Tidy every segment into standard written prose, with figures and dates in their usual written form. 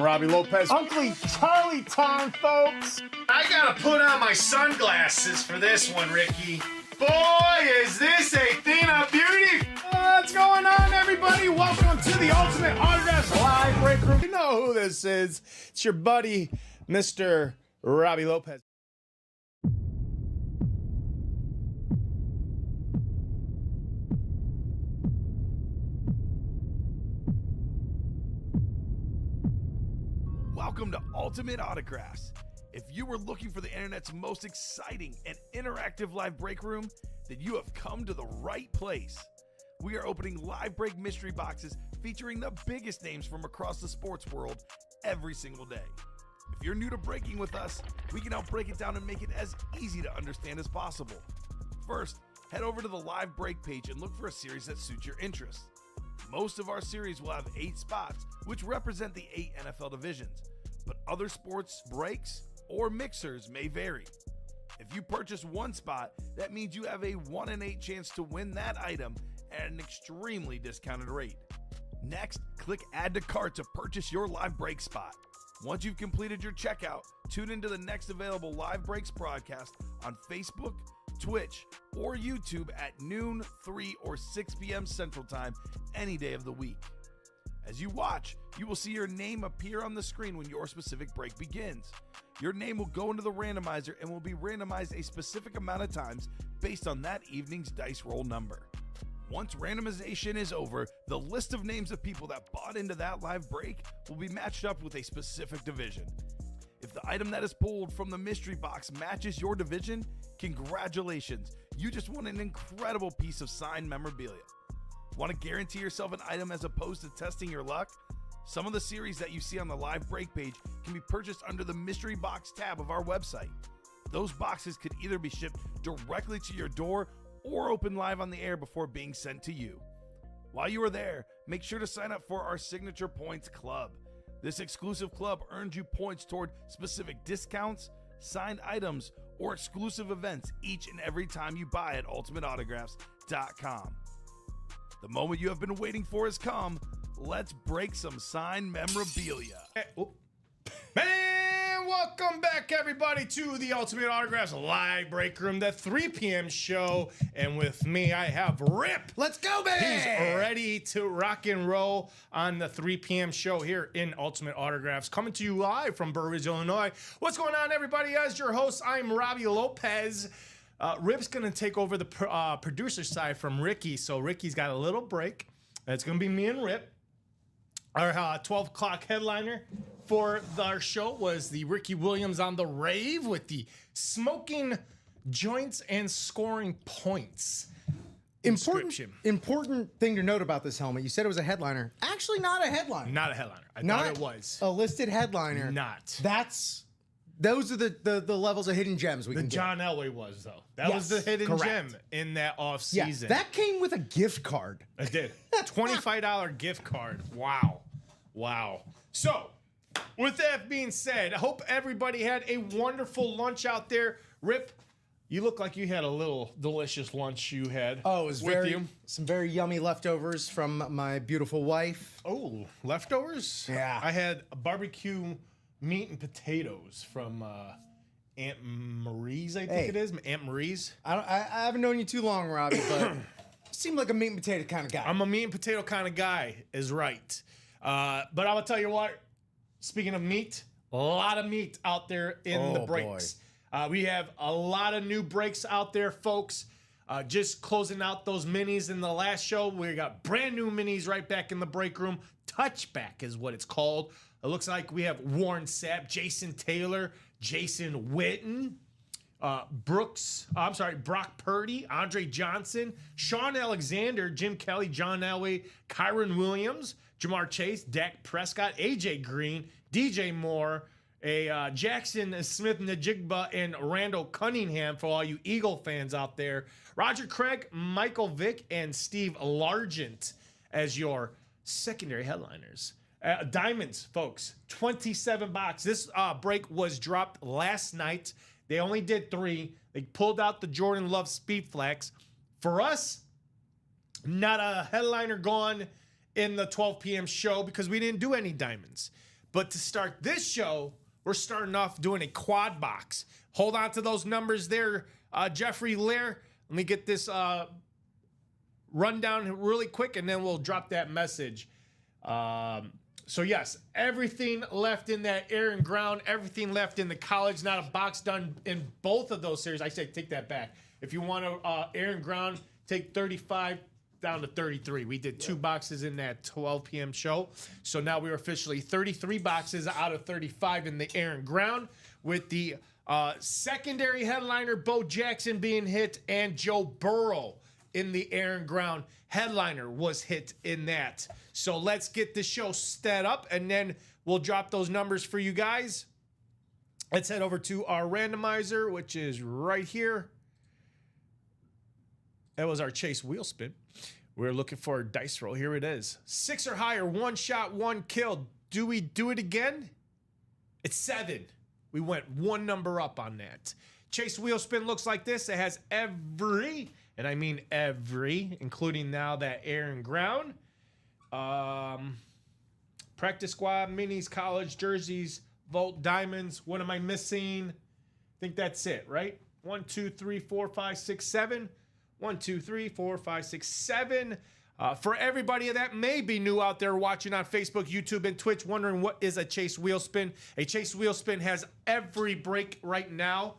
Robbie Lopez. Uncle Charlie time, folks. I gotta put on my sunglasses for this one, Ricky. Boy, is this a thing of beauty! What's going on, everybody? Welcome to the Ultimate Autographs Live Break Room. You know who this is. It's your buddy, Mr. Robbie Lopez. Welcome to Ultimate Autographs. If you were looking for the internet's most exciting and interactive live break room, then you have come to the right place. We are opening live break mystery boxes featuring the biggest names from across the sports world every single day. If you're new to breaking with us, we can help break it down and make it as easy to understand as possible. First, head over to the live break page and look for a series that suits your interests. Most of our series will have 8 spots, which represent the 8 NFL divisions, but other sports breaks or mixers may vary. If you purchase one spot, that means you have a 1 in 8 chance to win that item at an extremely discounted rate. Next, click Add to Cart to purchase your live break spot. Once you've completed your checkout, tune into the next available live breaks broadcast on Facebook, Twitch, or YouTube at noon, 3, or 6 p.m. Central Time any day of the week. As you watch, you will see your name appear on the screen when your specific break begins. Your name will go into the randomizer and will be randomized a specific amount of times based on that evening's dice roll number. Once randomization is over, the list of names of people that bought into that live break will be matched up with a specific division. If the item that is pulled from the mystery box matches your division, congratulations, you just won an incredible piece of signed memorabilia. Want to guarantee yourself an item as opposed to testing your luck? Some of the series that you see on the live break page can be purchased under the mystery box tab of our website. Those boxes could either be shipped directly to your door or open live on the air before being sent to you. While you are there, make sure to sign up for our Signature Points Club. This exclusive club earns you points toward specific discounts, signed items, or exclusive events each and every time you buy at ultimateautographs.com. The moment you have been waiting for has come. Let's break some signed memorabilia. Man, welcome back, everybody, to the Ultimate Autographs Live Break Room, the 3 p.m. show. And with me, I have Rip. Let's go, baby! He's ready to rock and roll on the 3 p.m. show here in Ultimate Autographs, coming to you live from Burr Ridge, Illinois. What's going on, everybody? As your host, I'm Robbie Lopez. Rip's going to take over the producer side from Ricky, so Ricky's got a little break. It's going to be me and Rip. Our 12 o'clock headliner for our show was the Ricky Williams on the Rave with the smoking joints and scoring points. Important thing to note about this helmet. You said it was a headliner. Actually, not a headliner. Not a headliner. I Not thought it was. a listed headliner. Not. Those are the levels of hidden gems we The can get. John Elway was, though. That was Yes, the hidden correct. gem in that off Yeah, season. that came with a gift card. It did. $25 gift card. Wow. So, with that being said, I hope everybody had a wonderful lunch out there. Rip, you look like you had a little delicious lunch you had. Oh, it was with some very yummy leftovers from my beautiful wife. Oh, leftovers? Yeah. I had a barbecue meat and potatoes from Aunt Marie's, I think it is. Aunt Marie's. I haven't known you too long, Robbie, but you seem like a meat and potato kind of guy. I'm a meat and potato kind of guy, is right. But I will tell you what, speaking of meat, a lot of meat out there in the breaks. We have a lot of new breaks out there, folks. Just closing out those minis in the last show. We got brand new minis right back in the break room. Touchback is what it's called. It looks like we have Warren Sapp, Jason Taylor, Jason Witten, Brock Purdy, Andre Johnson, Sean Alexander, Jim Kelly, John Elway, Kyron Williams, Jamar Chase, Dak Prescott, AJ Green, DJ Moore, Jackson Smith-Njigba, and Randall Cunningham for all you Eagle fans out there. Roger Craig, Michael Vick, and Steve Largent as your secondary headliners. Diamonds, folks, 27 box. This break was dropped last night. They only did 3. They pulled out the Jordan Love Speed Flex. For us, not a headliner gone in the 12 p.m. show because we didn't do any diamonds. But to start this show, we're starting off doing a quad box. Hold on to those numbers there, Jeffrey Lear. Let me get this rundown really quick, and then we'll drop that message. So yes, everything left in that air and ground, everything left in the college. Not a box done in both of those series. I say take that back. If you want to air and ground, take 35 down to 33. We did 2 boxes in that 12 p.m. show. So now we're officially 33 boxes out of 35 in the air and ground, with the secondary headliner Bo Jackson being hit, and Joe Burrow in the air and ground headliner was hit in that. So let's get the show set up, and then we'll drop those numbers for you guys. Let's head over to our randomizer, which is right here. That was our Chase wheel spin. We're looking for a dice roll. Here it is. 6 or higher, 1 shot, 1 kill. Do we do it again? It's 7. We went 1 number up on that. Chase wheel spin looks like this. It has every, and I mean every, including now that air and ground, practice squad, minis, college, jerseys, Volt, diamonds. What am I missing? I think that's it, right? 1, 2, 3, 4, 5, 6, 7. 1, 2, 3, 4, 5, 6, 7. For everybody that may be new out there watching on Facebook, YouTube, and Twitch, wondering what is a Chase wheel spin. A Chase wheel spin has every break right now,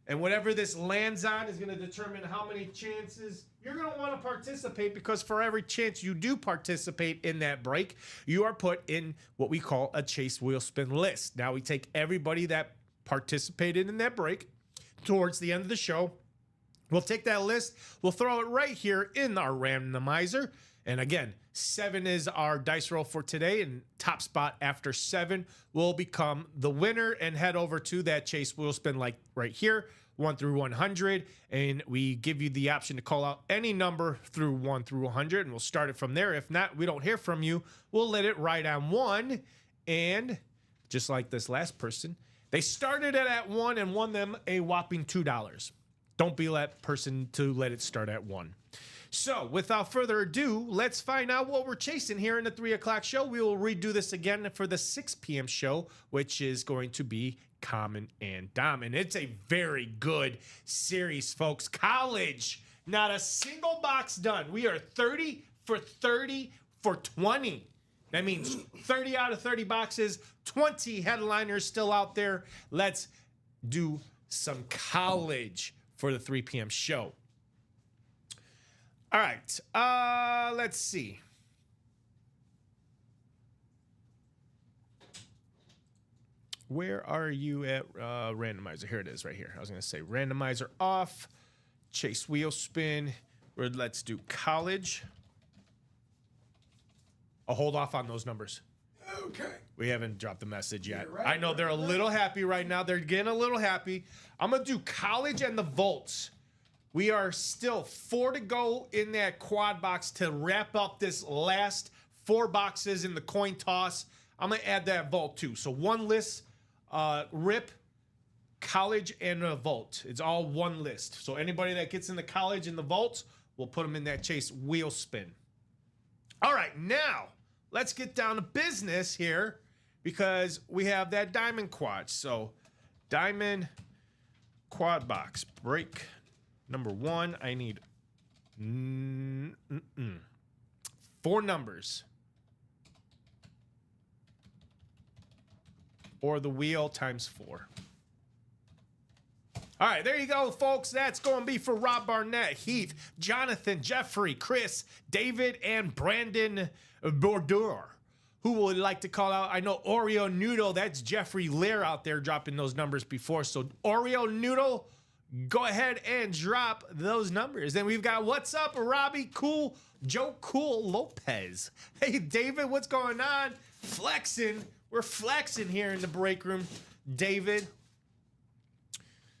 and whatever this lands on is going to determine how many chances you're going to want to participate, because for every chance you do participate in that break, you are put in what we call a Chase wheel spin list. Now we take everybody that participated in that break towards the end of the show. We'll take that list, we'll throw it right here in our randomizer. And again, 7 is our dice roll for today, and top spot after 7 will become the winner, and head over to that Chase wheel spin like right here, 1 through 100. And we give you the option to call out any number through 1 through 100, and we'll start it from there. If not, we don't hear from you, we'll let it ride on 1. And just like this last person, they started it at 1 and won them a whopping $2. Don't be that person to let it start at 1. So without further ado, let's find out what we're chasing here in the 3 o'clock show. We will redo this again for the 6 p.m. show, which is going to be Common and Dom. And it's a very good series, folks. College, not a single box done. We are 30 for 30 for 20. That means 30 out of 30 boxes, 20 headliners still out there. Let's do some college for the 3 p.m. show. All right, let's see. Where are you at randomizer? Here it is right here. I was going to say randomizer off, Chase wheel spin. Let's do college. I'll hold off on those numbers. Okay. We haven't dropped the message yet. Right, I know they're a little happy right now. They're getting a little happy. I'm going to do college and the Volts. We are still 4 to go in that quad box to wrap up this last 4 boxes in the coin toss. I'm going to add that Volt too. So 1 list, Rip, college, and a Volt. It's all 1 list. So anybody that gets in the college and the Volts, we'll put them in that Chase wheel spin. All right, now let's get down to business here, because we have that diamond quad. So diamond quad box break number 1. I need 4 numbers, or the wheel times 4. All right, there you go, folks. That's going to be for Rob Barnett, Heath, Jonathan, Jeffrey, Chris, David, and Brandon Bordeaux. Who would like to call out? I know Oreo Noodle. That's Jeffrey Lear out there dropping those numbers before. So Oreo Noodle, go ahead and drop those numbers. And we've got what's up, Robbie Cool, Joe Cool Lopez. Hey, David, what's going on? Flexing. We're flexing here in the break room, David.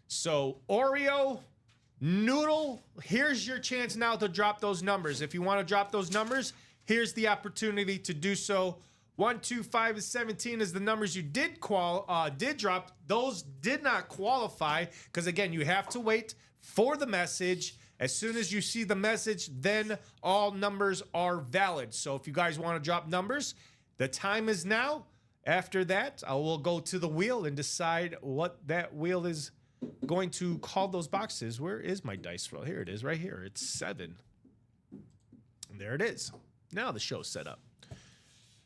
So Oreo Noodle, here's your chance now to drop those numbers. If you want to drop those numbers, here's the opportunity to do so. 1, 2, 5, and 17 is the numbers you did drop. Those did not qualify, because again, you have to wait for the message. As soon as you see the message, then all numbers are valid. So if you guys want to drop numbers, the time is now. After that, I will go to the wheel and decide what that wheel is going to call those boxes. Where is my dice roll? Here it is, right here. It's 7. And there it is. Now the show's set up.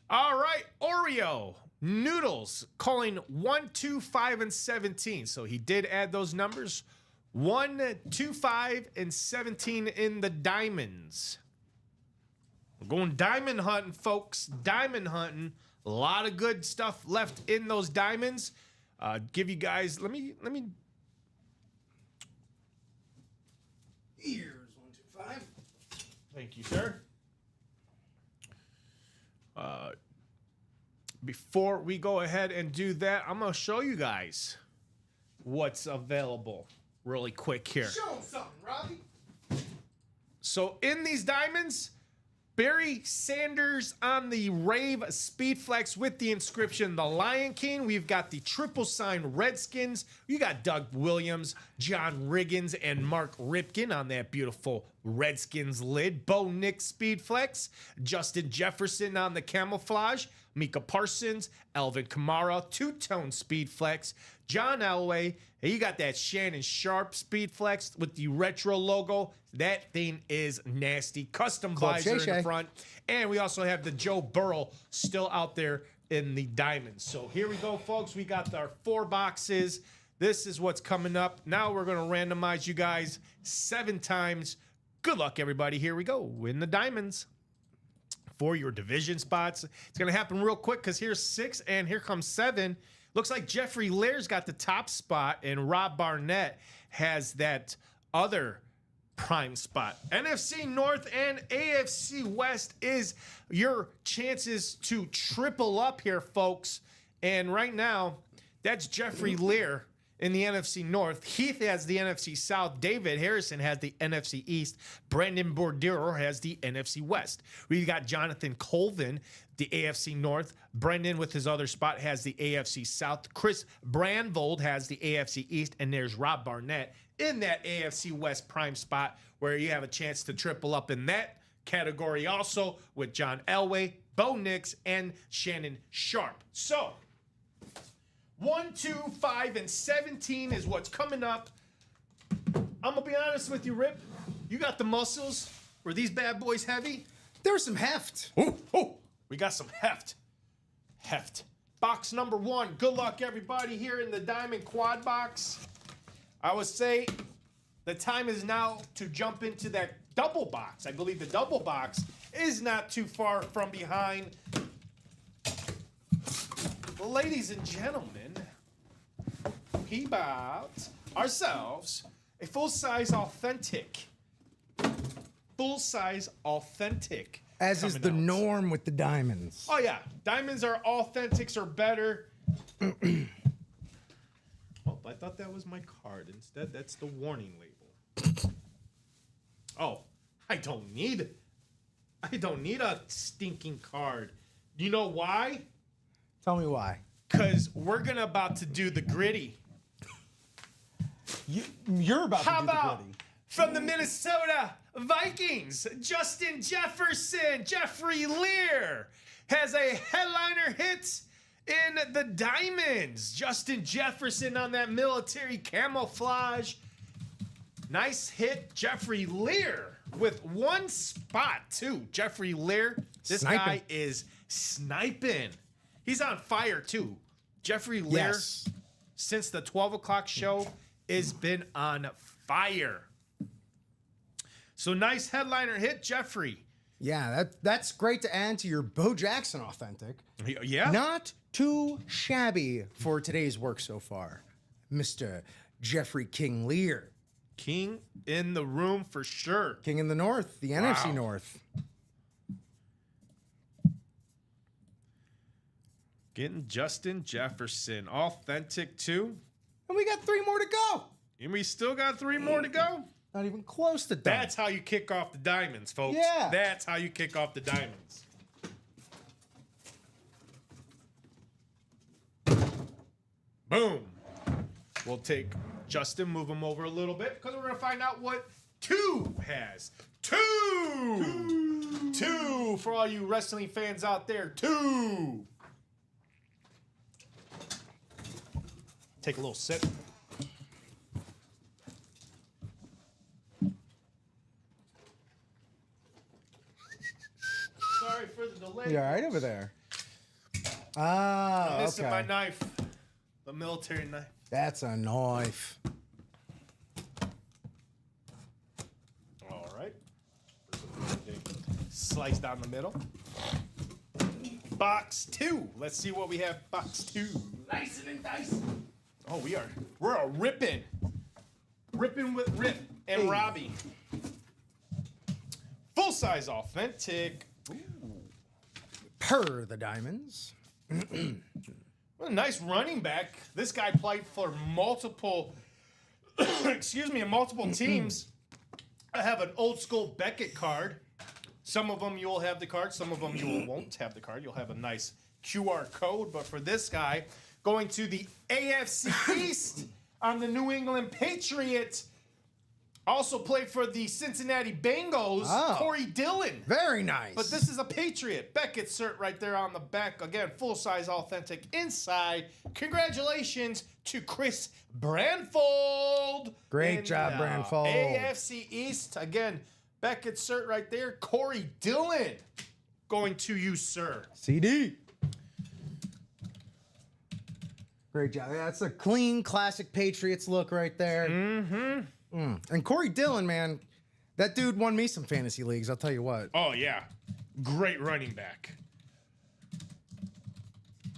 All right, Oreo Noodles calling 1, 2, 5, and 17. So he did add those numbers. 1, 2, 5, and 17 in the diamonds. We're going diamond hunting, folks. Diamond hunting. A lot of good stuff left in those diamonds. Give you guys. Let me. Here's 1, 2, 5. Thank you, sir. Before we go ahead and do that, I'm gonna show you guys what's available really quick here. Show him something, Robbie. So in these diamonds, Barry Sanders on the Rave Speedflex with the inscription The Lion King. We've got the triple sign Redskins. You got Doug Williams, John Riggins, and Mark Ripken on that beautiful Redskins lid. Bo Nix Speedflex. Justin Jefferson on the camouflage. Micah Parsons, Alvin Kamara, two-tone Speedflex. John Elway. And you got that Shannon Sharp Speedflex with the retro logo. That thing is nasty. Custom visor in the front. And we also have the Joe Burrow still out there in the diamonds. So here we go, folks. We got our 4 boxes. This is what's coming up. Now we're going to randomize you guys 7 times. Good luck, everybody. Here we go. Win the diamonds for your division spots. It's going to happen real quick because here's 6 and here comes 7. Looks like Jeffrey Lear's got the top spot and Rob Barnett has that other prime spot. NFC North and AFC West is your chances to triple up here, folks. And right now, that's Jeffrey Lear in the NFC North. Heath has the NFC South. David Harrison has the NFC East. Brandon Bordero has the NFC West. We got Jonathan Colvin, the AFC North. Brendan with his other spot has the AFC South. Chris Brandvold has the AFC East. And there's Rob Barnett in that AFC West prime spot where you have a chance to triple up in that category also with John Elway, Bo Nix, and Shannon Sharp. So 1, 2, 5, and 17 is what's coming up. I'm going to be honest with you, Rip. You got the muscles. Were these bad boys heavy? There was some heft. Oh, we got some heft. Heft. Box number 1. Good luck, everybody, here in the Diamond Quad box. I would say the time is now to jump into that double box. I believe the double box is not too far from behind. Ladies and gentlemen, we bought ourselves a full-size authentic. As is the norm with the diamonds. Oh, yeah. Diamonds are authentics or better. Oh, I thought that was my card. Instead, that's the warning label. Oh, I don't need a stinking card. You know why? Tell me why. Because we're about to do the gritty. You're about How to do the about gritty. from the Minnesota Vikings, Justin Jefferson, Jeffrey Lear has a headliner hit in the diamonds. Justin Jefferson on that military camouflage. Nice hit, Jeffrey Lear with 1 spot too. Jeffrey Lear, this guy is sniping. He's on fire too. Jeffrey Lear, since the 12 o'clock show, has been on fire. So nice headliner hit, Jeffrey. Yeah, that's great to add to your Bo Jackson authentic. Yeah. Not too shabby for today's work so far, Mr. Jeffrey King Lear. King in the room for sure. King in the North, the NFC North. Getting Justin Jefferson. Authentic too. And we got 3 more to go. And we still got 3 more to go. Not even close to done. That's how you kick off the diamonds, folks. Yeah. That's how you kick off the diamonds. Boom. We'll take Justin, move him over a little bit, because we're going to find out what 2 has. 2 for all you wrestling fans out there. 2. Take a little sip. Sorry for the delay. You all right over there? Ah, This is my okay. knife. The military knife. That's a knife. All right. Slice down the middle. Box 2. Let's see what we have. Box 2. Nice and nice. Oh, we're a ripping. Ripping with Rip and Hey. Robbie. Full size authentic. Per the diamonds. What a nice running back. This guy played for multiple, multiple teams. I have an old school Beckett card. Some of them you'll have the card. Some of them you won't have the card. You'll have a nice QR code. But for this guy, going to the AFC East on the New England Patriots. Also played for the Cincinnati Bengals, Oh. Corey Dillon. Very nice. But this is a Patriot. Beckett cert right there on the back. Again, full-size authentic inside. Congratulations to Chris Branfold. Great in, job, Branfold. AFC East. Again, Beckett cert right there. Corey Dillon going to you, sir. CD. Great job. That's a clean, classic Patriots look right there. Mm-hmm. And Corey Dillon, man, that dude won me some fantasy leagues. I'll tell you what. Oh, yeah. Great running back.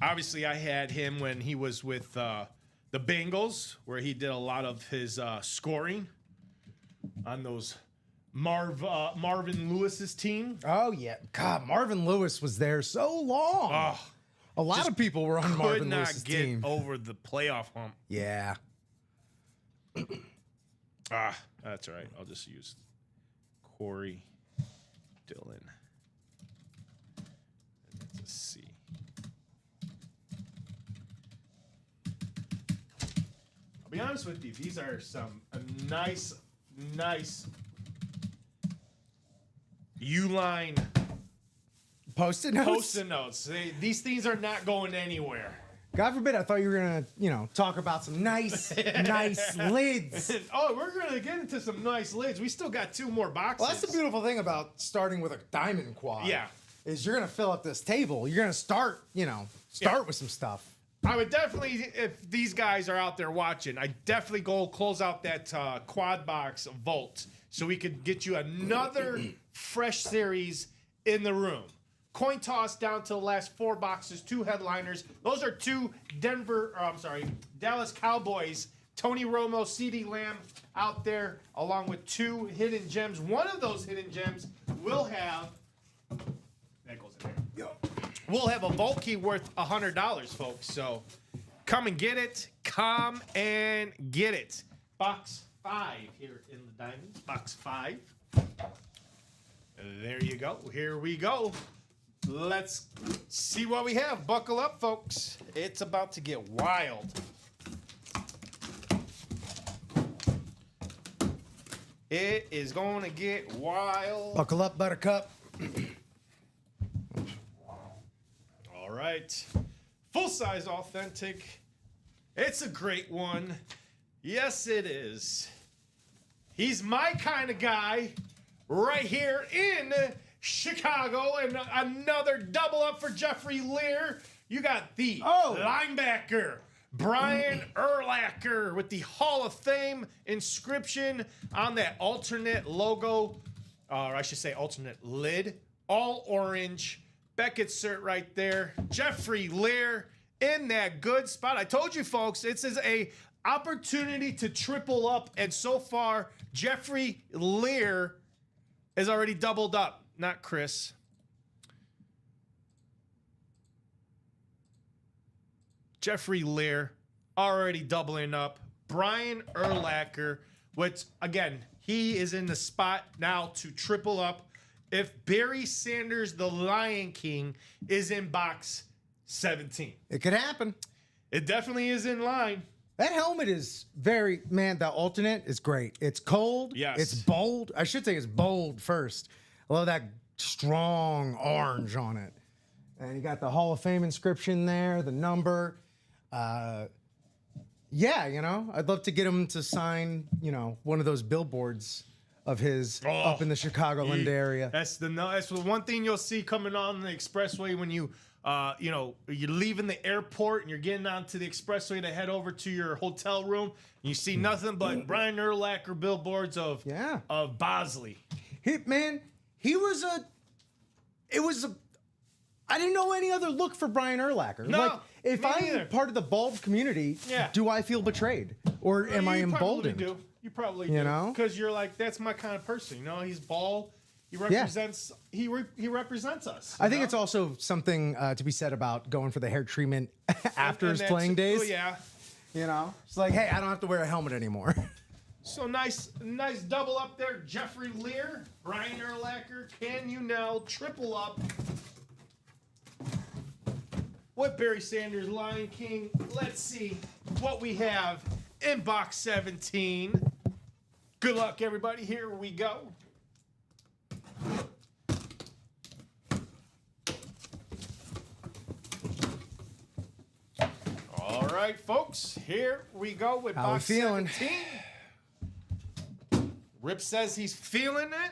Obviously, I had him when he was with the Bengals, where he did a lot of his scoring on those Marvin Lewis's team. Oh yeah, God, Marvin Lewis was there so long. Oh, A lot of people were on could Marvin not Lewis's get team. over the playoff hump. Yeah. That's all right. I'll just use Corey Dillon. That's a C. I'll be honest with you. These are some nice Uline Post-it notes. post-it notes. These things are not going anywhere. God forbid, I thought you were gonna, talk about some nice lids. Oh, we're gonna get into some nice lids. We still got 2 more boxes. Well, that's the beautiful thing about starting with a diamond quad. Yeah. Is you're gonna fill up this table. You're gonna start with some stuff. I would definitely, if these guys are out there watching, I definitely go close out that quad box vault so we could get you another fresh series in the room. Coin toss down to the last 4 boxes, 2 headliners. Those are 2 Dallas Cowboys. Tony Romo, CeeDee Lamb out there, along with 2 hidden gems. One of those hidden gems will have, that goes in there. We'll have a vault key worth $100, folks. So come and get it. Come and get it. Box 5 here in the diamonds. Box 5. There you go. Here we go. Let's see what we have. Buckle up, folks. It's about to get wild. It is going to get wild. Buckle up, Buttercup. All right. Full size authentic. It's a great one. Yes, it is. He's my kind of guy right here in Chicago. And another double up for Jeffrey Lear. You got the linebacker, Brian Urlacher, with the Hall of Fame inscription on that alternate logo, or I should say alternate lid. All orange. Beckett cert right there. Jeffrey Lear in that good spot. I told you, folks, this is a opportunity to triple up, and so far, Jeffrey Lear is already doubled up. Not Chris. Jeffrey Lear already doubling up. Brian Urlacher, which, again, he is in the spot now to triple up. If Barry Sanders, the Lion King, is in box 17. It could happen. It definitely is in line. That helmet is the alternate is great. It's cold. Yes. It's bold. I should say it's bold first. I love that strong orange on it. And you got the Hall of Fame inscription there, the number. Yeah, I'd love to get him to sign, one of those billboards of his up in the Chicagoland area. That's the one thing you'll see coming on the expressway when you you're leaving the airport and you're getting onto the expressway to head over to your hotel room. And you see nothing but Brian Urlacher billboards of Bosley. I didn't know any other look for Brian Urlacher. No, like, if me I'm neither. part of the bald community, do I feel betrayed? Or am I emboldened? You probably do. Because you're like, that's my kind of person. He's bald. He represents he represents us. I think it's also something to be said about going for the hair treatment after his playing days. Oh, yeah. It's like, hey, I don't have to wear a helmet anymore. So nice double up there. Jeffrey Lear, Brian Urlacher, Ken Unell, triple up. What Barry Sanders, Lion King. Let's see what we have in box 17. Good luck, everybody. Here we go. All right, folks. Here we go with How box we feeling? 17. Rip says he's feeling it.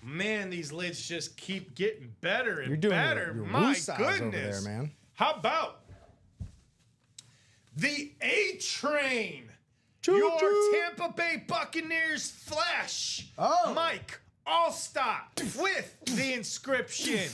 Man, these lids just keep getting better and You're doing better. your My woosahs goodness. over there, man. How about the A-Train? Choo-choo. Your Tampa Bay Buccaneers flash. Oh. Mike Allstott with the inscription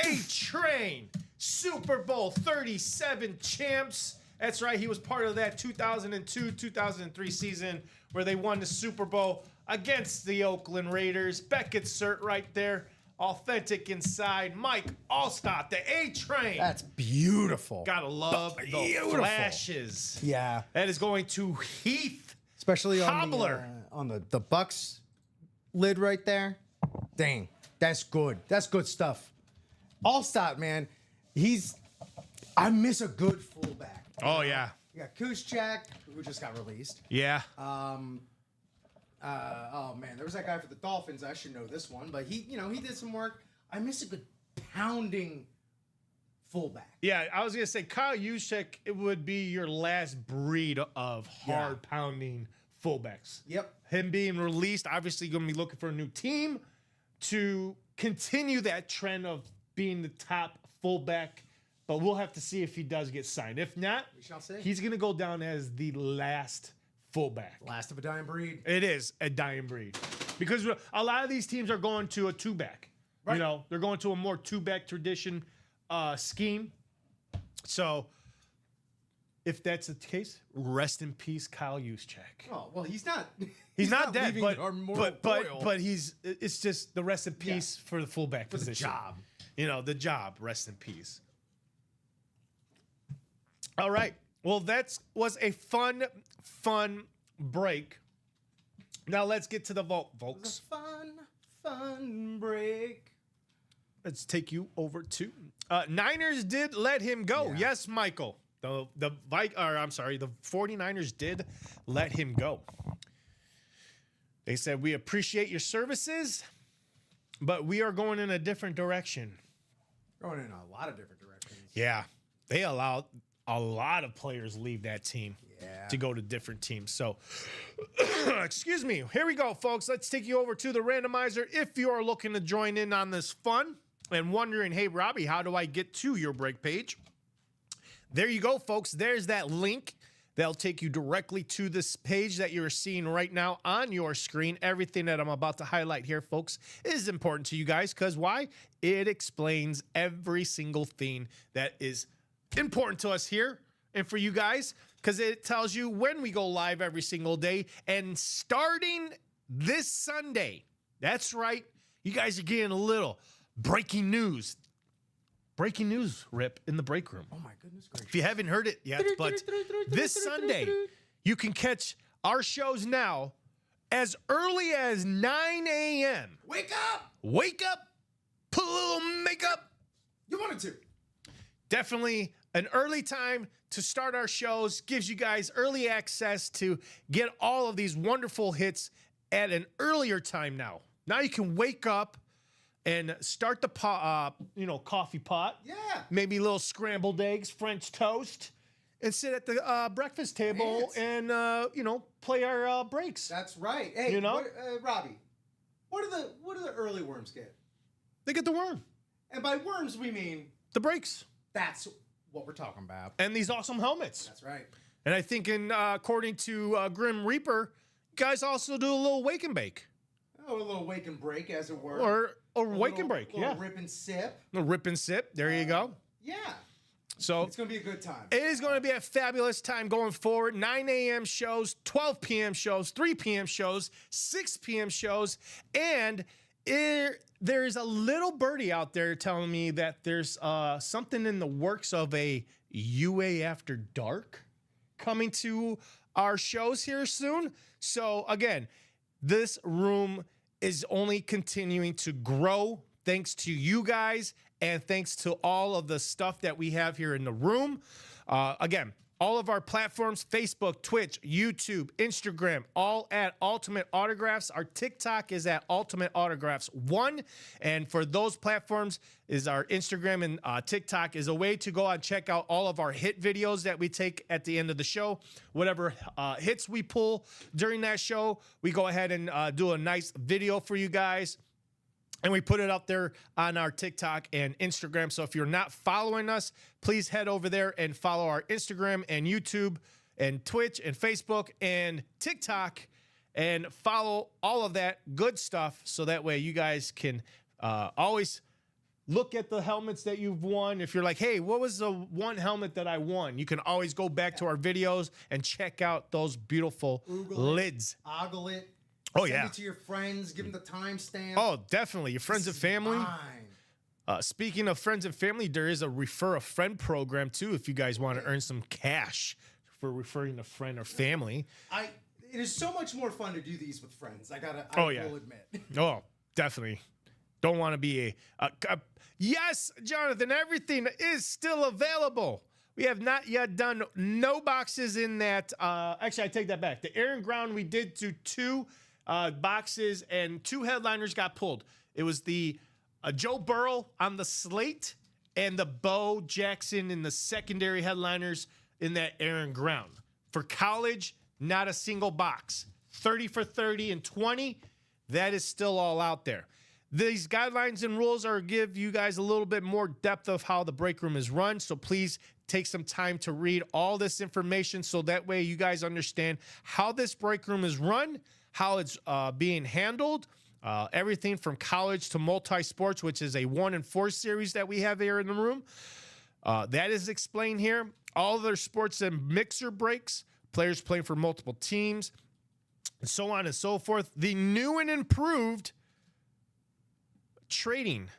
A-Train Super Bowl 37 champs. That's right. He was part of that 2002-2003 season where they won the Super Bowl against the Oakland Raiders. Beckett's cert right there. Authentic inside. Mike Allstott, the A-Train. That's beautiful. Gotta love the Beautiful. flashes. Yeah. That is going to Heath. Especially Hobbler. on the Bucks lid right there. Dang. That's good. That's good stuff. Allstott, man. I miss a good fullback. Oh, yeah. You got Kuschak, who just got released. Yeah. Oh man, there was that guy for the Dolphins. I should know this one, but he did some work. I miss a good pounding fullback. Yeah, I was gonna say Kyle Juszczyk. It would be your last breed of hard pounding fullbacks. Yep. Him being released, obviously going to be looking for a new team to continue that trend of being the top fullback. But we'll have to see if he does get signed. If not, We shall see. he's going to go down as the last fullback. Last of a dying breed. It is a dying breed because a lot of these teams are going to a two-back. Right. They're going to a more two-back tradition scheme. So if that's the case, rest in peace, Kyle Juszczyk. Oh well, he's not. He's not dead, leaving our moral toil but it's just the rest in peace for the fullback for the position. job. The job. Rest in peace. All right. Well, that was a fun break. Now let's get to the vault, folks. Fun break. Let's take you over to Niners did let him go. Yeah. Yes, Michael. The 49ers did let him go. They said, we appreciate your services, but we are going in a different direction. Going in a lot of different directions. Yeah. They allowed a lot of players leave that team Yeah. to go to different teams. So, excuse me. Here we go, folks. Let's take you over to the randomizer. If you are looking to join in on this fun and wondering, hey, Robbie, how do I get to your break page? There you go, folks. There's that link. That'll take you directly to this page that you're seeing right now on your screen. Everything that I'm about to highlight here, folks, is important to you guys because why? It explains every single thing that is important to us here and for you guys because it tells you when we go live every single day. And starting this Sunday, that's right, you guys are getting a little breaking news. Breaking news, Rip, in the break room. Oh my goodness gracious. If you haven't heard it yet, but this Sunday, you can catch our shows now as early as 9 a.m. Wake up! Wake up, put a little makeup. You wanted to. Definitely an early time to start our shows, gives you guys early access to get all of these wonderful hits at an earlier time now. Now you can wake up and start the coffee pot. Yeah. Maybe little scrambled eggs, French toast, and sit at the breakfast table and play our breaks. That's right. Hey, You know? Robbie, what do the early worms get? They get the worm, And by worms, we mean the breaks, that's what we're talking about. and these awesome helmets. That's right. And I think, according to Grim Reaper, guys also do a little wake and bake Oh, a little wake and break, as it were. or wake and break. Little Yeah, rip and sip. a rip and sip. There you go. Yeah. So It's going to be a good time. it is going to be a fabulous time going forward. 9 a.m. shows, 12 p.m. shows, 3 p.m. shows, 6 p.m. shows, and there is a little birdie out there telling me that there's something in the works of a UA After Dark coming to our shows here soon. So again, this room is only continuing to grow thanks to you guys and thanks to all of the stuff that we have here in the room. Again, all of our platforms, Facebook, Twitch, YouTube, Instagram, all at Ultimate Autographs. Our TikTok is at Ultimate Autographs 1. And for those platforms is our Instagram and TikTok is a way to go and check out all of our hit videos that we take at the end of the show. Whatever hits we pull during that show, we go ahead and do a nice video for you guys. And we put it up there on our TikTok and Instagram. So if you're not following us, please head over there and follow our Instagram and YouTube and Twitch and Facebook and TikTok and follow all of that good stuff. So that way you guys can always look at the helmets that you've won. If you're like, hey, what was the one helmet that I won? You can always go back to our videos and check out those beautiful lids. Ogle it. Oh, Send yeah. it to your friends. Give them the timestamp. Oh, definitely. Your friends and family. Fine. Speaking of friends and family, there is a refer a friend program too. If you guys want to earn some cash for referring a friend or family. It is so much more fun to do these with friends. I Oh, will yeah. admit. Oh, definitely. Don't want to be a yes, Jonathan. Everything is still available. We have not yet done no boxes in that. Actually, I take that back. The Air and Ground we did to 2 boxes and 2 headliners got pulled. It was the Joe Burrow on the slate and the Bo Jackson in the secondary headliners in that Air and Ground. For college, not a single box. 30 for 30 and 20, that is still all out there. These guidelines and rules are give you guys a little bit more depth of how the break room is run. So please take some time to read all this information so that way you guys understand how this break room is run, how it's being handled, everything from college to multi-sports, which is a 1 and 4 series that we have here in the room. That is explained here. All their sports and mixer breaks, players playing for multiple teams, and so on and so forth. The new and improved trading.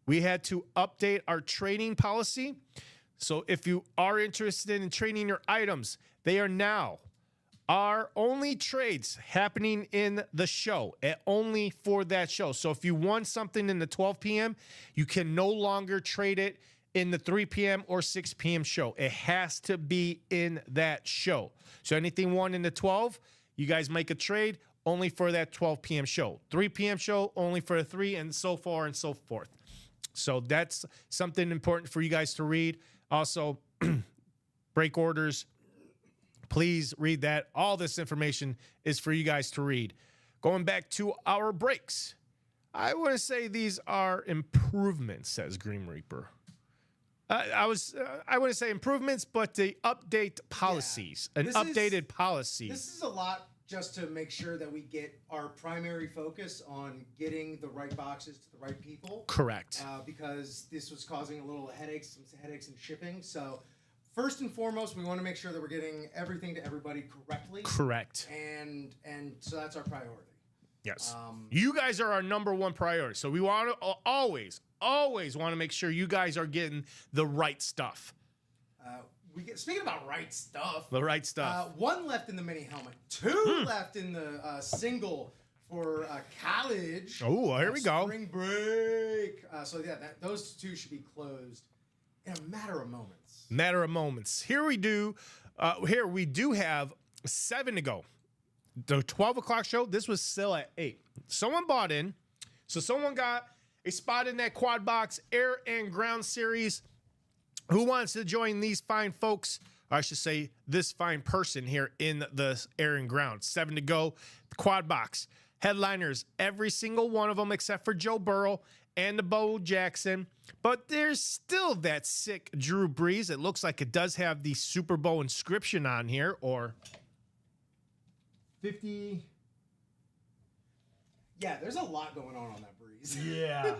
We had to update our trading policy. So if you are interested in trading your items, they are now our only trades happening in the show, only for that show. So if you won something in the 12 p.m., you can no longer trade it in the 3 p.m. or 6 p.m. show. It has to be in that show. So anything won in the 12, you guys make a trade only for that 12 p.m. show. 3 p.m. show only for the 3, and so far and so forth. So that's something important for you guys to read. Also, break orders. Please read that. All this information is for you guys to read. Going back to our breaks, I want to say these are improvements, says Green Reaper. I wouldn't say improvements, but the update policies, updated policies. This is a lot just to make sure that we get our primary focus on getting the right boxes to the right people. Correct. Because this was causing a little headaches in shipping. So first and foremost, we want to make sure that we're getting everything to everybody correctly. Correct. And so that's our priority. Yes. You guys are our number one priority. So we want to always want to make sure you guys are getting the right stuff. Speaking about right stuff. The right stuff. 1 left in the mini helmet. 2 left in the single for college. Oh, here we go. Spring break. So yeah, those 2 should be closed in a matter of moments. Matter of moments. Here we do have 7 to go. the 12 o'clock show, this was still at 8. Someone bought in. So someone got a spot in that quad box air and ground series. Who wants to join these fine folks? Or I should say this fine person here in the air and ground. 7 to go. Quad box. Headliners, every single one of them except for Joe Burrow and the Bo Jackson. But there's still that sick Drew Brees. It looks like it does have the Super Bowl inscription on here, or 50. Yeah, there's a lot going on that Breeze. Yeah.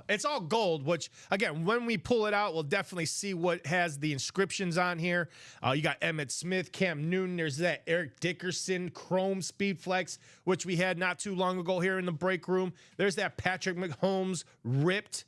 It's all gold, which, again, when we pull it out, we'll definitely see what has the inscriptions on here. You got Emmitt Smith, Cam Newton. There's that Eric Dickerson Chrome Speedflex, which we had not too long ago here in the break room. There's that Patrick Mahomes ripped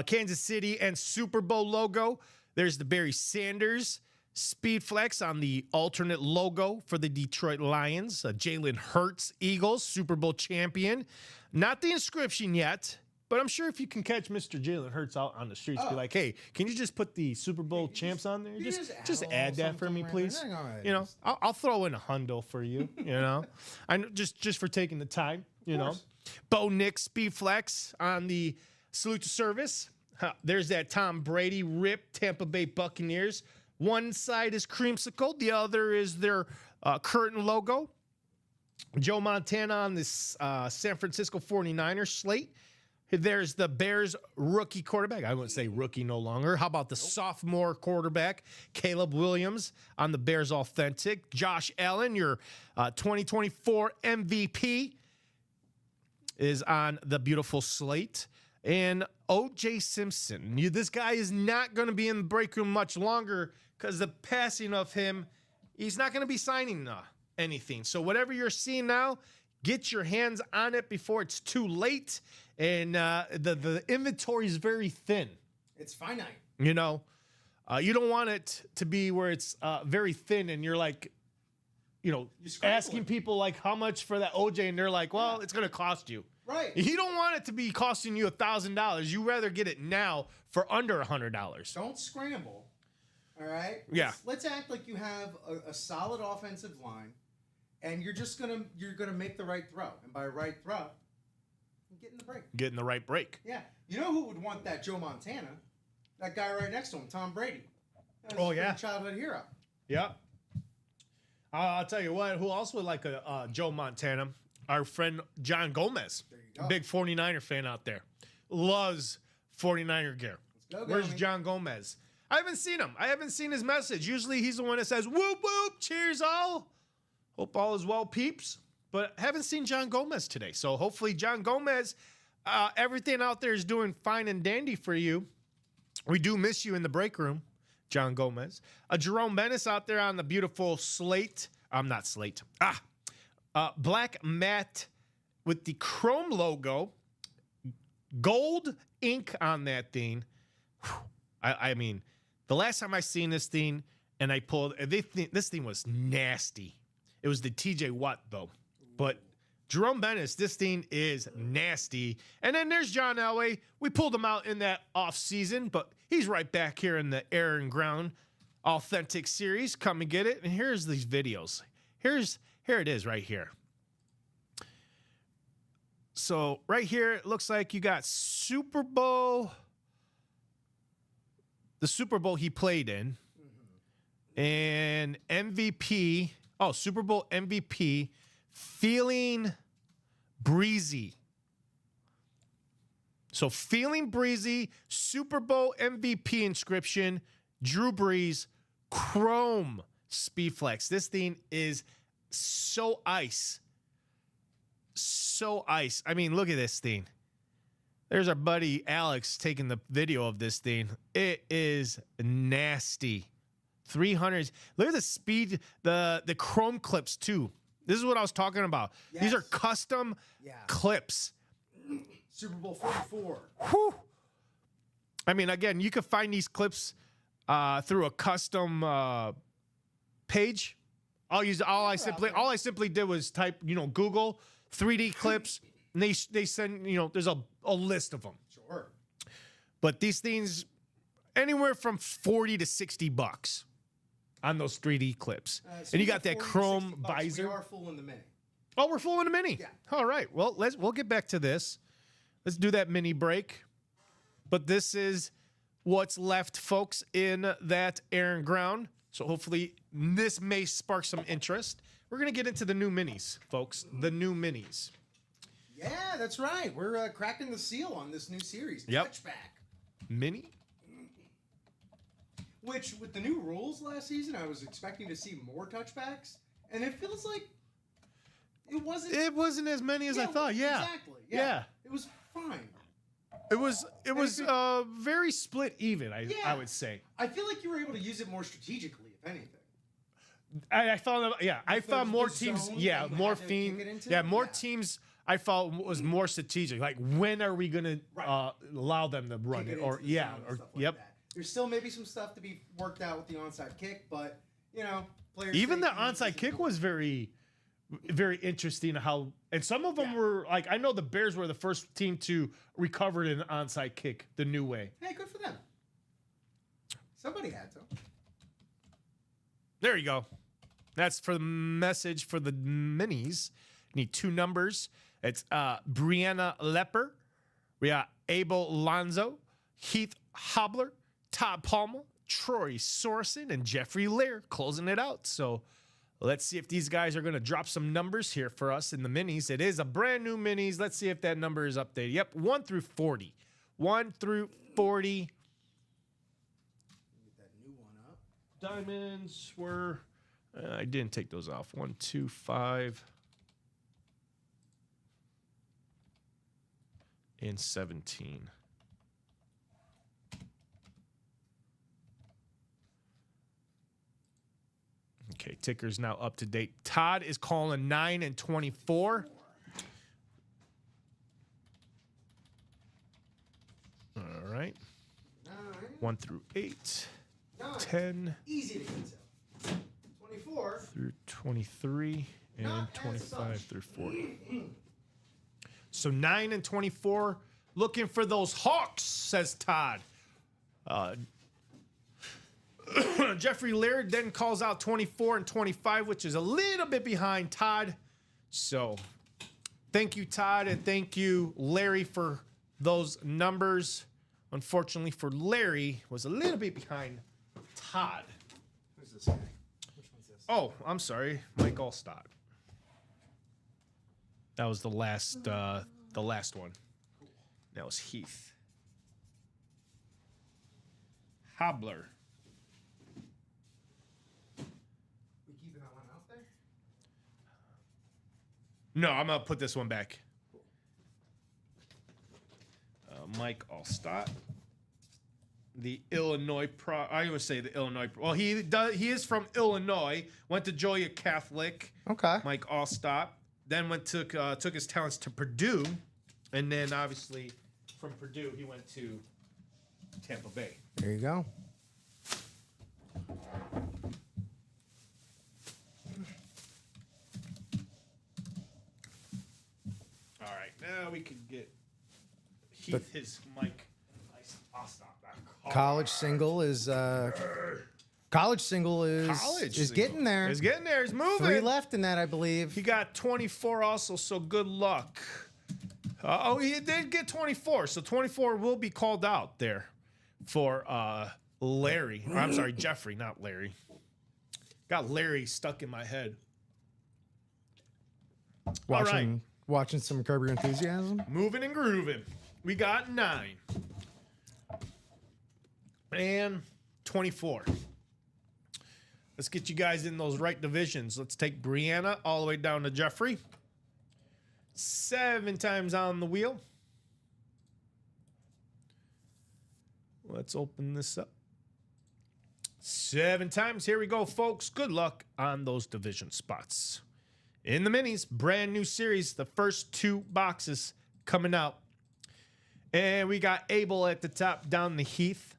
Kansas City and Super Bowl logo. There's the Barry Sanders Speedflex on the alternate logo for the Detroit Lions. Jalen Hurts Eagles, Super Bowl champion. Not the inscription yet, but I'm sure if you can catch Mr. Jalen Hurts out on the streets, be like, hey, can you just put the Super Bowl champs on there? Just add that for me, please. You know, I'll throw in a hundo for you, you know. I know, just for taking the time, you know. Bo Nick Speedflex on the salute to service. There's that Tom Brady rip Tampa Bay Buccaneers. One side is creamsicle, the other is their curtain logo. Joe Montana on this San Francisco 49ers slate. There's the Bears rookie quarterback. I wouldn't say rookie no longer. How about the sophomore quarterback, Caleb Williams on the Bears Authentic. Josh Allen, your 2024 MVP, is on the beautiful slate. And O.J. Simpson. This guy is not going to be in the break room much longer because the passing of him, he's not going to be signing anything. So whatever you're seeing now, get your hands on it before it's too late. And the inventory is very thin. It's finite. You know, you don't want it to be where it's very thin and you're like, you know, asking people like how much for that OJ, and they're like, well, it's going to cost you. Right. You don't want it to be costing you $1,000. You rather get it now for under $100. Don't scramble. All right. Yeah. Let's act like you have a solid offensive line, and you're gonna make the right throw, and by right throw, get in the break. Get in the right break. Yeah. You know who would want that? Joe Montana. That guy right next to him, Tom Brady. Oh yeah. Childhood hero. Yeah. I'll tell you what. Who else would like a Joe Montana? Our friend John Gomez. There you go. Big 49er fan out there. Loves 49er gear. Let's go, Where's Gomez. John Gomez? I haven't seen him. I haven't seen his message. Usually he's the one that says, whoop, whoop, cheers all. Hope all is well, peeps. But haven't seen John Gomez today. So hopefully John Gomez, everything out there is doing fine and dandy for you. We do miss you in the break room, John Gomez. Jerome Bennis out there on the beautiful slate. I'm not slate. Black matte with the chrome logo. Gold ink on that thing. I mean, the last time I seen this thing and I pulled, this thing was nasty. It was the TJ Watt though. But Jerome Bennis, this thing is nasty. And then there's John Elway. We pulled him out in that off season, but he's right back here in the Air and Ground Authentic series. Come and get it. And here's these videos. Here it is right here. So right here, it looks like you got Super Bowl, the Super Bowl he played in, and MVP. Oh, Super Bowl MVP, Feeling Breezy. So Feeling Breezy, Super Bowl MVP inscription, Drew Brees, Chrome Speedflex. This thing is so ice. So ice. I mean, look at this thing. There's our buddy Alex taking the video of this thing. It is nasty. 300s. Look at the speed, the chrome clips too. This is what I was talking about. Yes. These are custom clips. Super Bowl 44. Whew. I mean, again, you could find these clips through a custom page. All I simply did was type, Google 3D clips, and they send, there's a list of them. Sure. But these things, anywhere from $40 to $60. on those 3D clips. So And you we got that 40 to chrome 60 bucks. visor. We are full in the mini. Oh, we're full in a mini. Yeah. All right. Well, we'll get back to this. Let's do that mini break. But this is what's left, folks, in that Aaron ground. So hopefully this may spark some interest. We're gonna get into the new minis, folks. The new minis. Yeah, that's right. We're cracking the seal on this new series, Yep. Touchback. Mini. Which, with the new rules last season, I was expecting to see more touchbacks, and it feels like it wasn't. It wasn't as many as I thought. Yeah. exactly. Yeah. It was fine. It was very split even. I Yeah. would say. I feel like you were able to use it more strategically, if anything. I found I found more the teams. zone Yeah, that you more had to kick teams. it into? Yeah, more Yeah. teams. I felt was more strategic. Like, when are we gonna Right. allow them to run Kick it? into Or the yeah, zone and or stuff like yep. that. There's still maybe some stuff to be worked out with the onside kick, but players. Even the safety onside is kick important. was very, very interesting. How and some of them Yeah. were like, I know the Bears were the first team to recover an onside kick the new way. Hey, good for them. Somebody had to. There you go. That's for the message for the minis. You need 2 numbers. It's Brianna Lepper. We got Abel Lonzo, Heath Hobler, Todd Palmer, Troy Sorensen, and Jeffrey Lear closing it out. So let's see if these guys are going to drop some numbers here for us in the minis. It is a brand new minis. Let's see if that number is updated. Yep, 1 through 40. 1 through 40. Get that new one up. Diamonds were, I didn't take those off. 1, 2, 5, and 17. Okay, ticker's now up to date. Todd is calling 9 and 24. All right. 9, 1 through 8, 9. 10 Easy to get to. 24. through 23, and Not as 25 such. through 40. So 9 and 24, looking for those Hawks, says Todd. Jeffrey Laird then calls out 24 and 25, which is a little bit behind Todd. So thank you, Todd, and thank you, Larry, for those numbers. Unfortunately for Larry, was a little bit behind Todd. Who's this guy? Which one's this? Oh, I'm sorry, Mike Allstott. That was the last one. That was Heath. Hobler. We keeping that one out there? No, I'm gonna put this one back. Mike Allstott, the Illinois I would say the Illinois. Well, he is from Illinois. Went to Joliet Catholic. Okay. Mike Allstott. Then took his talents to Purdue, and then obviously from Purdue he went to Tampa Bay. There you go. All right, now we can get Heath his Mike Allstott back. College single is College is single. getting there. He's getting there. He's moving. 3 left in that, I believe. He got 24 also, so good luck. He did get 24, so 24 will be called out there for Larry. Or, I'm sorry, Jeffrey, not Larry. Got Larry stuck in my head. All right, Watching some Curb Your Enthusiasm. moving and grooving. We got 9 and 24. Let's get you guys in those right divisions. Let's take Brianna all the way down to Jeffrey. 7 times on the wheel. Let's open this up. 7 times. Here we go, folks. Good luck on those division spots. In the minis, brand new series. The first 2 boxes coming out. And we got Abel at the top, down the Heath.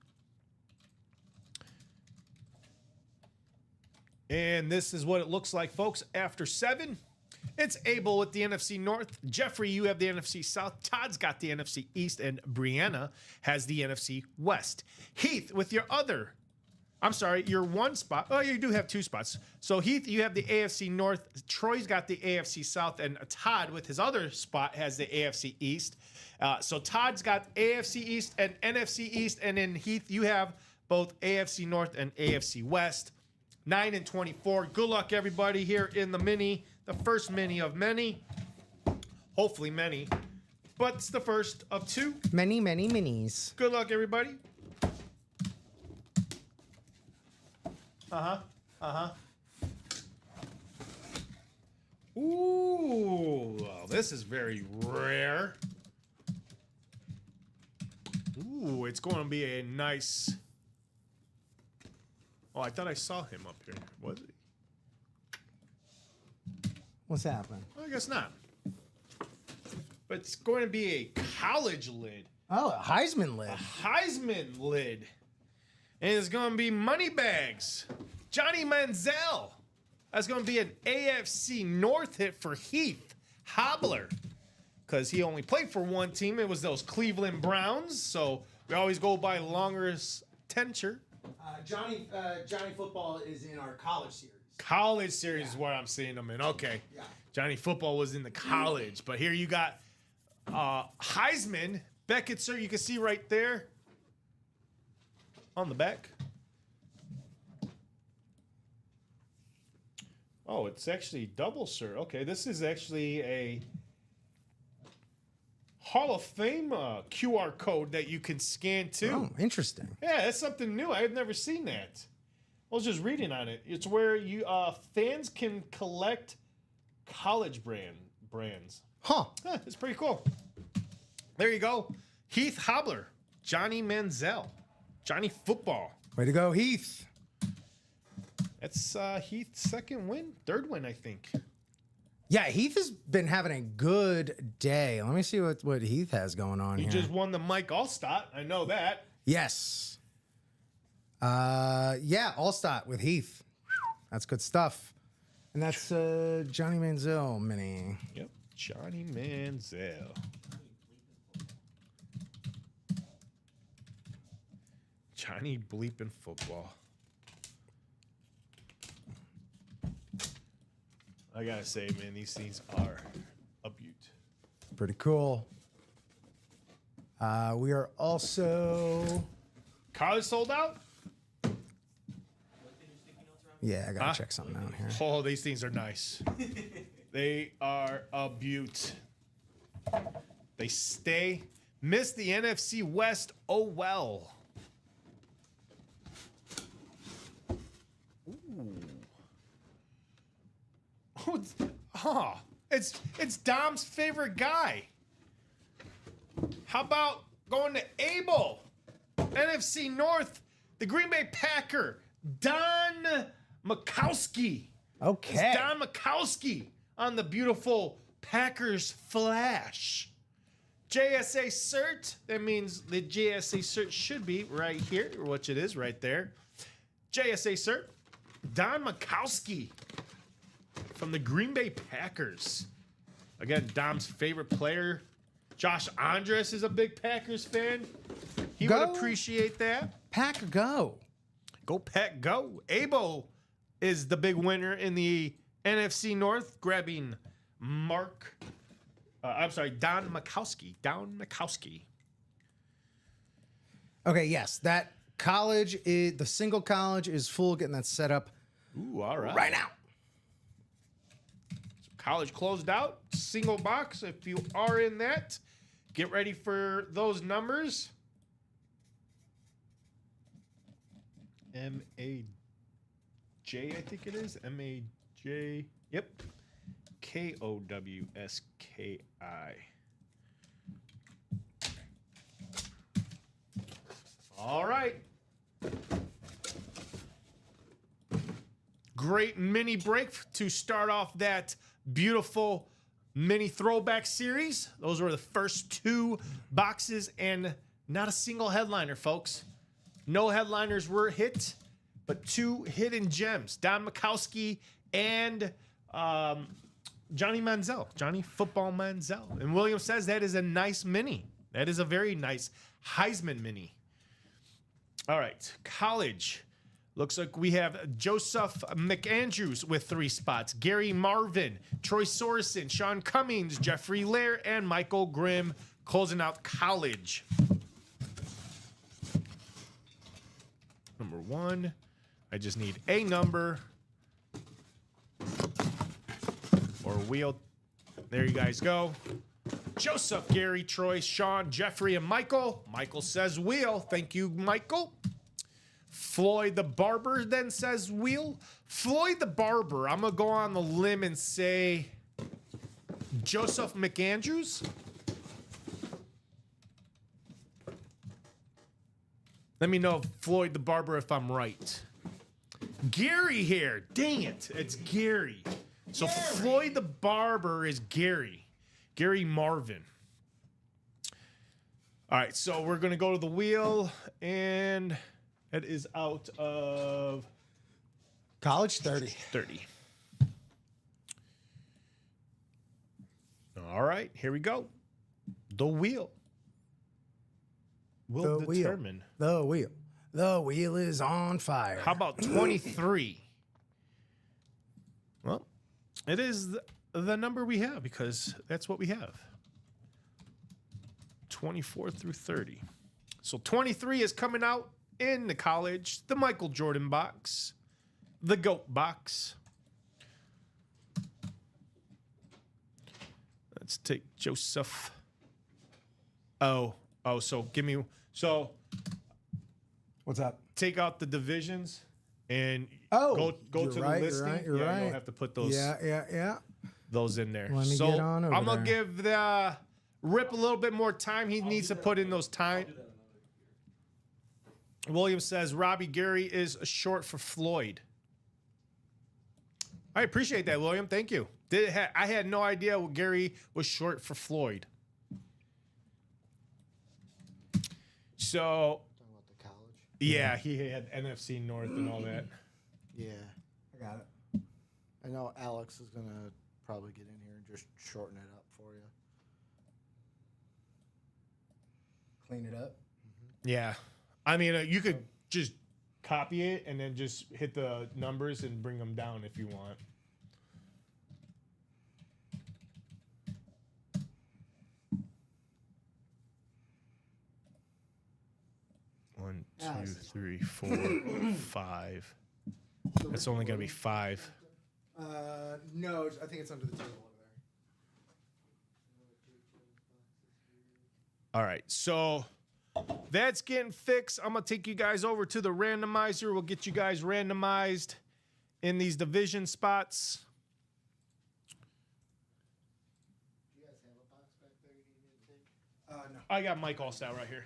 And this is what it looks like, folks. After 7, it's Abel with the NFC North. Jeffrey, you have the NFC South. Todd's got the NFC East. And Brianna has the NFC West. Heath with your other I'm sorry, you're one spot. Oh, you do have two spots. So Heath, you have the AFC North. Troy's got the AFC South, and Todd with his other spot has the AFC East. So Todd's got AFC East and NFC East, and then Heath, you have both AFC North and AFC West. 9 and 24. Good luck, everybody, here in the mini, the first mini of many. Hopefully many, but it's the first of two. Many minis. Good luck, everybody. Ooh, well, this is very rare. Ooh, it's going to be a nice. Oh, I thought I saw him up here. Was he? What's happening? Well, I guess not. But it's going to be a college lid. Oh, a Heisman lid. Heisman lid. And it's going to be Moneybags. Johnny Manziel. That's going to be an AFC North hit for Heath Hobbler. Because he only played for one team. It was those Cleveland Browns. So we always go by longest tenure. Johnny Football is in our college series. College series is where I'm seeing him in. Okay. Yeah. Johnny Football was in the college. But here you got Heisman. Beckett, sir, you can see right there on the back. Oh, it's actually double, sir. Okay, this is actually a Hall of Fame QR code that you can scan too. Oh, interesting. Yeah, that's something new. I have never seen that. I was just reading on it. It's where you fans can collect college brands. Huh. Yeah, it's pretty cool. There you go. Heath Hobbler, Johnny Manziel, Johnny Football. Way to go, Heath. That's Heath's third win, I think. Yeah, Heath has been having a good day. Let me see what Heath has going on He here. just won the Mike Allstott. I know that. Yes. Yeah, Allstott with Heath. That's good stuff. And that's Johnny Manziel mini. Yep, Johnny Manziel. Johnny bleeping football. I gotta say, man, these things are a beaut. Pretty cool. We are also... College sold out? Yeah, I gotta check something out here. Oh, these things are nice. They are a beaut. They stay. Missed the NFC West. Oh, well. Ooh. It's Dom's favorite guy. How about going to Abel? NFC North, the Green Bay Packer, Don Makowski. Okay. It's Don Makowski on the beautiful Packers flash. JSA cert. That means the JSA cert should be right here, which it is right there. JSA cert. Don Makowski from the Green Bay Packers. Again, Dom's favorite player. Josh Andres is a big Packers fan. He would appreciate that. Pack go. Go Pack go. Abo is the big winner in the NFC North, grabbing Don Makowski. Don Makowski. Okay, yes, that college is the single college is full. Getting that set up. Ooh, all right. Right now. College closed out. Single box. If you are in that, get ready for those numbers. M-A-J, I think it is. M-A-J. Yep. K-O-W-S-K-I. All right. Great mini break to start off that beautiful mini throwback series. Those were the first two boxes and not a single headliner, folks. No headliners were hit, but two hidden gems. Don Makowski and Johnny Manziel. Johnny Football Manziel. And William says that is a nice mini. That is a very nice Heisman mini. All right, college. Looks like we have Joseph McAndrews with 3 spots, Gary Marvin, Troy Sorensen, Sean Cummings, Jeffrey Lair, and Michael Grimm closing out college. Number 1. I just need a number or wheel. There you guys go. Joseph, Gary, Troy, Sean, Jeffrey, and Michael. Michael says wheel. Thank you, Michael. Floyd the Barber then says wheel. Floyd the Barber, I'm going to go on the limb and say Joseph McAndrews. Let me know, Floyd the Barber, if I'm right. Gary here. Dang it. It's Gary. So Floyd the Barber is Gary. Gary Marvin. All right, so we're going to go to the wheel, and it is out of College 30. 30. All right, here we go. The wheel will determine. The wheel. The wheel is on fire. How about 23? Well, it is the number we have because that's what we have. 24 through 30. So 23 is coming out in the college, the Michael Jordan box, the GOAT box. Let's take Joseph. So give me, What's up? take out the divisions and Oh, go you're to right, the you're listing. right, you're You'll right. have to put those Yeah. those in there. Let me so get on over I'm gonna there. give the Rip a little bit more time. He needs to put in those time. William says Robbie Gary is short for Floyd. I appreciate that, William. Thank you. I had no idea Gary was short for Floyd. So Talking about the college. yeah, he had NFC North and all that. Yeah. I got it. I know Alex is gonna probably get in here and just shorten it up for you. Clean it up. Yeah, I mean you could just copy it and then just hit the numbers and bring them down if you want. One, two, three, 4, 5. That's only gonna be 5. No, I think it's under the table over there. All right, so that's getting fixed. I'm gonna take you guys over to the randomizer. We'll get you guys randomized in these division spots. Do you guys have a box back there you need me to take? No. I got Mike all set right here.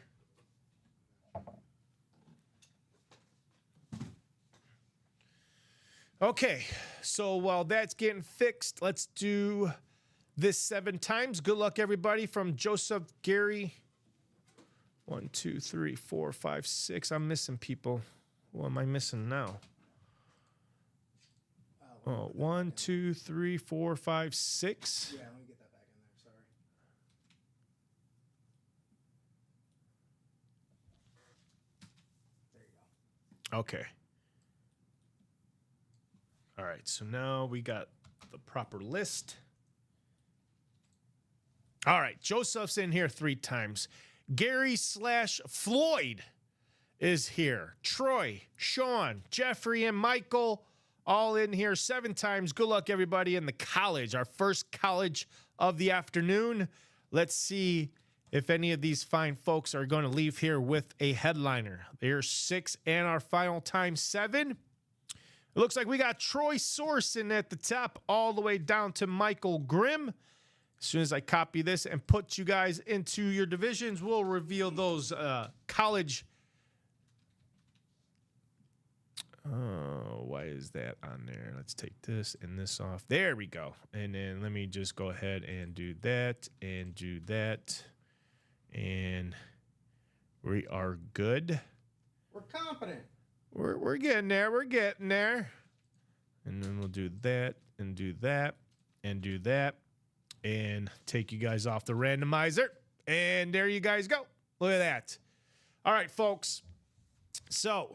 Okay, so while that's getting fixed, let's do this 7 times. Good luck, everybody, from Joseph Gary. 1, 2, 3, 4, 5, 6. I'm missing people. What am I missing now? 1, 2, 3, 4, 5, 6. Yeah, let me get that back in there. Sorry. There you go. Okay. All right, so now we got the proper list. All right, Joseph's in here 3 times. Gary/Floyd is here. Troy, Sean, Jeffrey, and Michael all in here 7 times. Good luck, everybody, in the college, our first college of the afternoon. Let's see if any of these fine folks are going to leave here with a headliner. There's 6 and our final time 7. It looks like we got Troy Sorensen at the top all the way down to Michael Grimm. As soon as I copy this and put you guys into your divisions, we'll reveal those college. Oh, why is that on there? Let's take this and this off. There we go. And then let me just go ahead and do that and do that. And we are good. We're competent. We're getting there. We're getting there. And then we'll do that and do that and do that and take you guys off the randomizer. And there you guys go. Look at that. All right, folks. So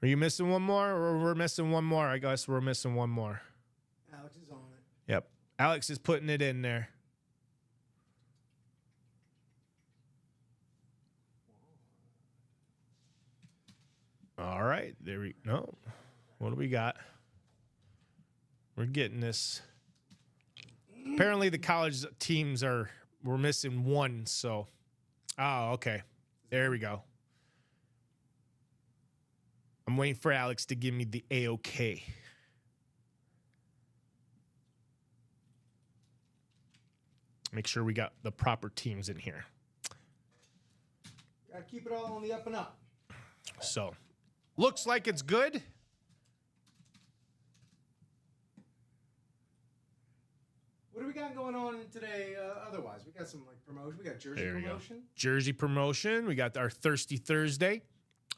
Are you missing one more, or we're missing one more? I guess we're missing one more. Alex is on it. Yep. Alex is putting it in there. All right. There we no. What do we got? We're getting this. Apparently the college teams we're missing one, so okay. There we go. I'm waiting for Alex to give me the A-OK. Make sure we got the proper teams in here. Gotta keep it all on the up and up. So, looks like it's good. What do we got going on today? Otherwise, we got some like promotion. We got jersey There we go. promotion. Jersey promotion. We got our Thirsty Thursday.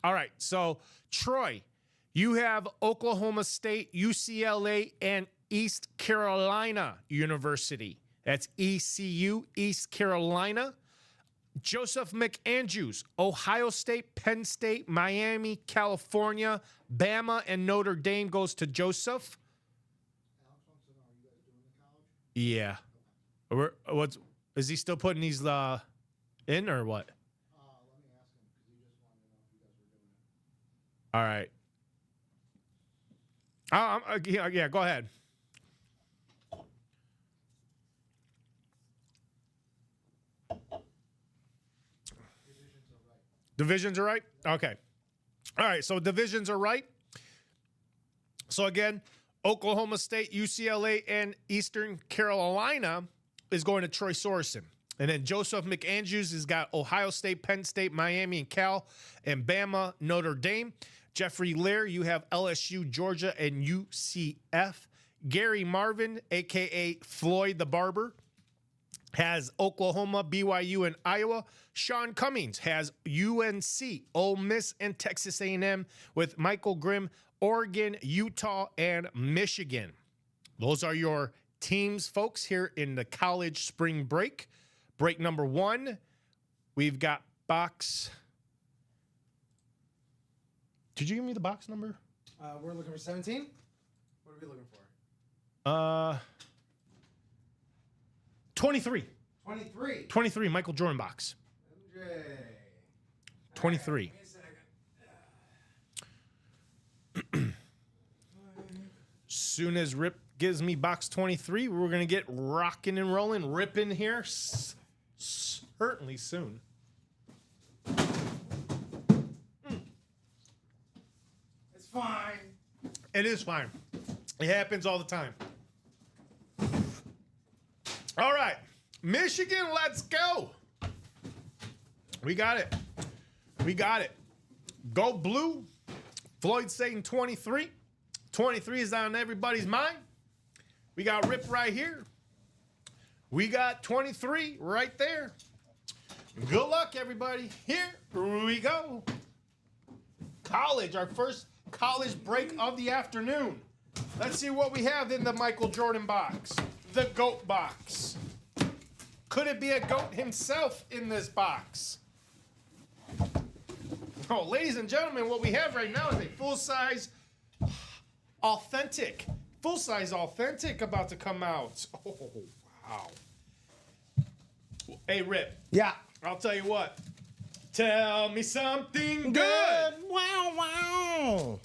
All right. So, Troy, you have Oklahoma State, UCLA, and East Carolina University. That's ECU, East Carolina. Joseph McAndrews, Ohio State, Penn State, Miami, California, Bama, and Notre Dame goes to Joseph. Yeah. Is he still putting these in or what? All right. Yeah, go ahead. Divisions are right? Okay. All right, so divisions are right. So again, Oklahoma State, UCLA, and Eastern Carolina is going to Troy Sorensen. And then Joseph McAndrews has got Ohio State, Penn State, Miami, and Cal, and Bama, Notre Dame. Jeffrey Lear, you have LSU, Georgia, and UCF. Gary Marvin, a.k.a. Floyd the Barber, has Oklahoma, BYU, and Iowa. Sean Cummings has UNC, Ole Miss, and Texas A&M, with Michael Grimm, Oregon, Utah, and Michigan. Those are your teams, folks, here in the college spring break. Break number 1, we've got box. Did you give me the box number? We're looking for 17. What are we looking for? 23. 23. 23, Michael Jordan box. MJ. 23. Give me a second. Soon as Rip gives me box 23, we're going to get rocking and rolling, ripping here. Certainly soon. It's fine. It is fine. It happens all the time. All right. Michigan, let's go. We got it. We got it. Go blue. Floyd Satan 23. 23 is on everybody's mind. We got Rip right here. We got 23 right there. Good luck, everybody. Here we go. College, our first college break of the afternoon. Let's see what we have in the Michael Jordan box. The GOAT box. Could it be a GOAT himself in this box? Oh, ladies and gentlemen, what we have right now is a full-size authentic. Full-size authentic about to come out. Oh, wow. Hey, Rip. Yeah. I'll tell you what. Tell me something good. Wow, wow.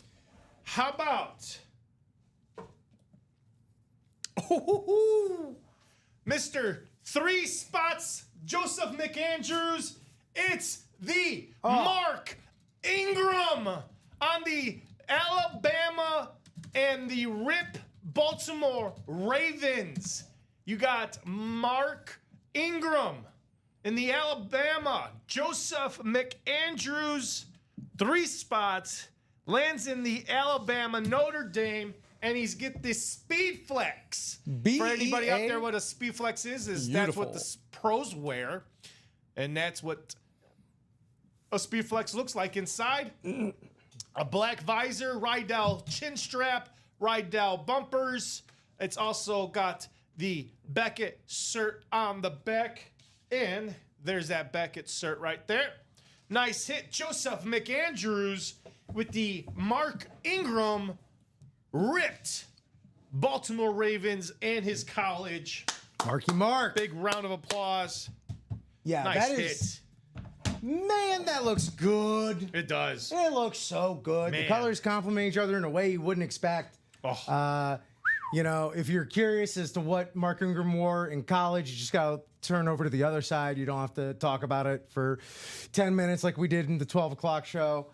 How about Mr. 3 spots, Joseph McAndrews? It's the Mark Ingram on the Alabama and the Rip Baltimore Ravens. You got Mark Ingram in the Alabama. Joseph McAndrews, 3 spots, lands in the Alabama Notre Dame, and he's get this Speed Flex. For anybody out there, what a Speed Flex is that's what the pros wear, and that's what a Speed Flex looks like inside. A black visor, Rydell chin strap, Rydell bumpers. It's also got the Beckett cert on the back, and there's that Beckett cert right there. Nice hit. Joseph McAndrews with the Mark Ingram ripped Baltimore Ravens and his college. Marky Mark. Big round of applause. Yeah, Nice that hit. is. Man, that looks good. It does. It looks so good. Man. The colors complement each other in a way you wouldn't expect. Oh. You know, if you're curious as to what Mark Ingram wore in college, you just got to turn over to the other side. You don't have to talk about it for 10 minutes like we did in the 12 o'clock show.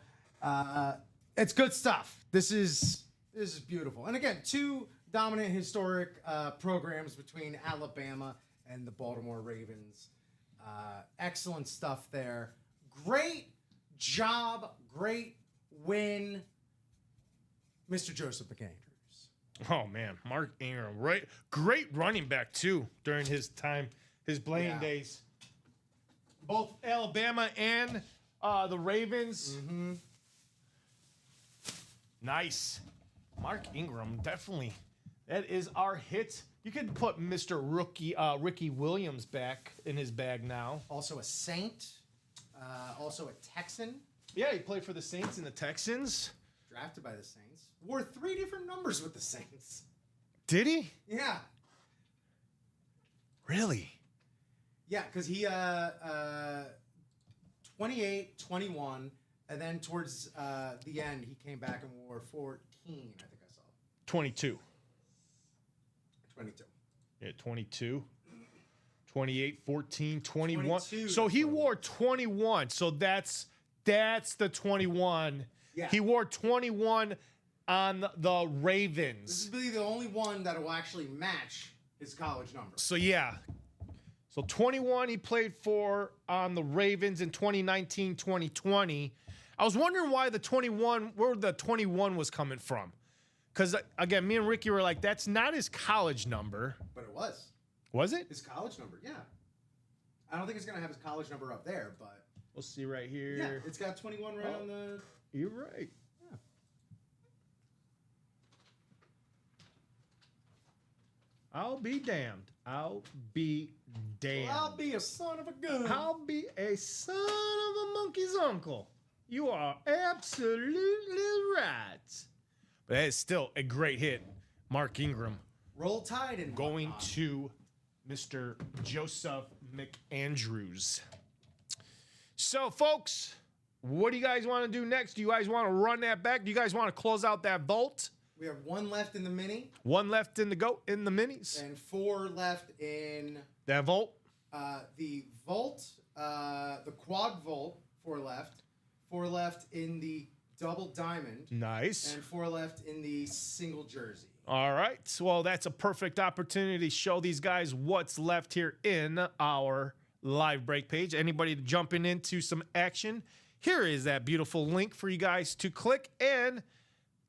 It's good stuff. This is beautiful. And again, two dominant historic programs between Alabama and the Baltimore Ravens. Excellent stuff there. Great job. Great win, Mr. Joseph McAndrews. Oh man, Mark Ingram, right? Great running back too during his time, his playing days. Both Alabama and the Ravens. Nice, Mark Ingram, definitely. That is our hit. You could put Mr. Ricky Williams back in his bag now. Also a Saint. Also a Texan. Yeah, he played for the Saints and the Texans. Drafted by the Saints. Wore 3 different numbers with the Saints. Did he? Yeah. Really? Yeah, because he 28, 21, and then towards the end he came back and wore 14, I think I saw. 22. 22. Yeah, 22. 28, 14, 21. 22, So he 21. wore 21. So that's the 21. Yeah. He wore 21 on the This Ravens. is really the only one that will actually match his college number. So yeah. So 21 he played for on the Ravens in 2019, 2020. I was wondering why the 21, where the 21 was coming from. Because again, me and Ricky were like, that's not his college number. But it was. Was it? His college number, yeah. I don't think it's going to have his college number up there, but We'll see right here. yeah, it's got 21 right on the... You're right. I'll be damned. I'll be damned. I'll be a son of a gun. I'll be a son of a monkey's uncle. You are absolutely right. But that is still a great hit. Mark Ingram Roll Tide and going whatnot. to Mr. Joseph McAndrews. So, folks, what do you guys want to do next? Do you guys want to run that back? Do you guys want to close out that vault? We have 1 left in the mini One left in the minis. and 4 left in That vault. the vault, the quad vault, 4 left. 4 left in the double diamond, Nice. and 4 left in the single jersey. All right. Well, that's a perfect opportunity to show these guys what's left here in our live break page. Anybody jumping into some action, here is that beautiful link for you guys to click and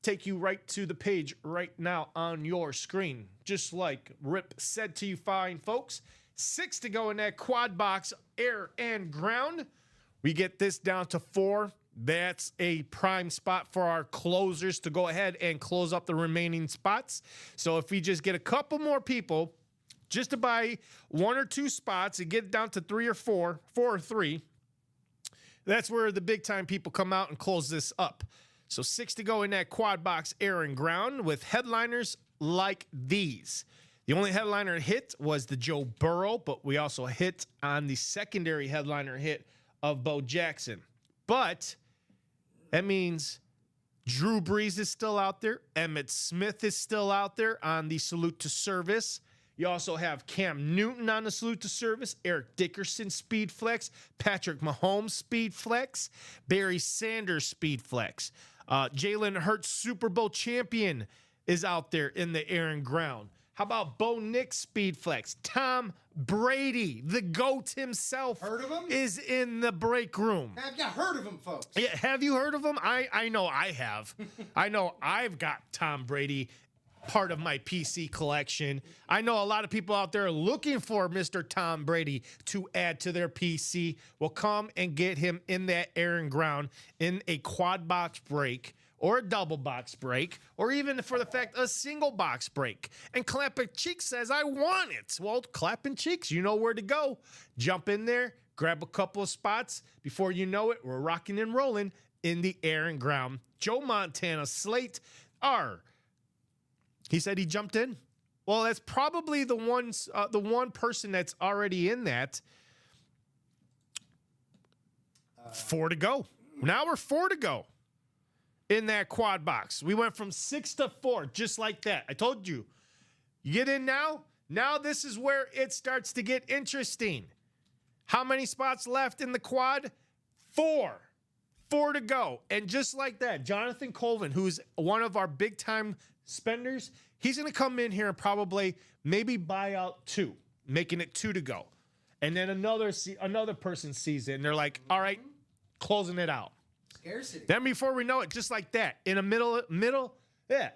take you right to the page right now on your screen. Just like Rip said to you fine folks, 6 to go in that quad box, air and ground. We get this down to 4. That's a prime spot for our closers to go ahead and close up the remaining spots. So if we just get a couple more people just to buy 1 or 2 spots and get it down to 3 or 4 or 3, that's where the big time people come out and close this up. So 6 to go in that quad box, air and ground, with headliners like these. The only headliner hit was the Joe Burrow, but we also hit on the secondary headliner hit of Bo Jackson. But that means Drew Brees is still out there. Emmitt Smith is still out there on the salute to service. You also have Cam Newton on the salute to service, Eric Dickerson speed flex, Patrick Mahomes speed flex, Barry Sanders speed flex. Jalen Hurts Super Bowl champion is out there in the air and ground. How about Bo Nix speed flex? Tom Brady, the GOAT himself, Heard of him? is in the break room. Have you heard of him, folks? Yeah, have you heard of him? I know I have. I know I've got Tom Brady, part of my PC collection. I know a lot of people out there looking for Mr. Tom Brady to add to their PC will come and get him in that air and ground in a quad box break or a double box break, or even for the fact a single box break. And Clapping Cheeks says, I want it. Well, Clapping Cheeks, you know where to go. Jump in there, grab a couple of spots. Before you know it, we're rocking and rolling in the air and ground. Joe Montana Slate R. He said he jumped in. Well, that's probably the one person that's already in that. 4 to go. Now we're 4 to go in that quad box. We went from 6 to 4, just like that. I told you. You get in now? Now this is where it starts to get interesting. How many spots left in the quad? 4. 4 to go. And just like that, Jonathan Colvin, who's one of our big-time spenders, he's going to come in here and probably maybe buy out 2, making it 2 to go. And then another person sees it, and they're like, all right, closing it out. Scarcity. Then before we know it, just like that, in a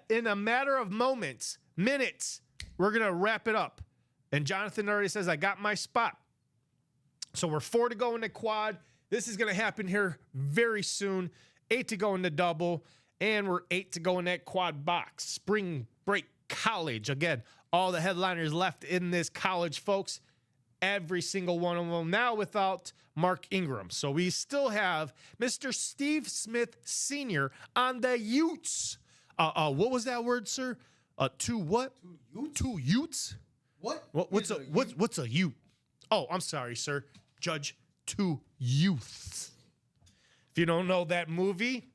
in a matter of minutes, we're going to wrap it up. And Jonathan already says, I got my spot. So we're 4 to go in the quad. This is going to happen here very soon. 8 to go in the double. And we're 8 to go in that quad box. Spring break college. Again, all the headliners left in this college, folks. Every single one of them now without Mark Ingram. So we still have Mr. Steve Smith Sr. on the Utes. What was that word, sir? Two what? Two Utes? What? What's a Ute? Oh, I'm sorry, sir. Judge, 2 youths. If you don't know that movie,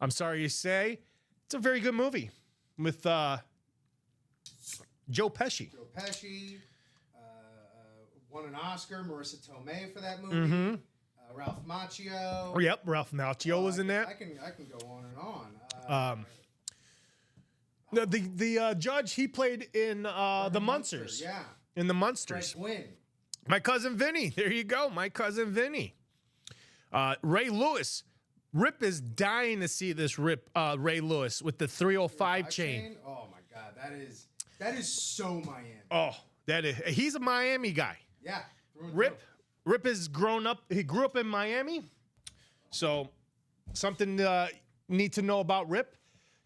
I'm sorry to say, it's a very good movie with Joe Pesci. Joe Pesci won an Oscar. Marissa Tomei for that movie. Ralph Macchio. Oh, yep, Ralph Macchio was in that. I can go on and on. The judge, he played in the Munsters. Yeah. In the Munsters. Fred Gwynn. My cousin Vinny. There you go. My cousin Vinny. Ray Lewis. Rip is dying to see this Ray Lewis with the 305 chain. Oh my God, that is so Miami. Oh, he's a Miami guy. Yeah. Rip has grown up. He grew up in Miami. So something need to know about Rip.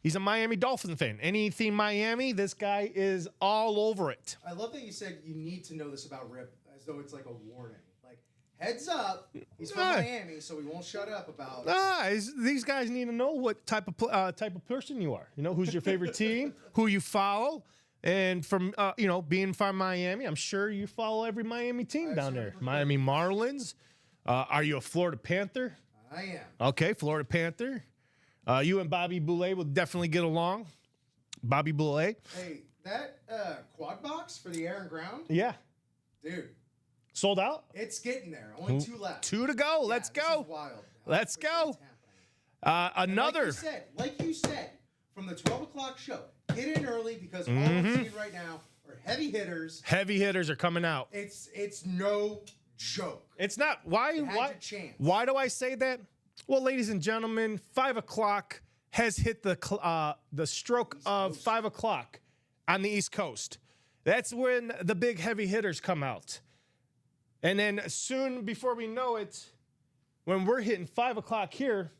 He's a Miami Dolphins fan. Anything Miami, this guy is all over it. I love that you said you need to know this about Rip as though it's like a warning. Like, heads up, he's from Miami, so we won't shut up about. These guys need to know what type of person you are. You know, who's your favorite team, who you follow, and from being from Miami, I'm sure you follow every Miami team down there. Miami Marlins. Are you a Florida Panther? I am. Okay, Florida Panther. You and Bobby Boulay will definitely get along. Bobby Boulay. Hey, that quad box for the air and ground? Yeah. Dude. Sold out? It's getting there. Only 2 left. 2 to go. Let's this go. Is wild. Let's go. Another. Like you said, from the 12 o'clock show, get in early because all I'm seeing right now are heavy hitters. Heavy hitters are coming out. It's no joke. It's not. Why? Why do I say that? Well, ladies and gentlemen, 5 o'clock has hit the stroke of 5 o'clock on the East Coast. That's when the big heavy hitters come out. And then soon, before we know it, when we're hitting 5 o'clock here,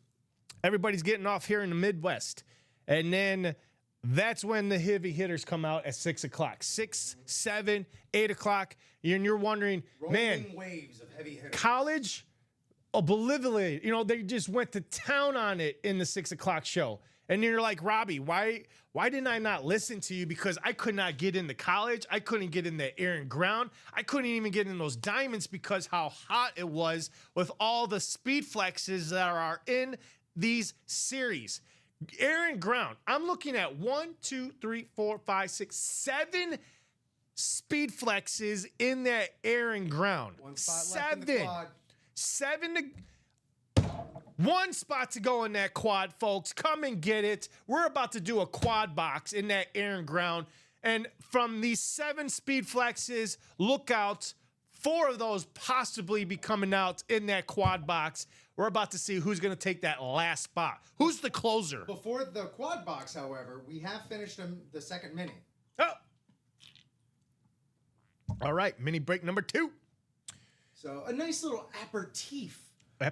everybody's getting off here in the Midwest. And then that's when the heavy hitters come out at 6 o'clock. 6, 7, 8 o'clock. And you're wondering, Rolling waves of heavy hitters. College obliterated. They just went to town on it in the 6 o'clock show. And you're like, Robbie, why didn't I not listen to you? Because I could not get into college. I couldn't get in the air and ground. I couldn't even get in those diamonds because how hot it was with all the speed flexes that are in these series. Air and ground. I'm looking at 1, 2, 3, 4, 5, 6, 7 speed flexes in that air and ground. 1 spot left in the quad. 1 spot to go in that quad, folks. Come and get it. We're about to do a quad box in that air and ground. And from these 7 speed flexes, look out. 4 of those possibly be coming out in that quad box. We're about to see who's going to take that last spot. Who's the closer? Before the quad box, however, we have finished the second mini. Oh. All right, mini break number 2. So a nice little aperitif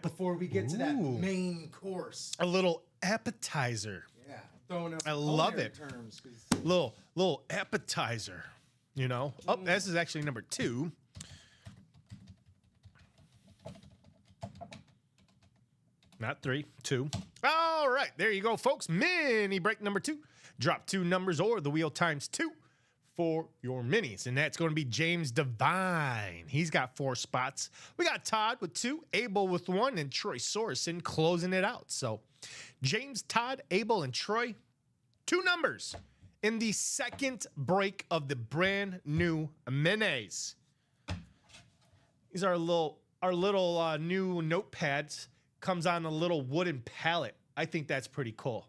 before we get to that main course. A little appetizer. Yeah, throwing up. I love it. Terms, little appetizer. Oh, this is actually number 2. Not 3, 2. All right, there you go, folks. Mini break number 2. Drop 2 numbers or the wheel times 2 for your minis. And that's going to be James Devine. He's got 4 spots. We got Todd with 2, Abel with 1, and Troy Sorensen closing it out. So James, Todd, Abel, and Troy, 2 numbers in the second break of the brand new minis. These are our little new notepads. Comes on a little wooden pallet. I think that's pretty cool.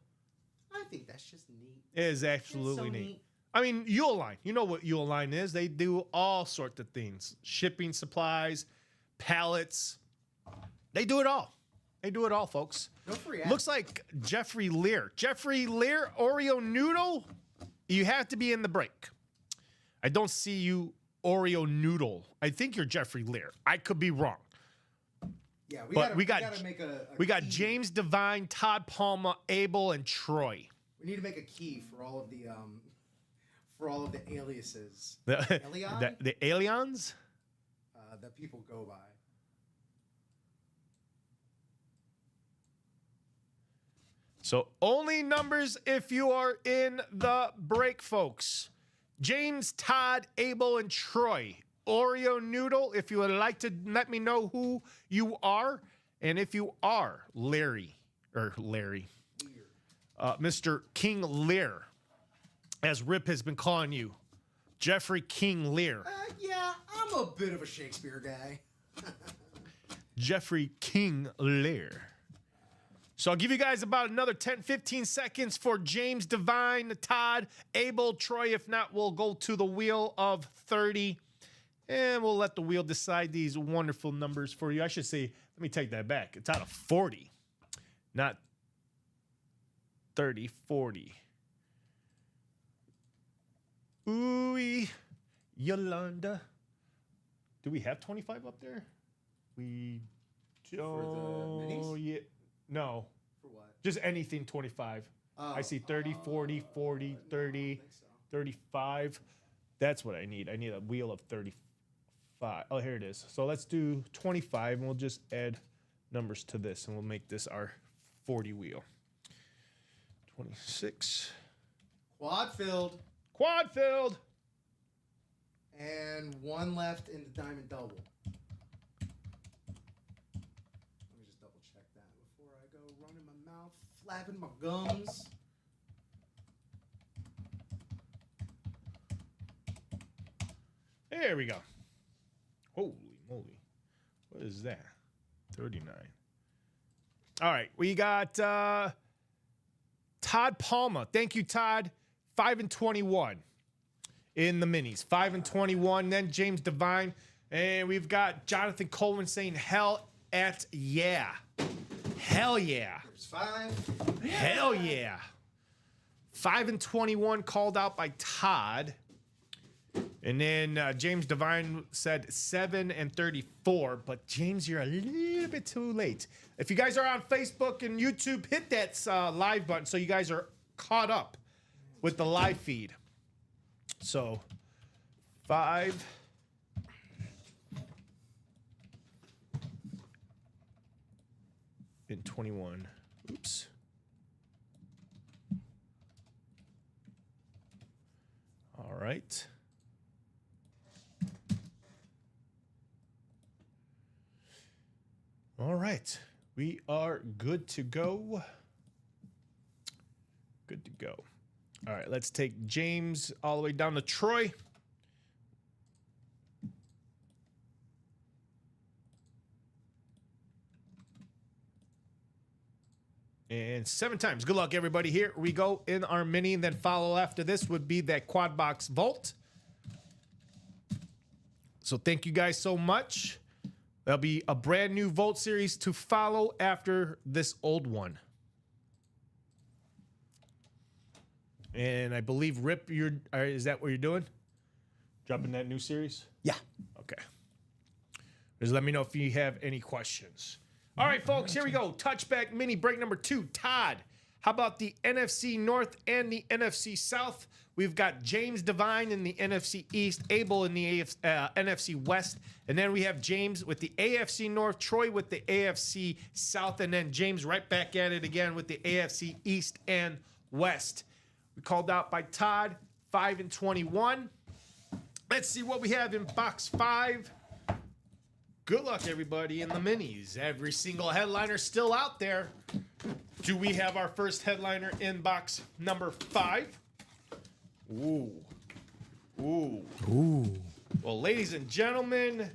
I think that's just neat. It is absolutely so neat. neat. I mean, Uline. You know what Uline is. They do all sorts of things. Shipping supplies, pallets. They do it all. They do it all, folks. No free Looks like Jeffrey Lear. Jeffrey Lear, Oreo Noodle. You have to be in the break. I don't see you, Oreo Noodle. I think you're Jeffrey Lear. I could be wrong. Yeah, But we gotta make we got key. James Devine, Todd Palmer, Abel, and Troy. We need to make a key for all of the aliases The, Elion? the aliens? that people go by. So only numbers if you are in the break, folks. James, Todd, Abel, and Troy. Oreo Noodle, if you would like to let me know who you are. And if you are Larry, Mr. King Lear, as Rip has been calling you, Jeffrey King Lear. Yeah, I'm a bit of a Shakespeare guy. Jeffrey King Lear. So I'll give you guys about another 10, 15 seconds for James Devine, Todd, Abel, Troy. If not, we'll go to the wheel of 30. And we'll let the wheel decide these wonderful numbers for you. I should say, let me take that back. It's out of 40, not 30, 40. Ooh, Yolanda. Do we have 25 up there? We don't. minis? Yeah, no, For what? just anything 25. I see 30, 40, 40, 30, 35. That's what I need. I need a wheel of 35. Oh, here it is. So let's do 25, and we'll just add numbers to this, and we'll make this our 40 wheel. 26. Quad filled. Quad filled. And 1 left in the diamond double. Let me just double check that before I go running my mouth, flapping my gums. There we go. Holy moly. What is that? 39. All right. We got Todd Palmer. Thank you, Todd. 5 and 21 in the minis. 5 and 21. Then James Devine. And we've got Jonathan Coleman saying, hell at yeah. Hell yeah. There's 5. Hell yeah. 5 and 21 called out by Todd. And then James Devine said 7 and 34. But James, you're a little bit too late. If you guys are on Facebook and YouTube, hit that live button so you guys are caught up with the live feed. So 5. And 21. Oops. All right. All right. We are good to go. Good to go. All right. Let's take James all the way down to Troy. And 7 times. Good luck, everybody. Here we go in our mini. And then follow after this would be that quad box vault. So thank you guys so much. There'll be a brand new Volt series to follow after this old one. And I believe, Rip, is that what you're doing? Dropping that new series? Yeah. Okay. Just let me know if you have any questions. All right, folks, here we go. Touchback mini break number 2. Todd, How about the NFC North and the NFC South? We've got James Devine in the NFC East, Abel in the NFC West, and then we have James with the AFC North, Troy with the AFC South, and then James right back at it again with the AFC East and West. We called out by Todd, 5 and 21. Let's see what we have in box 5. Good luck, everybody, in the minis. Every single headliner still out there. Do we have our first headliner in box number 5? Ooh. Ooh. Ooh. Well, ladies and gentlemen,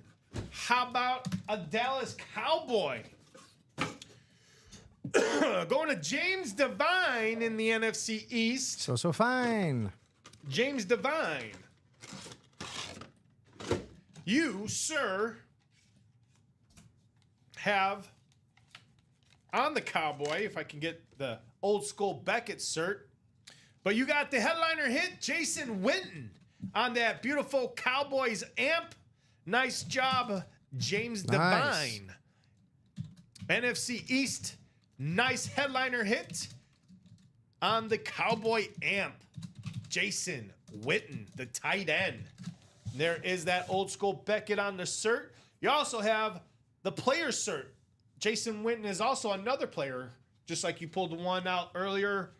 how about a Dallas Cowboy? Going to James Devine in the NFC East. So fine. James Devine. You, sir, have on the Cowboy, if I can get the old school Beckett cert, but you got the headliner hit, Jason Witten, on that beautiful Cowboys amp. Nice job, James Devine. NFC East, nice headliner hit on the Cowboy amp, Jason Witten, the tight end. There is that old school Beckett on the cert. You also have the player cert. Jason Witten is also another player, just like you pulled the one out earlier.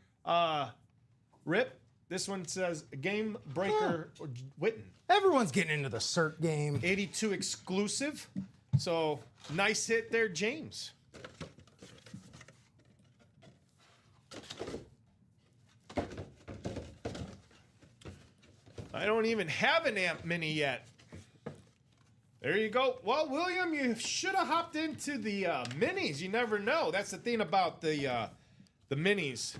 Rip, this one says Game Breaker Witten. Everyone's getting into the cert game. 82 exclusive. So nice hit there, James. I don't even have an amp mini yet. There you go. Well, William, you should have hopped into the minis. You never know. That's the thing about the minis.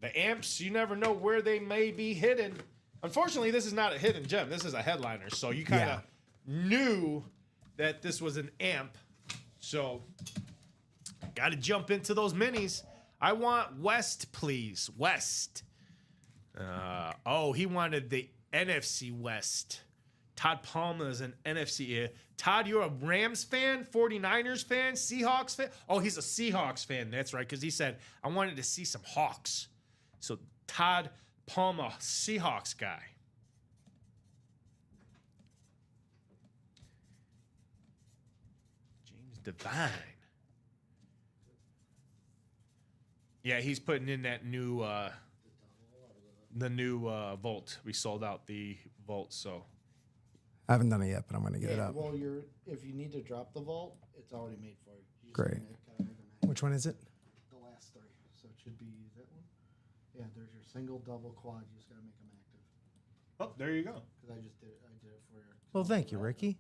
The amps, you never know where they may be hidden. Unfortunately, this is not a hidden gem. This is a headliner. So you kind of knew that this was an amp. So got to jump into those minis. I want West, please. West. He wanted the NFC West. Todd Palmer is an NFC. Todd, you're a Rams fan, 49ers fan, Seahawks fan? Oh, he's a Seahawks fan. That's right, because he said, I wanted to see some Hawks. So Todd Palmer, Seahawks guy. James Devine. Yeah, he's putting in that new, the new Volt. We sold out the Volt, so. I haven't done it yet, but I'm going to get it up. Well, if you need to drop the vault, it's already made for you. You just Great. kinda make a Which one is it? the last 3. So it should be that one. Yeah, there's your single, double, quad. You just gotta make them active. Oh, there you go. Because I did it for you. Well, thank you, Ricky.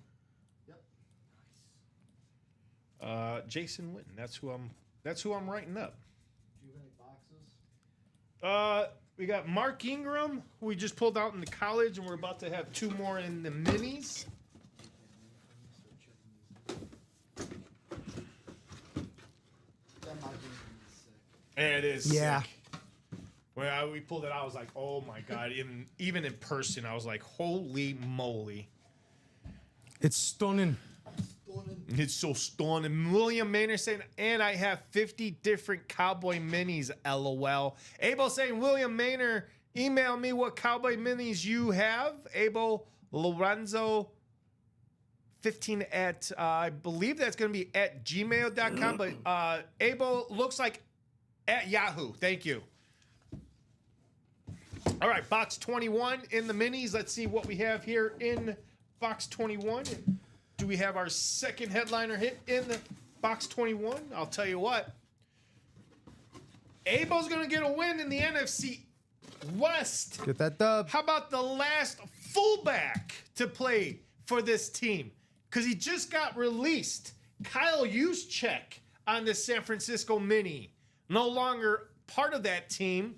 Yep. Jason Witten. That's who I'm writing up. Do you have any boxes? We got Mark Ingram, who we just pulled out in the college, and we're about to have 2 more in the minis. That might be sick. And it is Yeah. sick. When we pulled it out, I was like, oh my God. Even in person, I was like, holy moly. It's stunning. It's so stunning. William Maynard saying, and I have 50 different Cowboy minis, LOL. Abel saying, William Maynard, email me what Cowboy minis you have. Abel Lorenzo 15 at, I believe that's going to be at gmail.com. But Abel looks like at Yahoo. Thank you. All right, box 21 in the minis. Let's see what we have here in box 21. Do we have our second headliner hit in the box 21? I'll tell you what. Abel's going to get a win in the NFC West. Get that dub. How about the last fullback to play for this team? Because he just got released. Kyle Juszczyk on the San Francisco Mini. No longer part of that team.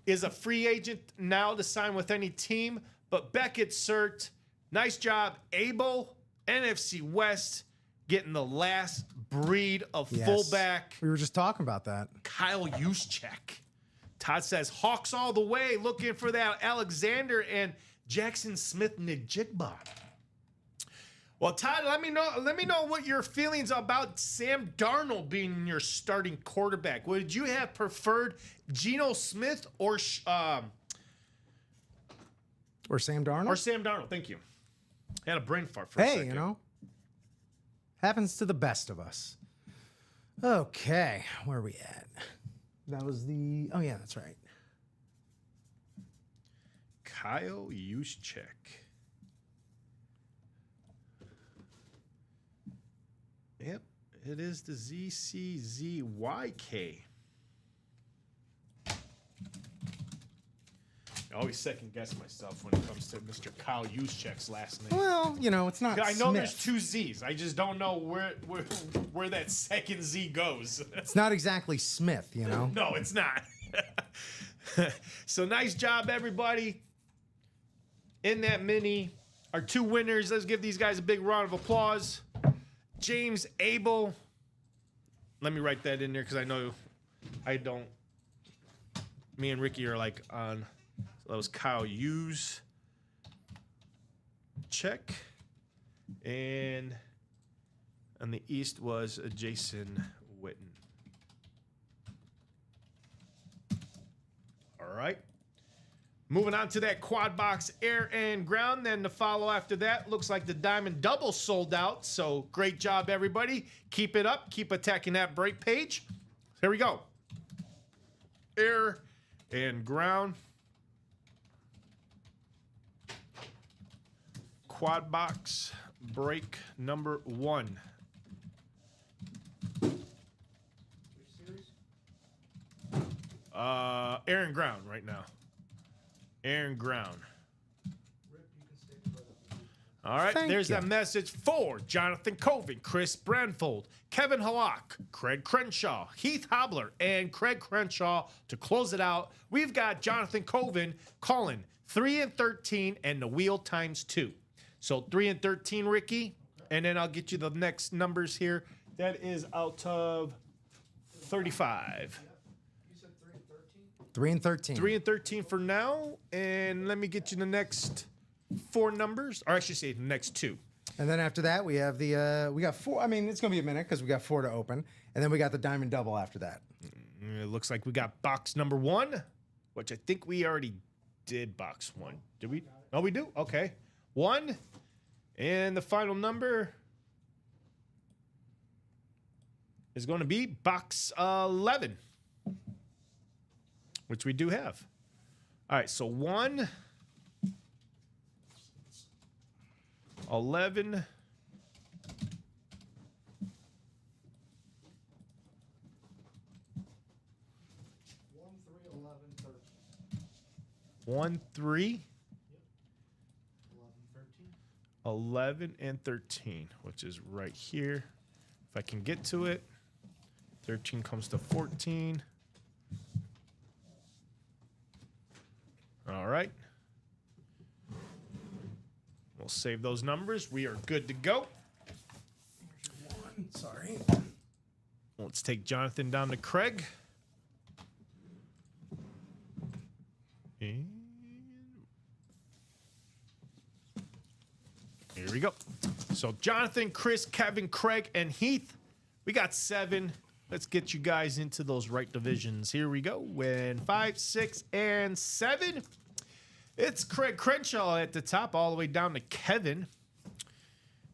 Is a free agent now to sign with any team. But Beckett cert. Nice job, Abel. NFC West getting the last breed of fullback. We were just talking about that. Kyle Juszczyk. Todd says Hawks all the way, looking for that Alexander and Jackson Smith-Njigba. Well, Todd, let me know what your feelings about Sam Darnold being your starting quarterback. Would you have preferred Geno Smith or Sam Darnold. Or Sam Darnold? Thank you. I had a brain fart for a Hey, second. you know, happens to the best of us. Okay, where are we at? That was the. Oh yeah, that's right. Kyle Juszczyk. Yep, it is the ZCZYK. I always second guess myself when it comes to Mr. Kyle Juszczyk's last name. Well, you know, it's not. I know Smith. there's two Z's. I just don't know where that second Z goes. It's not exactly Smith, you know. No, it's not. So nice job, everybody. In that mini, our two winners. Let's give these guys a big round of applause. James Abel. Let me write that in there because I know I don't. Me and Ricky are like on. So that was Kyle Hughes. Check. And on the East was Jason Witten. All right. Moving on to that quad box air and ground. Then the follow after that looks like the diamond double sold out. So great job, everybody. Keep it up. Keep attacking that break page. Here we go. Air and ground. Quad box break number 1. Air and ground right now. Air and ground. All right, Thank there's you. that message for Jonathan Coven, Chris Branfold, Kevin Halak, Craig Crenshaw, Heath Hobler, and Craig Crenshaw to close it out. We've got Jonathan Coven calling 3 and 13 and the wheel times 2. So 3 and 13, Ricky, and then I'll get you the next numbers here. That is out of 35. 3 and 13. 3 and 13 for now, and let me get you the next 4 numbers, or I should say the next 2. And then after that, we have the we got 4. I mean, it's gonna be a minute because we got 4 to open, and then we got the diamond double after that. It looks like we got box number 1, which I think we already did box 1. Did we? Oh, we do? Okay. 1, and the final number is going to be box 11, which we do have. All right, so 1, 11, 1, 3, 11, and 13, which is right here. If I can get to it, 13 comes to 14. All right. We'll save those numbers. We are good to go. Sorry. Let's take Jonathan down to Craig. And here we go. So Jonathan, Chris, Kevin, Craig, and Heath. We got 7. Let's get you guys into those right divisions. Here we go. When 5, 6, and 7. It's Craig Crenshaw at the top, all the way down to Kevin.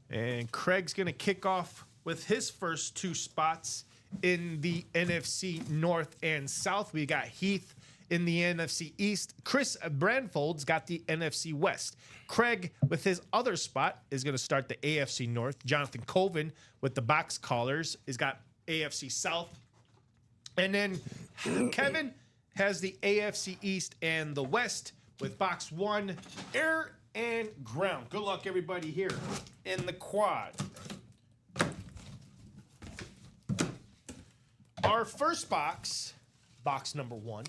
And Craig's going to kick off with his first 2 spots in the NFC North and South. We got Heath in the NFC East. Chris Branfold's got the NFC West. Craig, with his other spot, is going to start the AFC North. Jonathan Coven, with the box callers, has got AFC South. And then Kevin has the AFC East and the West with box 1, air and ground. Good luck, everybody, here in the quad. Our first box, box number 1,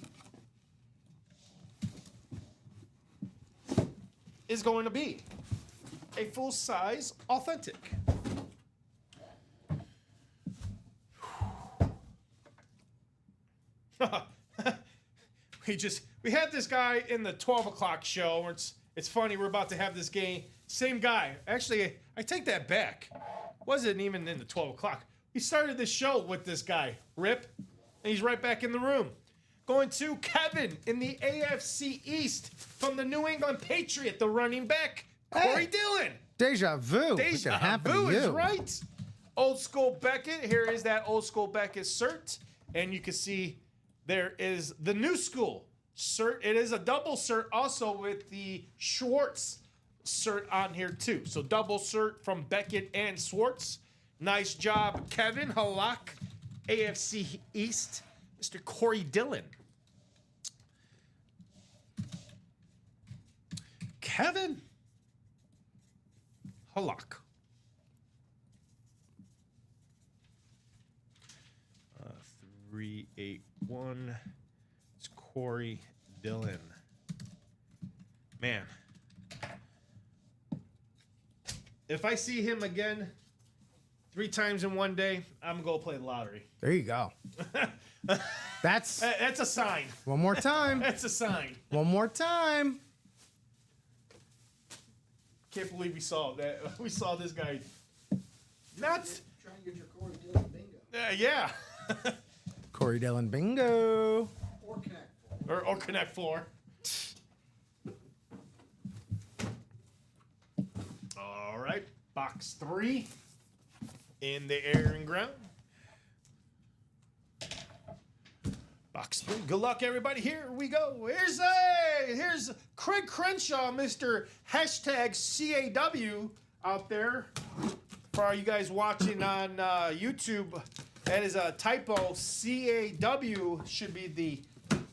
is going to be a full-size authentic. We had this guy in the 12 o'clock show. It's funny, we're about to have this game. Same guy. Actually, I take that back. Wasn't even in the 12 o'clock. We started the show with this guy, Rip, and he's right back in the room. Going to Kevin in the AFC East from the New England Patriot, the running back, Corey Hey. Dillon. Deja vu. Deja What happened vu to is you? right. Old School Beckett. Here is that Old School Beckett cert. And you can see there is the New School cert. It is a double cert also with the Schwartz cert on here too. So double cert from Beckett and Schwartz. Nice job, Kevin Halak, AFC East, Mr. Corey Dillon. Kevin Halak. 381. It's Corey Dillon. Man. If I see him again 3 times in one day, I'm going to go play the lottery. There you go. That's That's a sign. one more time. That's a sign. One more time. Can't believe we saw that. We saw this guy. Nuts. Try and get your Corey Dillon bingo. Yeah. Corey Dillon bingo. Or Connect. or Connect Four. All right. Box 3 in the air and ground. Box 3. Good luck, everybody. Here we go. Here's Craig Crenshaw, Mr. #CAW out there. For all you guys watching on YouTube, that is a typo. CAW should be the.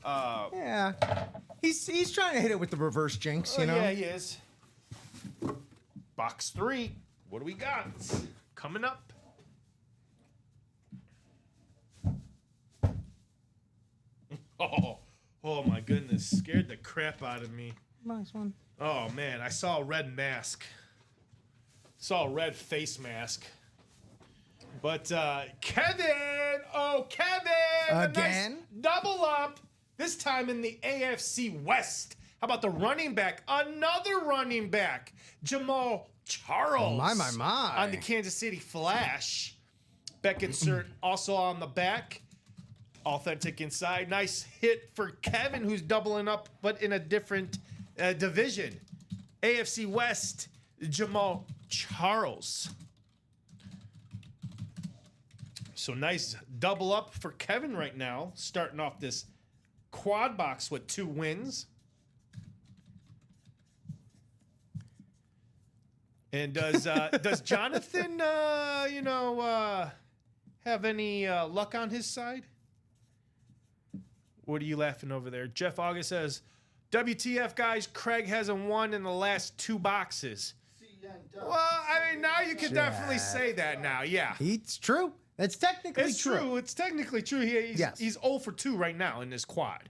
Yeah. He's trying to hit it with the reverse jinx, you know? Yeah, he is. Box 3. What do we got? Coming up. Oh my goodness. Scared the crap out of me. Nice one. Oh man, I saw a red mask. Saw a red face mask. But Kevin! Oh, Kevin! A nice Again? double up. This time in the AFC West. How about the running back? Another running back. Jamal Charles. My. On the Kansas City Flash. Beckett cert also on the back. Authentic inside. Nice hit for Kevin, who's doubling up, but in a different division. AFC West, Jamal Charles. So nice double up for Kevin right now, starting off this quad box with 2 wins. And does Jonathan, have any luck on his side? What are you laughing over there? Jeff August says, WTF, guys, Craig hasn't won in the last 2 boxes. Well, I mean, now you can definitely say that now, yeah. It's true. It's technically It's true. It's technically true. He's 0 for 2 right now in this quad.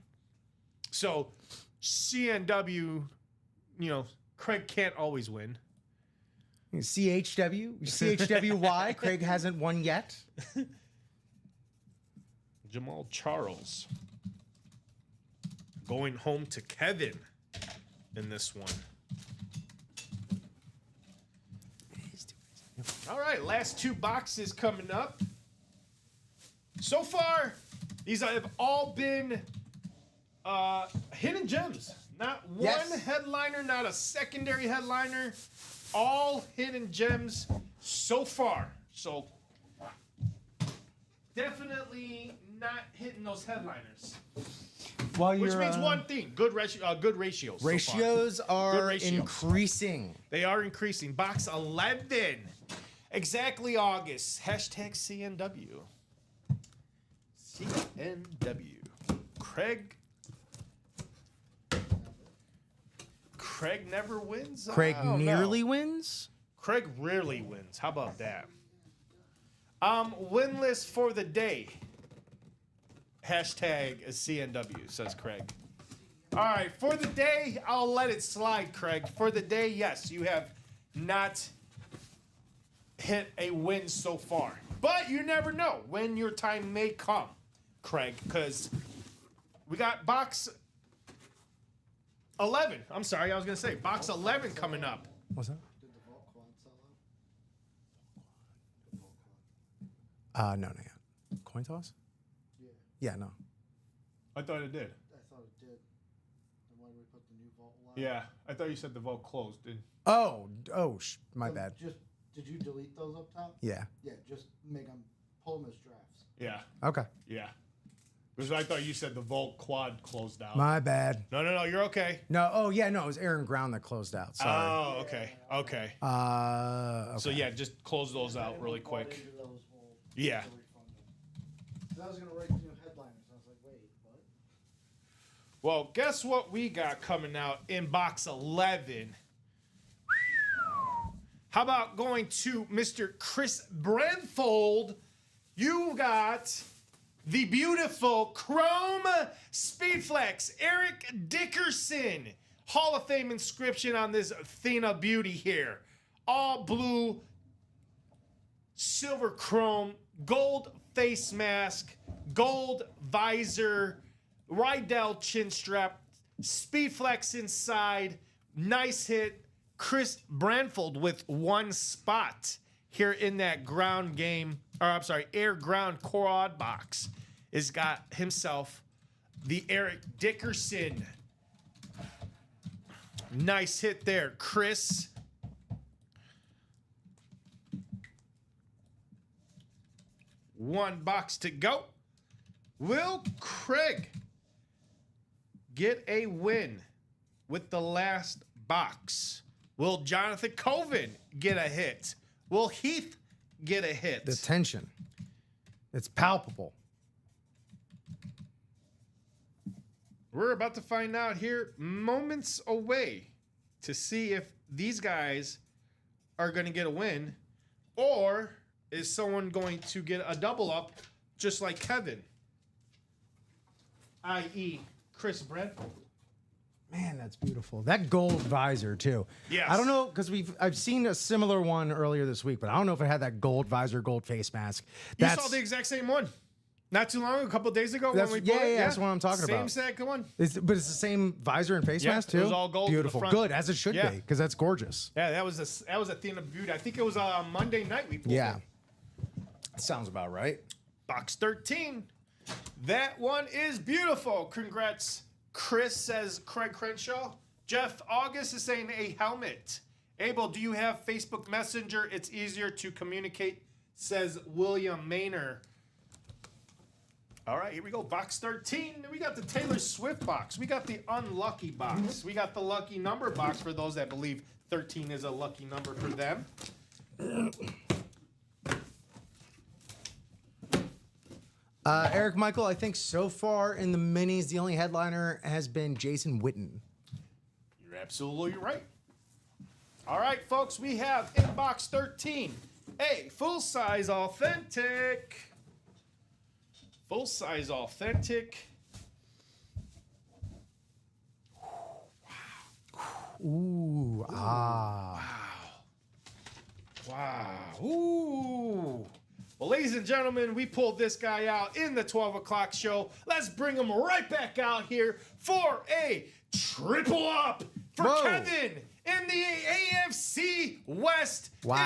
So, CNW, Craig can't always win. CHWY. Craig hasn't won yet. Jamal Charles going home to Kevin in this one. All right, last 2 boxes coming up. So far, these have all been hidden gems. Not Yes. one headliner, not a secondary headliner. All hidden gems so far. So definitely not hitting those headliners. While Which means one thing: good ratios. So far. Ratios are Good ratios. increasing. They are increasing. Box 11. Exactly August. #CNW. CNW. Craig never wins. Craig I don't know. nearly wins. Craig rarely wins. How about that? Winless for the day. #CNW, says Craig. All right, for the day, I'll let it slide, Craig. For the day, yes, you have not hit a win so far. But you never know when your time may come, Craig, because we got box 11. I'm sorry, I was going to say box 11 coming up. What's that? Did the Vault Quad sell out? No, not yet. Coin toss? Yeah, Yeah, no. I thought it did. I thought it did. And why did we put the new vault live? Yeah, I thought you said the vote closed. My bad. Just did you delete those up top? Yeah. Yeah, just make them pull them as drafts. Yeah, Okay. yeah. Because I thought you said the Volt quad closed out. My bad. No, you're okay. No. Oh, yeah. No, it was Aaron Ground that closed out. Sorry. Oh, okay. Okay. Okay. So yeah, just close those out Anyone really bought quick. into those, we'll Yeah. refund them. 'Cause I was gonna write the new headliners. I was like, wait, what? Well, guess what we got coming out in box 11? How about going to Mr. Chris Brentfold? You got the beautiful Chrome Speedflex Eric Dickerson Hall of Fame inscription on this Athena beauty here. All blue, silver chrome, gold face mask, gold visor, Rydell chin strap, Speedflex inside. Nice hit. Chris Brentfold with one spot here in that ground game, or I'm sorry, air ground quad box, has got himself the Eric Dickerson. Nice hit there, Chris. One box to go. Will Craig get a win with the last box? Will Jonathan Coven get a hit? Will Heath get a hit? The tension. It's palpable. We're about to find out here, moments away, to see if these guys are going to get a win, or is someone going to get a double up just like Kevin, i.e. Chris Brentford. Man, that's beautiful. That gold visor too. Yes. I don't know because I've seen a similar one earlier this week, but I don't know if it had that gold visor, gold face mask. You saw the exact same one. Not too long, a couple of days ago when we bought it. That's what I'm talking same about. Same exact one. But it's the same visor and face Yeah, mask it too. was all gold in the Beautiful, front. good as it should Yeah. be because that's gorgeous. Yeah, that was Athena Beauty. I think it was Monday night we pulled Yeah, it. sounds about right. Box 13. That one is beautiful. Congrats, Chris, says Craig Crenshaw. Jeff August is saying a helmet. Abel, do you have Facebook Messenger? It's easier to communicate, says William Maynor. All right, here we go. Box 13. We got the Taylor Swift box. We got the unlucky box. We got the lucky number box for those that believe 13 is a lucky number for them. Eric Michael, I think so far in the minis, the only headliner has been Jason Witten. You're absolutely right. All right, folks, we have in box 13 a full-size authentic. Full-size authentic. Ooh, ah. Wow. Ooh. Well, ladies and gentlemen, we pulled this guy out in the 12 o'clock show. Let's bring him right back out here for a triple up for Whoa. Kevin in the AFC West. Wow. Is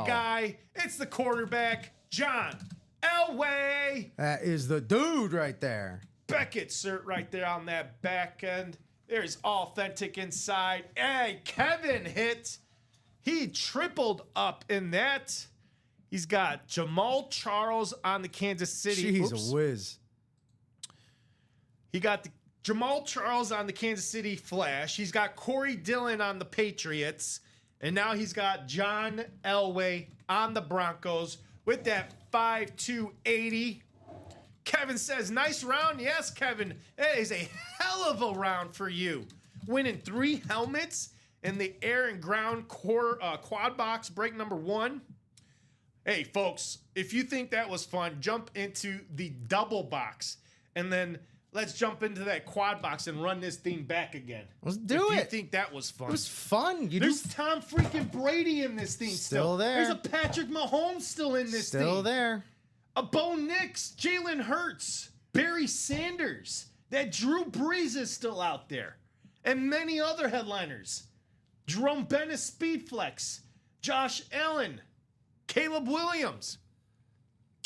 my guy. It's the quarterback, John Elway. That is the dude right there. Beckett cert right there on that back end. There's authentic inside. Hey, Kevin hit. He tripled up in that. He's got Jamal Charles on the Kansas City. Jeez, Oops. a whiz. He got the Jamal Charles on the Kansas City Flash. He's got Corey Dillon on the Patriots. And now he's got John Elway on the Broncos with that 5'2", 80. Kevin says, nice round. Yes, Kevin. That is a hell of a round for you. Winning 3 helmets in the air and ground quad box break number 1. Hey, folks, if you think that was fun, jump into the double box. And then let's jump into that quad box and run this thing back again. Let's do if it. you think that was fun. It was fun. There's Tom freaking Brady in this thing Still there. There's a Patrick Mahomes still in this thing. Still there. A Bo Nix, Jalen Hurts, Barry Sanders. That Drew Brees is still out there. And many other headliners. Jerome Bettis Speedflex, Josh Allen, Caleb Williams,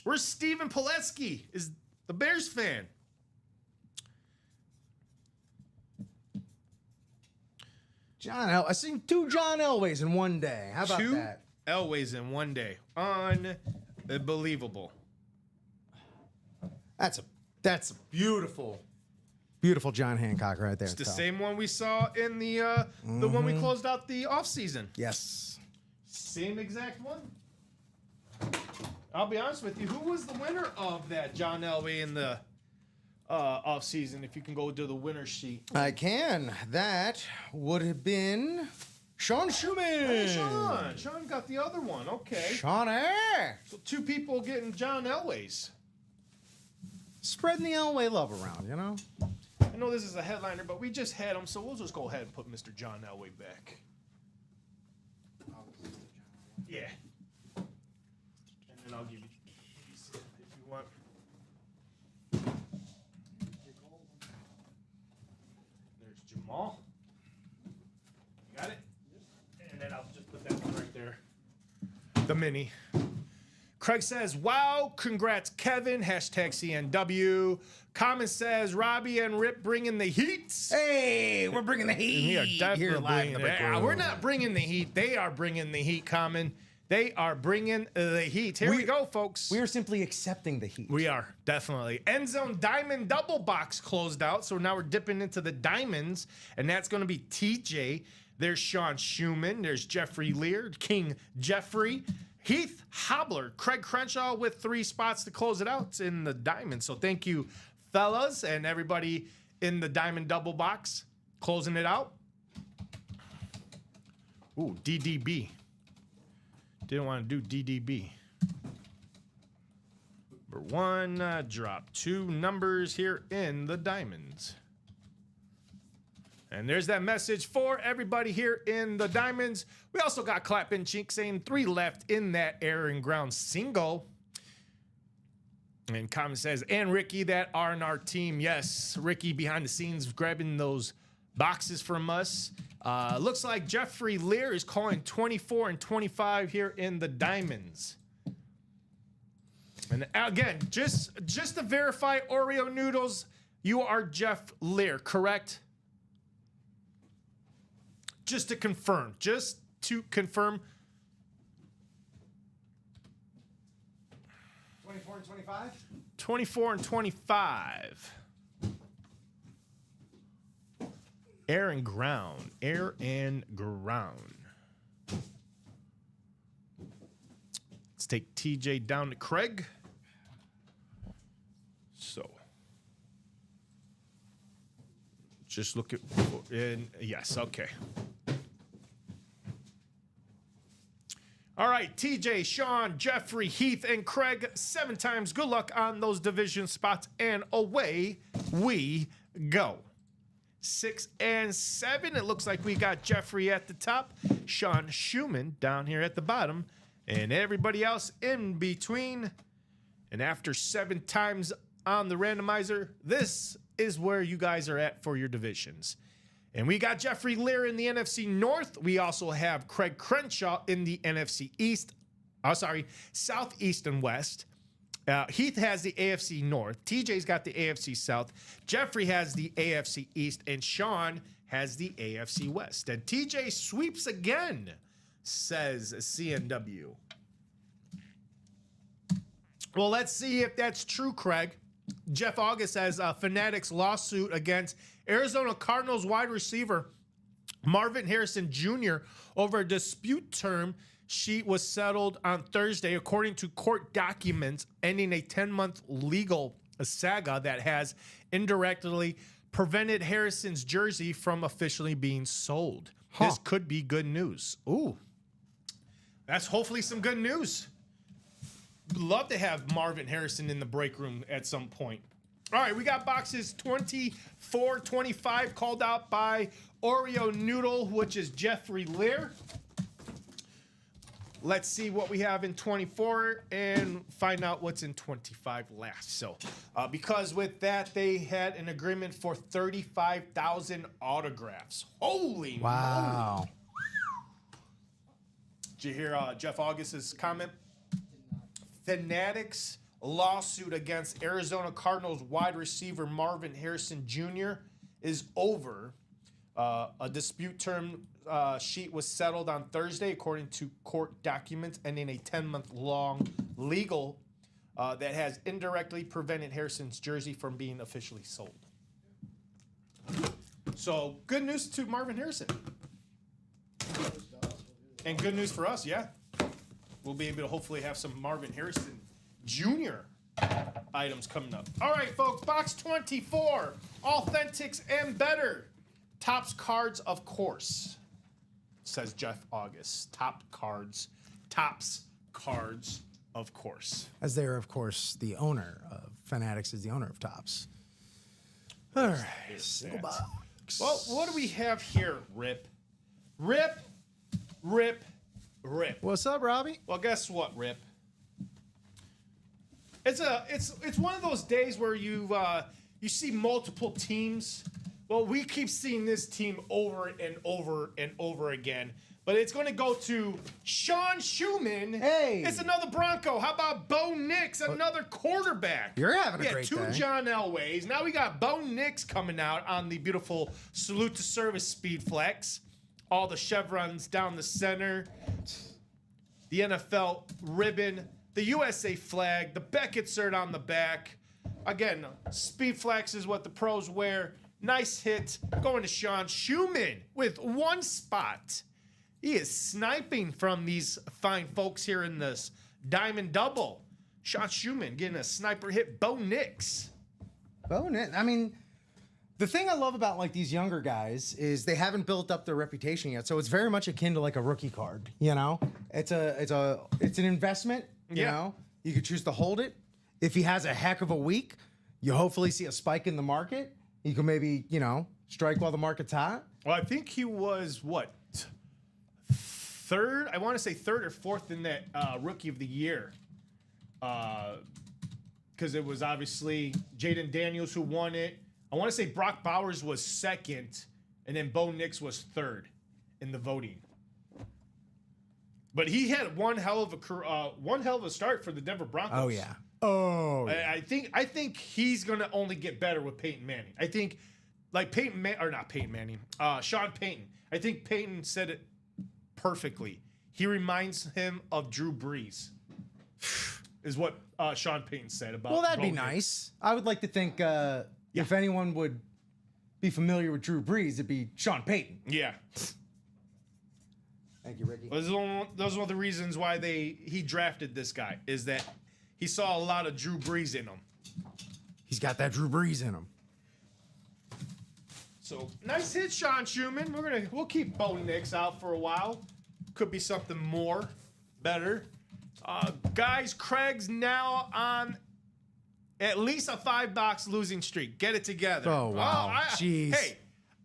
Where's Steven Pileski? Is the Bears fan? I seen 2 John Elways in one day. How about 2 that? Elways in one day. Unbelievable. That's a beautiful John Hancock right there. It's the same one we saw in the one we closed out the offseason. Yes. Same exact one. I'll be honest with you. Who was the winner of that John Elway in the offseason? If you can go to the winner sheet. I can. That would have been Sean Schumann. Hey, Sean got the other one. Okay. Sean So 2 people getting John Elways. Spreading the Elway love around, you know? I know this is a headliner, but we just had him, so we'll just go ahead and put Mr. John Elway back. Yeah. And then I'll give you these if you want. There's Jamal. You got it? And then I'll just put that one right there. The mini. Craig says, wow, congrats, Kevin. Hashtag CNW. Common says, Robbie and Rip bringing the heat. Hey, we're bringing the heat. We are definitely here live in the bringing break it. room. We're not bringing the heat. They are bringing the heat, Common. They are bringing the heat. Here we go, folks. We are simply accepting the heat. We are, definitely. End Zone Diamond Double Box closed out, so now we're dipping into the diamonds, and that's going to be TJ. There's Sean Schumann. There's Jeffrey Lear, King Jeffrey. Heath Hobbler, Craig Crenshaw with 3 spots to close it out in the diamond. So thank you, fellas, and everybody in the diamond double box closing it out. Ooh, DDB. Didn't want to do DDB. Number 1, drop 2 numbers here in the diamonds. And there's that message for everybody here in the diamonds. We also got Clap and Chink saying 3 left in that air and ground single. And Common says, and Ricky, that R&R team. Yes, Ricky behind the scenes grabbing those boxes from us. Looks like Jeffrey Lear is calling 24 and 25 here in the diamonds. And again, just to verify, Oreo Noodles, you are Jeff Lear, correct? Just to confirm. 24 and 25? 24 and 25. Air and ground. Air and ground. Let's take TJ down to Craig. So. Just look at. Yes, okay. All right, TJ, Sean, Jeffrey, Heath, and Craig, 7 times. Good luck on those division spots, and away we go. 6 and 7. It looks like we got Jeffrey at the top, Sean Schumann down here at the bottom, and everybody else in between. And after 7 times on the randomizer, this is where you guys are at for your divisions. And we got Jeffrey Lear in the NFC North. We also have Craig Crenshaw in the NFC East. Southeast and West. Heath has the AFC North. TJ's got the AFC South. Jeffrey has the AFC East. And Sean has the AFC West. And TJ sweeps again, says CNW. Well, let's see if that's true, Craig. Jeff August has a Fanatics lawsuit against Arizona Cardinals wide receiver Marvin Harrison Jr. over a dispute term sheet was settled on Thursday, according to court documents, ending a 10-month legal saga that has indirectly prevented Harrison's jersey from officially being sold. This could be good news. Ooh, that's hopefully some good news. Love to have Marvin Harrison in the break room at some point. All right, we got boxes 24, 25 called out by Oreo Noodle, which is Jeffrey Lear. Let's see what we have in 24 and find out what's in 25 last. So, because with that, they had an agreement for 35,000 autographs. Holy Wow. moly. Did you hear Jeff August's comment? Fanatics lawsuit against Arizona Cardinals wide receiver Marvin Harrison Jr. is over. A dispute term sheet was settled on Thursday, according to court documents, ending a 10-month-long legal that has indirectly prevented Harrison's jersey from being officially sold. So, good news to Marvin Harrison. And good news for us, yeah. We'll be able to hopefully have some Marvin Harrison Jr. items coming up. All right, folks, box 24, Authentics and Better. Topps cards, of course, says Jeff August. Topps cards, of course. As they are, of course, the owner of Fanatics is the owner of Topps. All right, single box. Well, what do we have here, Rip? Rip. What's up, Robbie? Well, guess what, Rip? It's one of those days where you see multiple teams. Well, we keep seeing this team over and over and over again. But it's going to go to Sean Schumann. Hey. It's another Bronco. How about Bo Nix, another quarterback? You're having a great two day. John Elways. Now we got Bo Nix coming out on the beautiful Salute to Service Speed Flex. All the chevrons down the center. The NFL ribbon. The USA flag. The Beckett cert on the back. Again, Speed Flex is what the pros wear. Nice hit. Going to Sean Schumann with one spot. He is sniping from these fine folks here in this Diamond Double. Sean Schumann getting a sniper hit. Bo Nix. Bo Nix. I mean, the thing I love about like these younger guys is they haven't built up their reputation yet, so it's very much akin to like a rookie card. You know, it's an investment. You know, you could choose to hold it. If he has a heck of a week, you hopefully see a spike in the market. You can maybe, strike while the market's hot. Well, I think he was, third? I want to say third or fourth in that Rookie of the Year. Because it was obviously Jaden Daniels who won it. I want to say Brock Bowers was second, and then Bo Nix was third in the voting. But he had one hell of a start for the Denver Broncos. Oh yeah. Oh. Yeah. I think he's gonna only get better with Peyton Manning. I think, like Sean Payton. I think Peyton said it perfectly. He reminds him of Drew Brees. Is what Sean Payton said about. Well, that'd be Bo Nix. nice. I would like to think if anyone would be familiar with Drew Brees, it'd be Sean Payton. Yeah. Thank you, Ricky. Those are one of the reasons why he drafted this guy, is that he saw a lot of Drew Brees in him. He's got that Drew Brees in him. So nice hit, Sean Schumann. We'll keep Bo Nix out for a while. Could be something more, better. Guys, Craig's now on at least a 5-box losing streak. Get it together. Oh wow, jeez. Hey,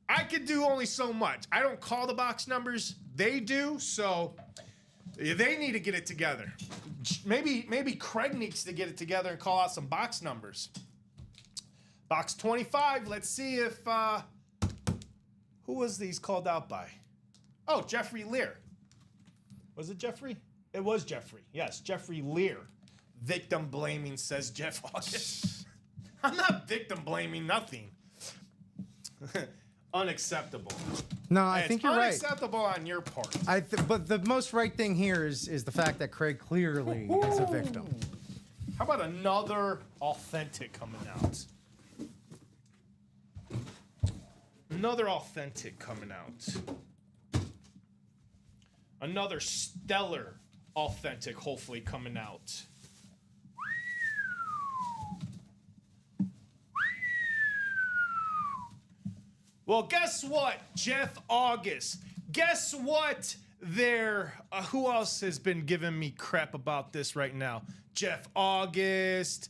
I could do only so much. I don't call the box numbers. They do, so they need to get it together. Maybe Craig needs to get it together and call out some box numbers. Box 25. Let's see if who was these called out by? Oh, Jeffrey Lear. Was it Jeffrey? It was Jeffrey. Yes, Jeffrey Lear. Victim blaming, says Jeff August. I'm not victim blaming nothing. Unacceptable. No, I think you're right. Unacceptable on your part. But the most right thing here is the fact that Craig clearly is a victim. How about another authentic coming out? Another authentic coming out. Another stellar authentic, hopefully, coming out. Well, guess what, Jeff August? Guess what? Who else has been giving me crap about this right now? Jeff August.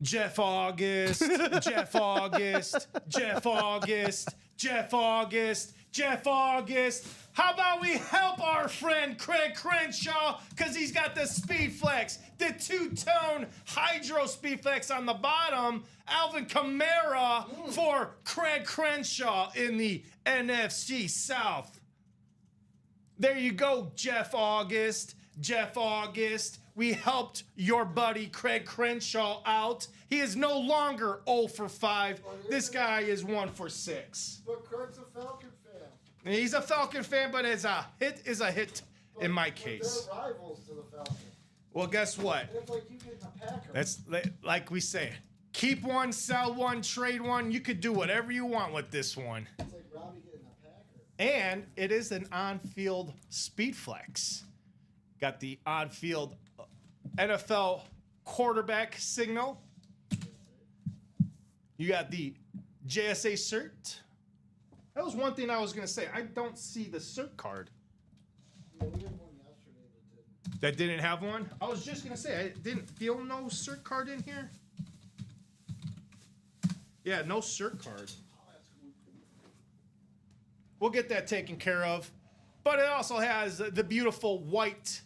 Jeff August. Jeff August. Jeff August. Jeff August. Jeff August. How about we help our friend Craig Crenshaw, because he's got the Speed Flex, the two-tone Hydro Speed Flex on the bottom, Alvin Kamara for Craig Crenshaw in the NFC South. There you go, Jeff August. Jeff August we helped your buddy Craig Crenshaw out. He is no longer 0 for 5. This guy is 1 for 6. But Craig's a Falcon fan. He's a Falcon fan, but it's a hit is a hit in my But case. they're rivals to the Falcons. Well, guess what? It's like you getting a Packer. That's like we say. Keep one, sell one, trade one. You could do whatever you want with this one. It's like Robbie getting a Packer. And it is an on-field speed flex. Got the on-field NFL quarterback signal. You got the JSA cert. That was one thing I was going to say. I don't see the cert card. Yeah, we had one yesterday that didn't. That didn't have one? I was just going to say, I didn't feel no cert card in here. Yeah, no cert card. We'll get that taken care of. But it also has the beautiful white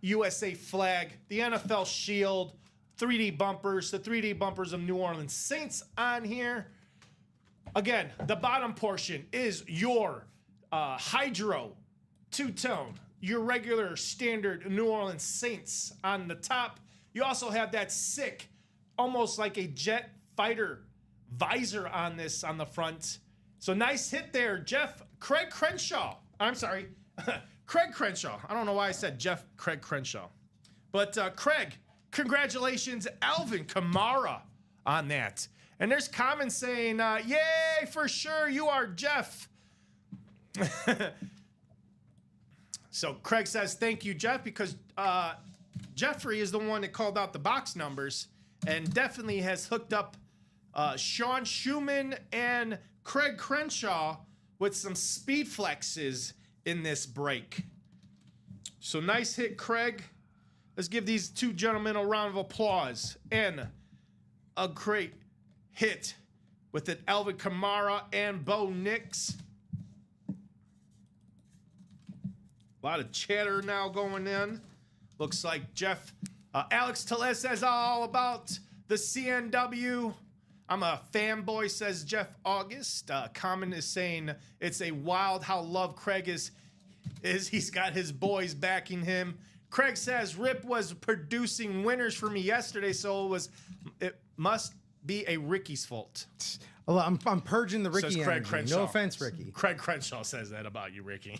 USA flag, the NFL shield, 3D bumpers, the 3D bumpers of New Orleans Saints on here. Again, the bottom portion is your Hydro two-tone, your regular standard New Orleans Saints on the top. You also have that sick, almost like a jet fighter visor on this on the front. So nice hit there, Craig Crenshaw. I'm sorry, Craig Crenshaw. I don't know why I said Craig Crenshaw. But Craig, congratulations, Alvin Kamara on that. And there's comments saying, yay, for sure, you are Jeff. So Craig says, thank you, Jeff, because Jeffrey is the one that called out the box numbers and definitely has hooked up Sean Schumann and Craig Crenshaw with some speed flexes in this break. So nice hit, Craig. Let's give these two gentlemen a round of applause. And a great hit with it, Alvin Kamara and Bo Nix. A lot of chatter now going in. Looks like Alex Teles says all about the CNW. I'm a fanboy, says Jeff August. Common is saying it's a wild how love Craig is. He's got his boys backing him. Craig says Rip was producing winners for me yesterday, so it must be a Ricky's fault. Well, I'm purging the Ricky Says Craig energy. Crenshaw. No offense, Ricky. Craig Crenshaw says that about you, Ricky.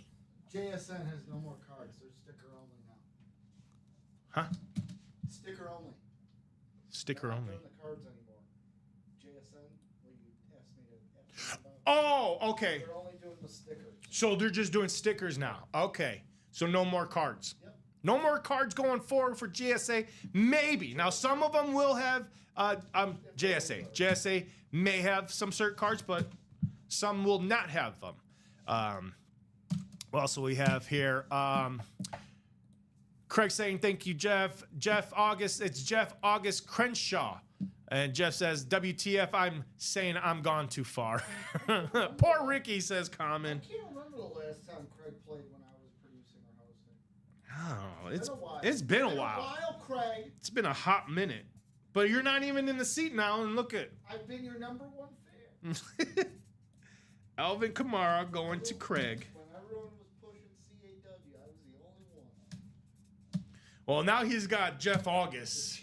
JSN has no more cards. They're sticker only now. Huh? Sticker only. Sticker They're not only. doing the cards anymore. JSN, what you asked me to ask you about. Oh, okay. They're only doing the stickers. So they're just doing stickers now. Okay. So no more cards. Yep. No more cards going forward for GSA. Maybe. Now, some of them will have JSA. JSA may have some cert cards, but some will not have them. What else do we have here? Craig saying, thank you, Jeff. Jeff August. It's Jeff August Crenshaw. And Jeff says, WTF, I'm saying I'm gone too far. Poor Ricky, says Common. I can't remember the last time Craig played when I was producing or hosting. Oh, it's been a while. Craig. It's been a hot minute. But you're not even in the seat now, and look at I've been your number one fan. Alvin Kamara going to Craig. When everyone was pushing CAW, I was the only one. Well, now he's got Jeff August.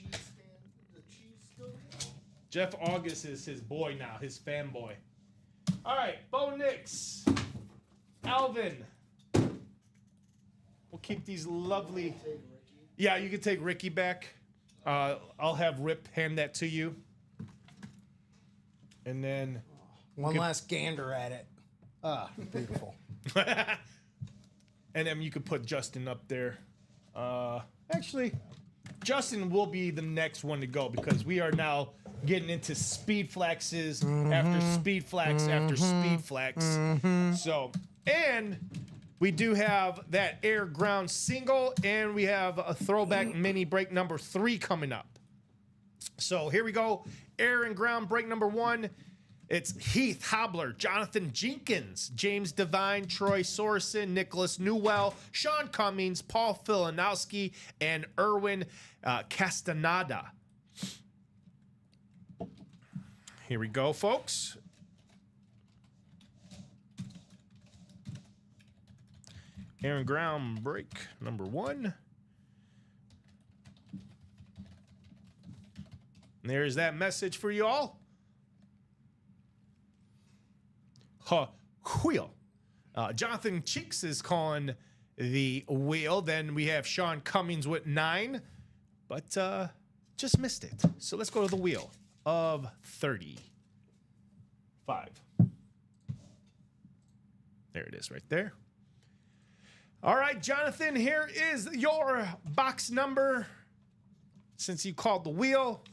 The Chiefs still go. Jeff August is his boy now, his fanboy. All right, Bo Nix, Alvin. We'll keep these lovely. Take Ricky. Yeah, you can take Ricky back. I'll have Rip hand that to you. And then. One last gander at it. Beautiful. And then you could put Justin up there. Actually, Justin will be the next one to go because we are now getting into speed flexes after speed flex after speed flex. So, and we do have that air ground single, and we have a throwback mini break number 3 coming up. So here we go. Air and ground break number 1. It's Heath Hobler, Jonathan Jenkins, James Devine, Troy Sorensen, Nicholas Newell, Sean Cummings, Paul Filanowski, and Erwin Castaneda. Here we go, folks. Air and ground break number 1. There's that message for you all. Wheel. Jonathan Cheeks is calling the wheel. Then we have Sean Cummings with 9, but just missed it. So let's go to the wheel of 35. There it is right there. All right, Jonathan, here is your box number since you called the wheel.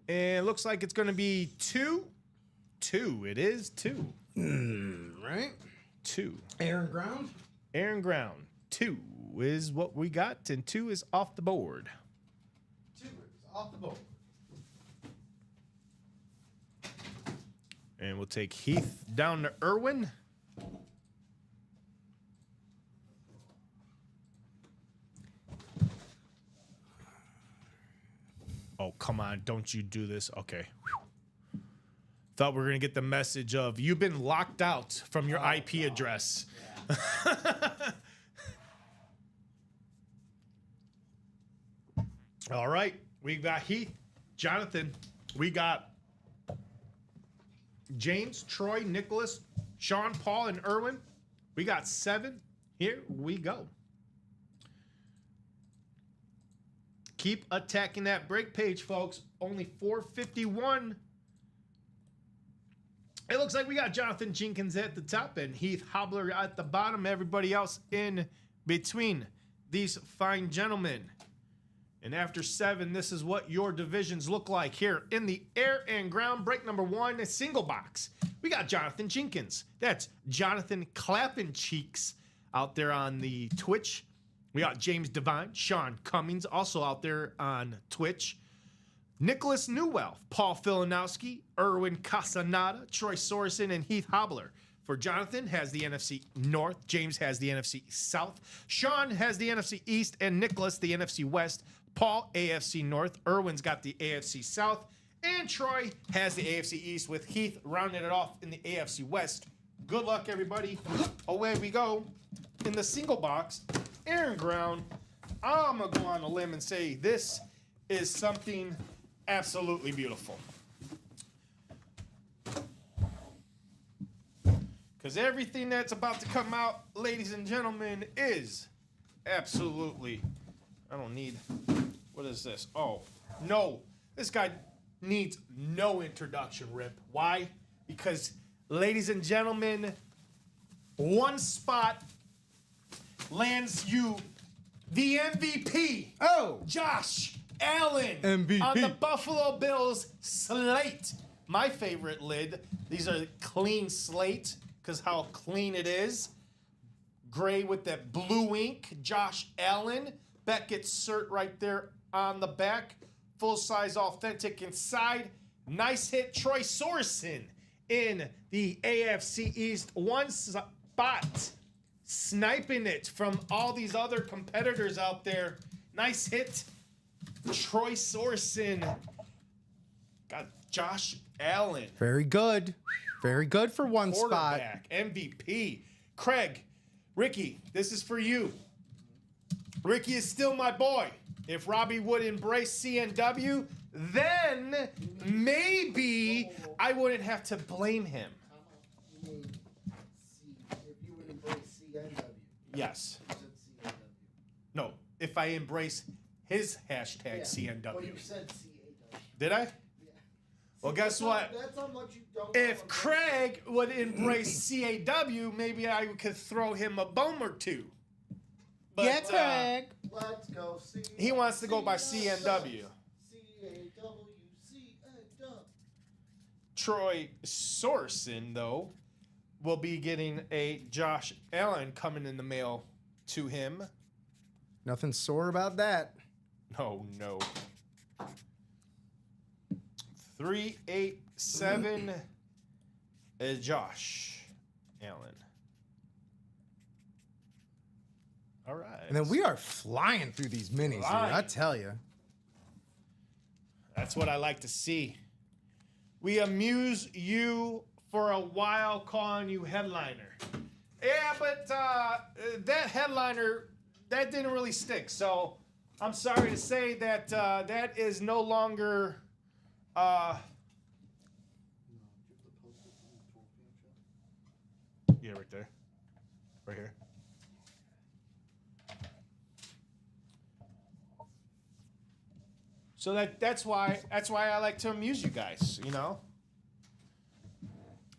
And it looks like it's going to be 2. 2. It is 2. Right? 2. Aaron Ground. Aaron Ground. 2 is what we got, and 2 is off the board. 2 is off the board. And we'll take Heath down to Irwin. Oh, come on. Don't you do this. Okay. Whew. Thought we were going to get the message of you've been locked out from your IP address. All right. We got Heath, Jonathan. We got James, Troy, Nicholas, Sean, Paul, and Irwin. We got 7. Here we go. Keep attacking that break page, folks. Only 451. It looks like we got Jonathan Jenkins at the top and Heath Hobbler at the bottom. Everybody else in between these fine gentlemen. And after 7, this is what your divisions look like here in the air and ground. Break number 1, a single box. We got Jonathan Jenkins. That's Jonathan Clappin' Cheeks out there on the Twitch. We got James Devine, Sean Cummings, also out there on Twitch. Nicholas Newell, Paul Filanowski, Erwin Casanata, Troy Sorensen, and Heath Hobbler. For Jonathan has the NFC North, James has the NFC South, Sean has the NFC East, and Nicholas the NFC West. Paul, AFC North, Erwin's got the AFC South, and Troy has the AFC East with Heath rounding it off in the AFC West. Good luck, everybody. Away we go. In the single box, Aaron Ground, I'm going to go on a limb and say this is something absolutely beautiful. Because everything that's about to come out, ladies and gentlemen, is absolutely... I don't need... What is this? Oh, no. This guy needs no introduction, Rip. Why? Because, ladies and gentlemen, one spot lands you the MVP. Oh! Josh Allen. MVP. On the Buffalo Bills slate. My favorite lid. These are clean slate because how clean it is. Gray with that blue ink. Josh Allen. Beckett's cert right there on the back. Full-size authentic inside. Nice hit. Troy Sorensen in the AFC East. One spot. Sniping it from all these other competitors out there. Nice hit. Troy Sorensen. Got Josh Allen. Very good. Very good for one spot. Quarterback. MVP. Craig. Ricky, this is for you. Ricky is still my boy. If Robbie would embrace CNW, then maybe I wouldn't have to blame him. You mean if you would embrace CNW? Yes. You said CNW. No, if I embrace his hashtag Yeah. CNW. Well, you said CAW. Did I? Yeah. Well, See, guess what? That's how much you don't. If know. Craig would embrace CAW, maybe I could throw him a bone or two. But, Yeah, Craig. Let's go. he wants to go by CNW. CAW. Troy Sorensen, though, will be getting a Josh Allen coming in the mail to him. Nothing sore about that. Oh, no. 387 is Josh Allen. All right. And then we are flying through these minis here, I Flying. tell you. That's what I like to see. We amuse you for a while calling you headliner. Yeah, but that headliner, that didn't really stick. So I'm sorry to say that that is no longer Yeah, right there. Right here. So that's why I like to amuse you guys, you know?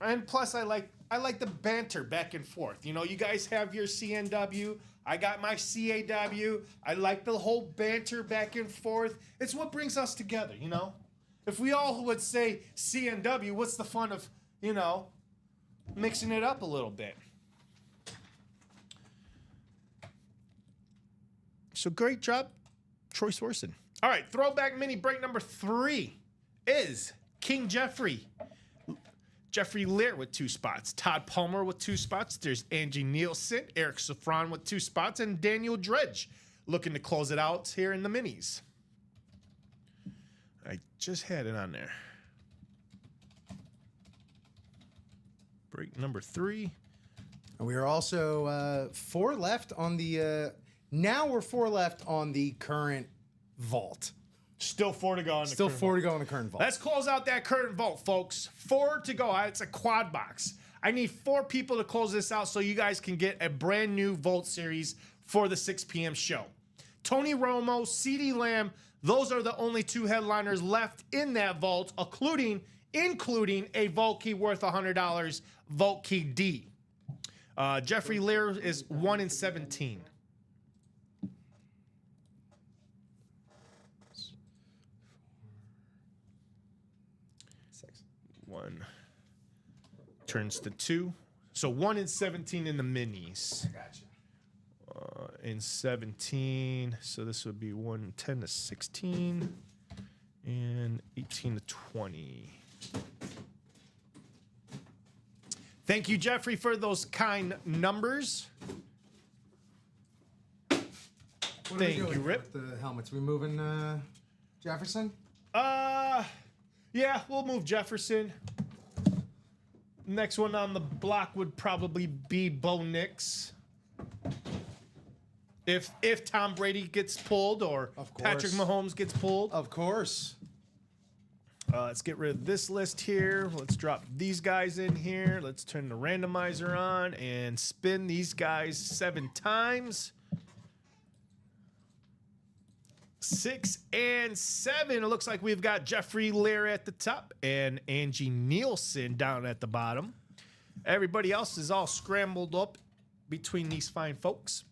And plus I like the banter back and forth. You know, you guys have your CNW, I got my CAW. I like the whole banter back and forth. It's what brings us together, you know? If we all would say CNW, what's the fun of, you know, mixing it up a little bit? So great job, Troy Swerson. All right, throwback mini break number 3 is King Jeffrey. Jeffrey Lear with 2 spots. Todd Palmer with 2 spots. There's Angie Nielsen, Eric Safran with 2 spots, and Daniel Dredge looking to close it out here in the minis. I just had it on there. Break number 3. And we are also 4 left on the. Now we're 4 left on the current vault. Still 4 to go on the Still current 4 vault. to go on the current vault. Let's close out that current vault, folks. 4 to go. It's a quad box. I need 4 people to close this out so you guys can get a brand new Vault series for the 6 p.m. show. Tony Romo, CeeDee Lamb, those are the only 2 headliners left in that vault, including a vault key worth $100, Vault Key D. Jeffrey Lear is 1 in 17. One turns to 2. So 1 in 17 in the minis. Gotcha. In 17. So this would be 10 to 16 and 18 to 20. Thank you, Jeffrey, for those kind numbers. What are we Thank doing you, Rip. with the helmets? We moving Jefferson? Yeah, we'll move Jefferson. Next one on the block would probably be Bo Nix. If Tom Brady gets pulled or Of course. Patrick Mahomes gets pulled. Of course. Let's get rid of this list here. Let's drop these guys in here. Let's turn the randomizer on and spin these guys 7 times. 6 and 7. It looks like we've got Jeffrey Lear at the top and Angie Nielsen down at the bottom. Everybody else is all scrambled up between these fine folks.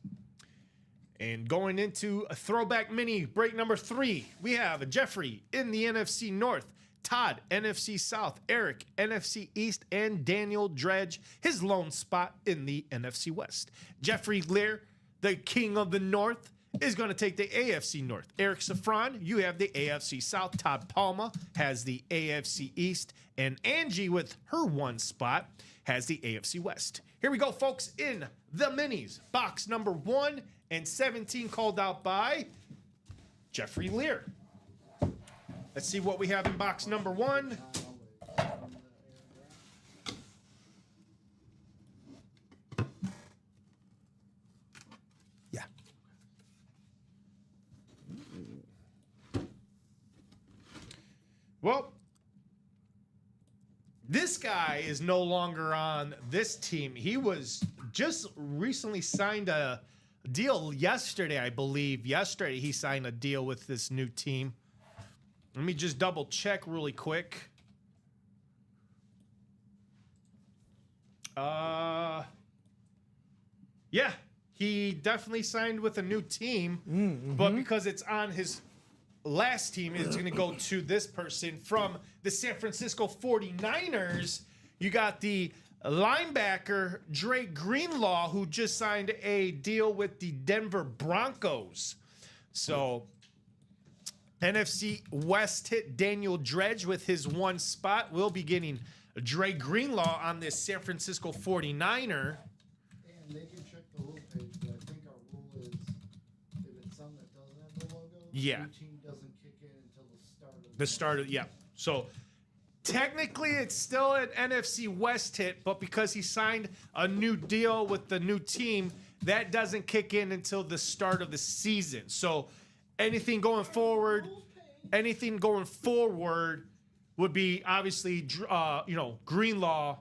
And going into a throwback mini break number 3, we have a Jeffrey in the NFC North, Todd NFC South, Eric NFC East, and Daniel Dredge, his lone spot in the NFC West. Jeffrey Lear, the king of the North, is going to take the AFC North. Eric Safran, you have the AFC South. Todd Palma has the AFC East. And Angie, with her 1 spot, has the AFC West. Here we go, folks, in the minis. Box number 1 and 17 called out by Jeffrey Lear. Let's see what we have in box number 1. Yeah. Well, this guy is no longer on this team. He was just recently signed a deal yesterday, I believe. Yesterday, he signed a deal with this new team. Let me just double check really quick. Yeah, he definitely signed with a new team, but because it's on his last team, it's going to go to this person from the San Francisco 49ers. You got the linebacker Drake Greenlaw, who just signed a deal with the Denver Broncos. So NFC West hit Daniel Dredge with his 1 spot. We'll be getting Drake Greenlaw on this San Francisco 49er. And they can check the rule page, but I think our rule is if it's something that doesn't have the logo, Yeah. the team doesn't kick in until the The start of, yeah. So technically it's still an NFC West hit, but because he signed a new deal with the new team, that doesn't kick in until the start of the season. So anything going forward, would be obviously, Greenlaw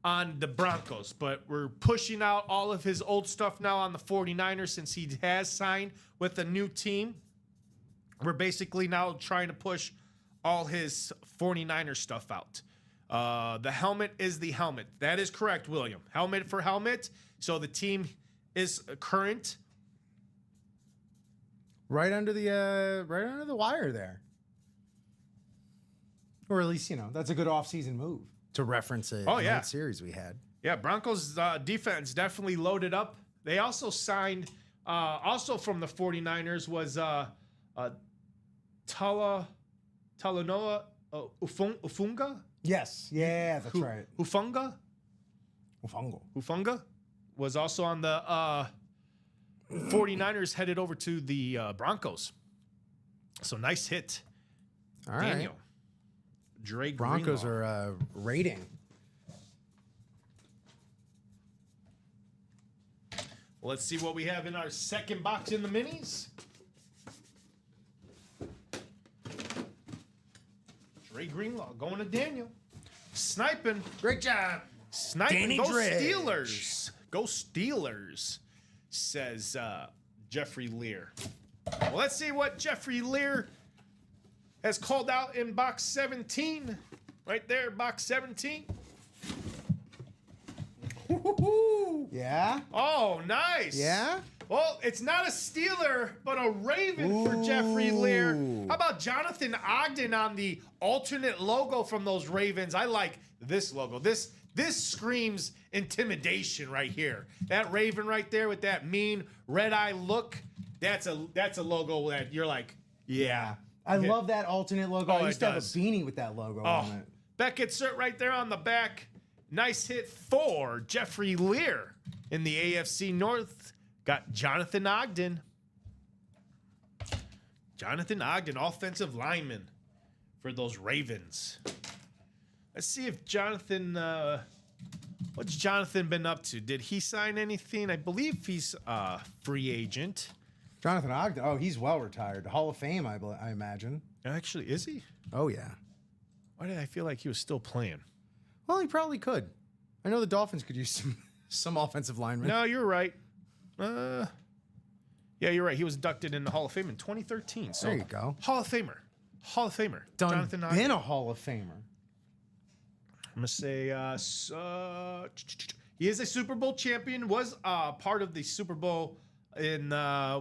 on the Broncos, but we're pushing out all of his old stuff now on the 49ers since he has signed with a new team. We're basically now trying to push all his 49er stuff out. The helmet is the helmet. That is correct, William. Helmet for helmet. So the team is current. Right under the wire there. Or at least, that's a good offseason move to reference an old series we had. Yeah, Broncos defense definitely loaded up. They also signed, also from the 49ers was Talanoa Ufunga? Yes. Yeah, that's right. Ufunga was also on the 49ers, headed over to the Broncos. So nice hit. All Daniel. right. Drake Broncos Greenlaw. are rating. Let's see what we have in our second box in the minis. Dre Greenlaw going to Daniel. Sniping. Great job. Sniping. Danny Go Dredge. Steelers. Go Steelers, says Jeffrey Lear. Well, let's see what Jeffrey Lear has called out in box 17. Right there, box 17. Yeah? Oh, nice. Yeah? Well, it's not a Steeler, but a Raven for Jeffrey Lear. How about Jonathan Ogden on the alternate logo from those Ravens? I like this logo. This screams intimidation right here. That Raven right there with that mean red eye look. That's a logo that you're like, yeah. I love that alternate logo. I it used to have a does. beanie with that logo on it. Beckett cert right there on the back. Nice hit for Jeffrey Lear in the AFC North. Got Jonathan Ogden. Jonathan Ogden, offensive lineman for those Ravens. Let's see if Jonathan, what's Jonathan been up to? Did he sign anything? I believe he's a free agent. Jonathan Ogden. Oh, he's well retired. Hall of Fame, I imagine. Actually, is he? Oh, yeah. Why did I feel like he was still playing? Well, he probably could. I know the Dolphins could use some offensive linemen. No, you're right. Yeah, you're right. He was inducted in the Hall of Fame in 2013. So There you go. Hall of Famer. Hall of Famer. Done Jonathan Ogden. been a Hall of Famer. I'm going to say he is a Super Bowl champion, was part of the Super Bowl in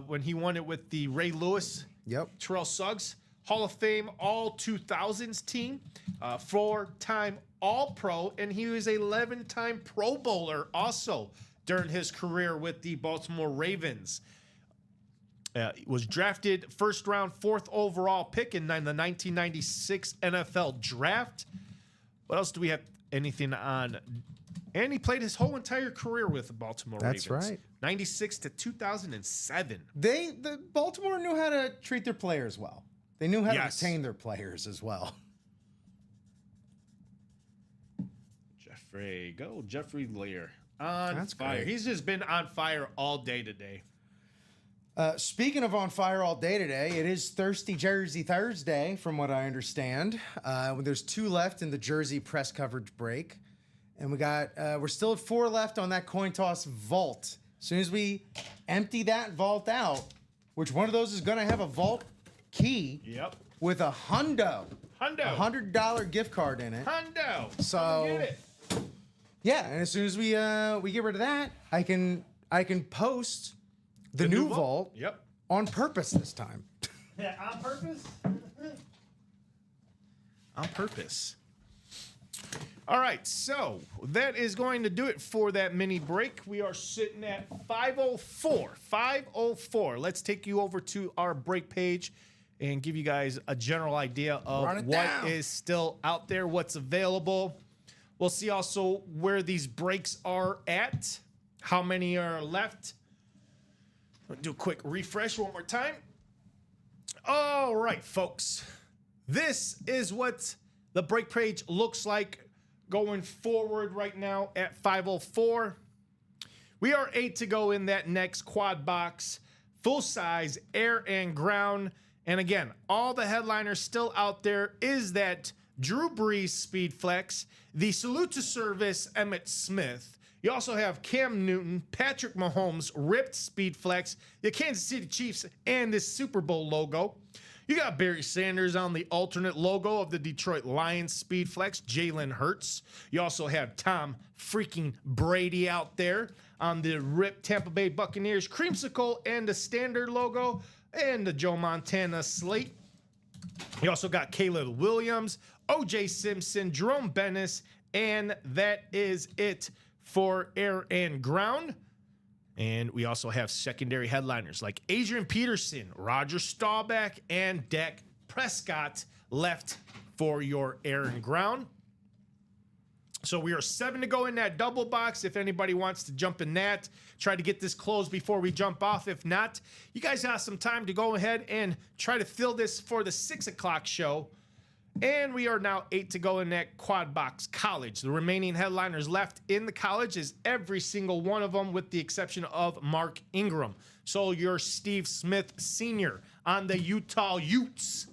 when he won it with the Ray Lewis, Yep. Terrell Suggs. Hall of Fame All 2000s team, 4-time All-Pro, and he was a 11-time Pro Bowler also during his career with the Baltimore Ravens. Was drafted first round, 4th overall pick in the 1996 NFL Draft. What else do we have? Anything on? And he played his whole entire career with the Baltimore Ravens. That's right. 96 to 2007. The Baltimore knew how to treat their players well. They knew how Yes. to retain their players as well. Jeffrey Lear on That's fire. great. He's just been on fire all day today. Speaking of on fire all day today, it is Thirsty Jersey Thursday, from what I understand. There's 2 left in the Jersey press coverage break, and we're still at 4 left on that coin toss vault. As soon as we empty that vault out, which one of those is going to have a vault key Yep. with a Hundo. $100 gift card in it. Hundo. So- Come and get it. Yeah, and as soon as we get rid of that, I can post the new vault Yep. on purpose this time. Yeah, on purpose? On purpose. All right, so that is going to do it for that mini break. We are sitting at 5:04. 5:04. Let's take you over to our break page and give you guys a general idea of Run it what down. is still out there, what's available. We'll see also where these breaks are at, how many are left. I'll do a quick refresh one more time. All right, folks. This is what the break page looks like going forward right now at 5:04. We are 8 to go in that next quad box, full size, air and ground. And again, all the headliners still out there is that Drew Brees Speed Flex, the Salute to Service Emmitt Smith. You also have Cam Newton, Patrick Mahomes, ripped Speed Flex, the Kansas City Chiefs, and this Super Bowl logo. You got Barry Sanders on the alternate logo of the Detroit Lions Speed Flex, Jalen Hurts. You also have Tom freaking Brady out there on the ripped Tampa Bay Buccaneers creamsicle and the standard logo and the Joe Montana slate. You also got Caleb Williams, O.J. Simpson, Jerome Bennis, and that is it for air and ground. And we also have secondary headliners like Adrian Peterson, Roger Staubach, and Dak Prescott left for your air and ground. So we are 7 to go in that double box. If anybody wants to jump in that, try to get this closed before we jump off. If not, you guys have some time to go ahead and try to fill this for the 6 o'clock show. And we are now 8 to go in that quad box college. The remaining headliners left in the college is every single one of them with the exception of Mark Ingram. So you're Steve Smith Sr. on the Utah Utes.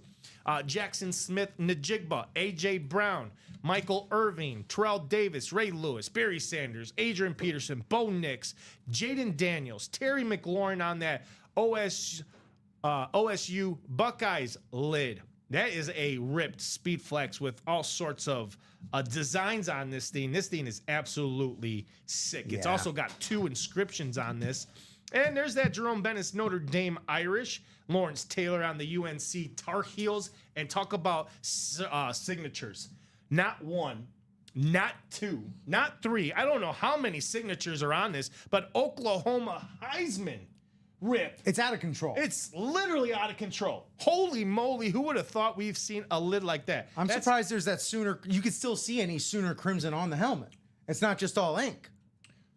Jackson Smith-Njigba, A.J. Brown, Michael Irving, Terrell Davis, Ray Lewis, Barry Sanders, Adrian Peterson, Bo Nix, Jaden Daniels, Terry McLaurin on that OSU Buckeyes lid. That is a ripped Speed Flex with all sorts of designs on this thing. This thing is absolutely sick. It's also got 2 inscriptions on this. And there's that Jerome Bennis Notre Dame Irish, Lawrence Taylor on the UNC Tar Heels, and talk about signatures. Not 1, not 2, not 3. I don't know how many signatures are on this, but Oklahoma Heisman ripped. It's out of control. It's literally out of control. Holy moly, who would have thought we've seen a lid like that? I'm surprised there's that Sooner. You can still see any Sooner Crimson on the helmet. It's not just all ink.